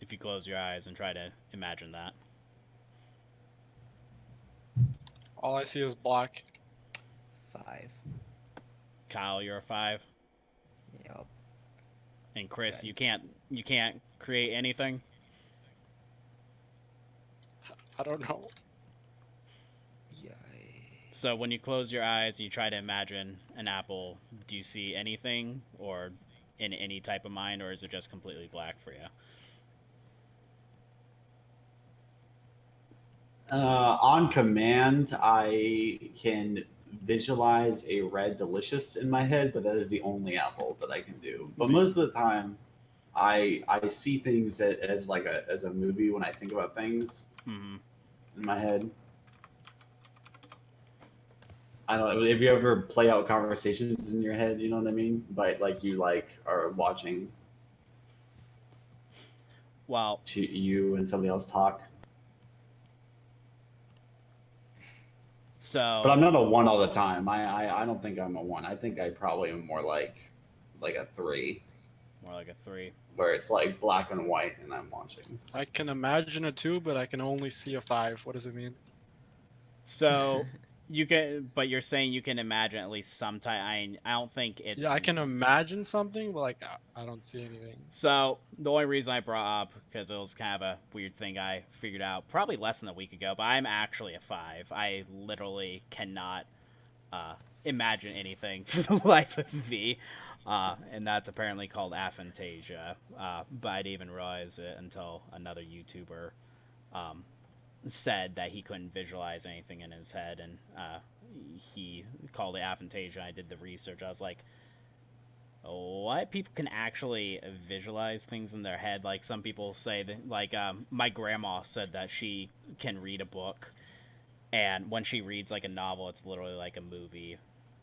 If you close your eyes and try to imagine that. All I see is black. 5. Kyle, you're a 5. Yep. And Chris, you can't create anything? I don't know. Yeah. So when you close your eyes and you try to imagine an apple, do you see anything or in any type of mind, or is it just completely black for you? On command, I can visualize a red delicious in my head, but that is the only apple that I can do. But most of the time, I see things as like as a movie when I think about things in my head. I don't know if you ever play out conversations in your head, you know what I mean? But like you are watching. Well, to you and somebody else talk. so. But I'm not a 1 all the time. I don't think I'm a 1. I think I probably am more like a 3. More like a 3. Where it's like black and white and I'm watching. I can imagine a 2, but I can only see a 5. What does it mean? So you can, but you're saying you can imagine at least sometime. I don't think it's. Yeah, I can imagine something, but like I don't see anything. So the only reason I brought up, because it was kind of a weird thing I figured out probably less than a week ago, but I'm actually a 5. I literally cannot imagine anything for the life of me. And that's apparently called aphantasia. But I didn't even realize it until another YouTuber said that he couldn't visualize anything in his head, and he called it aphantasia. I did the research. I was like, what? People can actually visualize things in their head? Like, some people say that, like, my grandma said that she can read a book, and when she reads, like, a novel, it's literally like a movie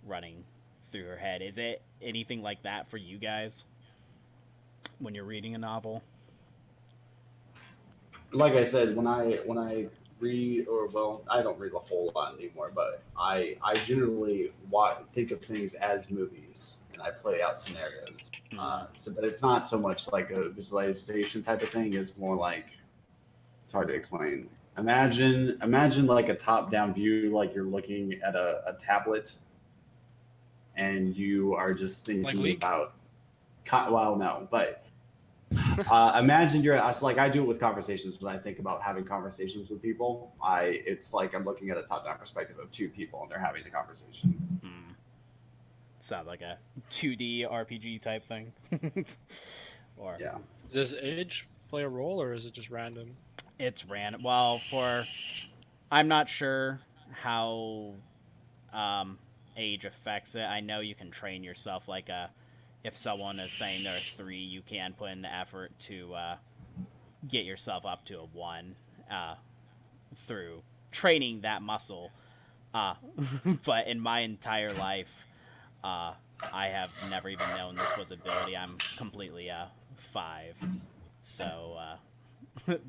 running through her head. Is it anything like that for you guys when you're reading a novel? Like I said, when I read, or well, I don't read a whole lot anymore, but I generally think of things as movies and I play out scenarios. But it's not so much like a visualization type of thing. It's more like, it's hard to explain. Imagine like a top-down view, like you're looking at a tablet, and you are just thinking about. Well, no, but imagine like I do it with conversations when I think about having conversations with people. It's like I'm looking at a top-down perspective of 2 people and they're having the conversation. Sounds like a 2D RPG type thing. Or yeah. Does age play a role, or is it just random? It's random. Well, I'm not sure how age affects it. I know you can train yourself, like if someone is saying they're 3, you can put in the effort to get yourself up to a 1 through training that muscle. But in my entire life, I have never even known this was an ability. I'm completely 5. So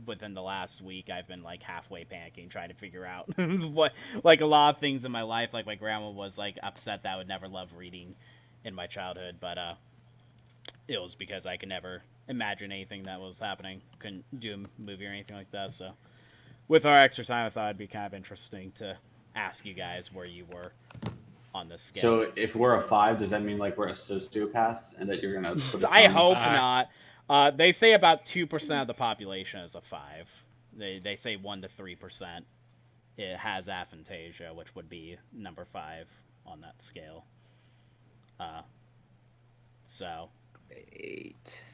within the last week, I've been like halfway panicking, trying to figure out what, like, a lot of things in my life. Like, my grandma was like upset that I would never love reading in my childhood, but it was because I could never imagine anything that was happening. Couldn't do a movie or anything like that. So with our extra time, I thought it'd be kind of interesting to ask you guys where you were on this scale. So if we're a 5, does that mean like we're a sociopath and that you're gonna put us I on? hope not. They say about 2% of the population is a 5. They say 1 to 3% it has aphantasia, which would be number 5 on that scale. So Great.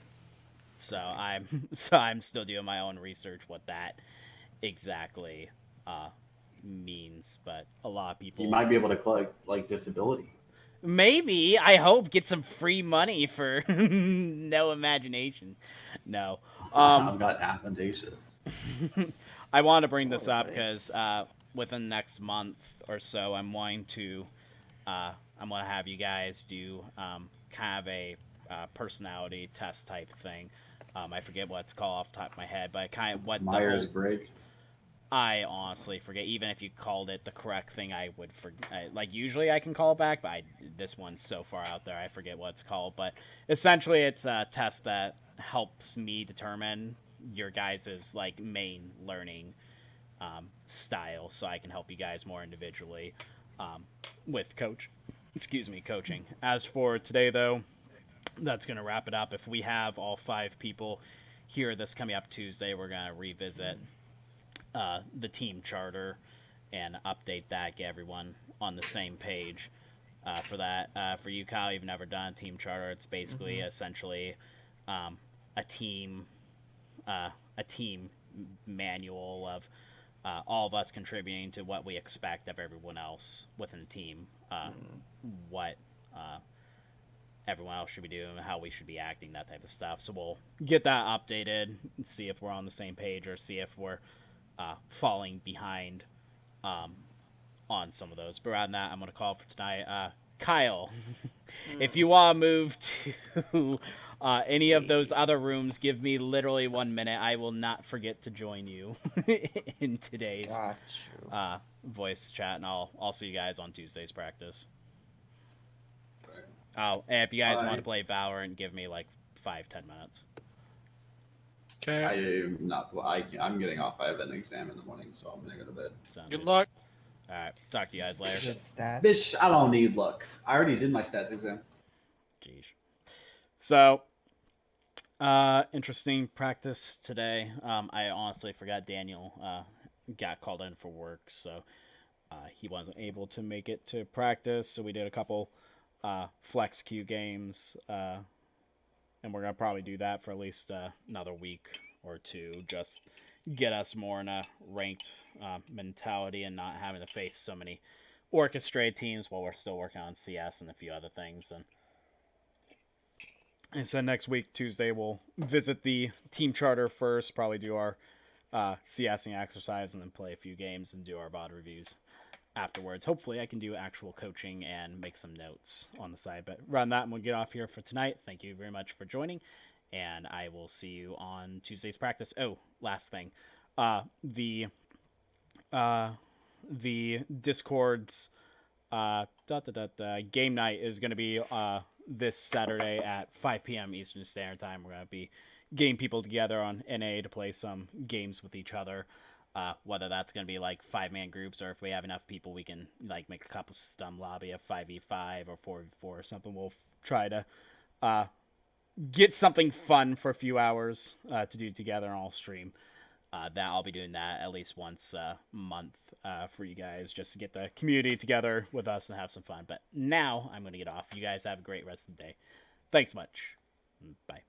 So I'm still doing my own research what that exactly means, but a lot of people. You might be able to collect like disability. Maybe, I hope, get some free money for no imagination. No. I've got aphantasia. I want to bring this up because within the next month or so, I'm going to have you guys do kind of a personality test type thing. I forget what it's called off the top of my head, but kind of what Myers-Briggs. I honestly forget. Even if you called it the correct thing, I would forget. Like, usually I can call it back, but this one's so far out there, I forget what it's called. But essentially, it's a test that helps me determine your guys' like main learning style, so I can help you guys more individually with coaching. As for today, though, that's gonna wrap it up. If we have all 5 people here this coming up Tuesday, we're gonna revisit the team charter and update that, get everyone on the same page for that. For you, Kyle, you've never done a team charter. It's basically essentially a team manual of all of us contributing to what we expect of everyone else within the team, what everyone else should be doing, how we should be acting, that type of stuff. So we'll get that updated, see if we're on the same page or see if we're falling behind on some of those. But rather than that, I'm going to call for tonight. Kyle, if you want to move to Any of those other rooms, give me literally 1 minute. I will not forget to join you in today's Got you. voice chat, and I'll see you guys on Tuesday's practice. Oh, and if you guys want to play Valorant, give me like 5-10 minutes. Okay. I'm not. I'm getting off. I have an exam in the morning, so I'm gonna go to bed. Sounds Good luck. All right, talk to you guys later. Good stats. Bitch, I don't need luck. I already did my stats exam. Jeez. So, interesting practice today. I honestly forgot Daniel got called in for work, so he wasn't able to make it to practice. So we did a couple flex queue games, and we're gonna probably do that for at least another week or two. Just get us more in a ranked mentality and not having to face so many orchestrated teams while we're still working on CS and a few other things. And so next week, Tuesday, we'll visit the team charter first, probably do our CSing exercise, and then play a few games and do our VOD reviews afterwards. Hopefully, I can do actual coaching and make some notes on the side. But run that, and we'll get off here for tonight. Thank you very much for joining, and I will see you on Tuesday's practice. Oh, last thing. The Discord's game night is going to be this Saturday at 5 p.m. Eastern Standard Time. We're going to be getting people together on NA to play some games with each other. Whether that's going to be like 5-man groups, or if we have enough people, we can like make a couple stum lobby of 5v5 or 4v4 or something. We'll try to get something fun for a few hours to do together and all stream. That I'll be doing that at least once a month for you guys, just to get the community together with us and have some fun. But now I'm going to get off. You guys have a great rest of the day. Thanks much. Bye.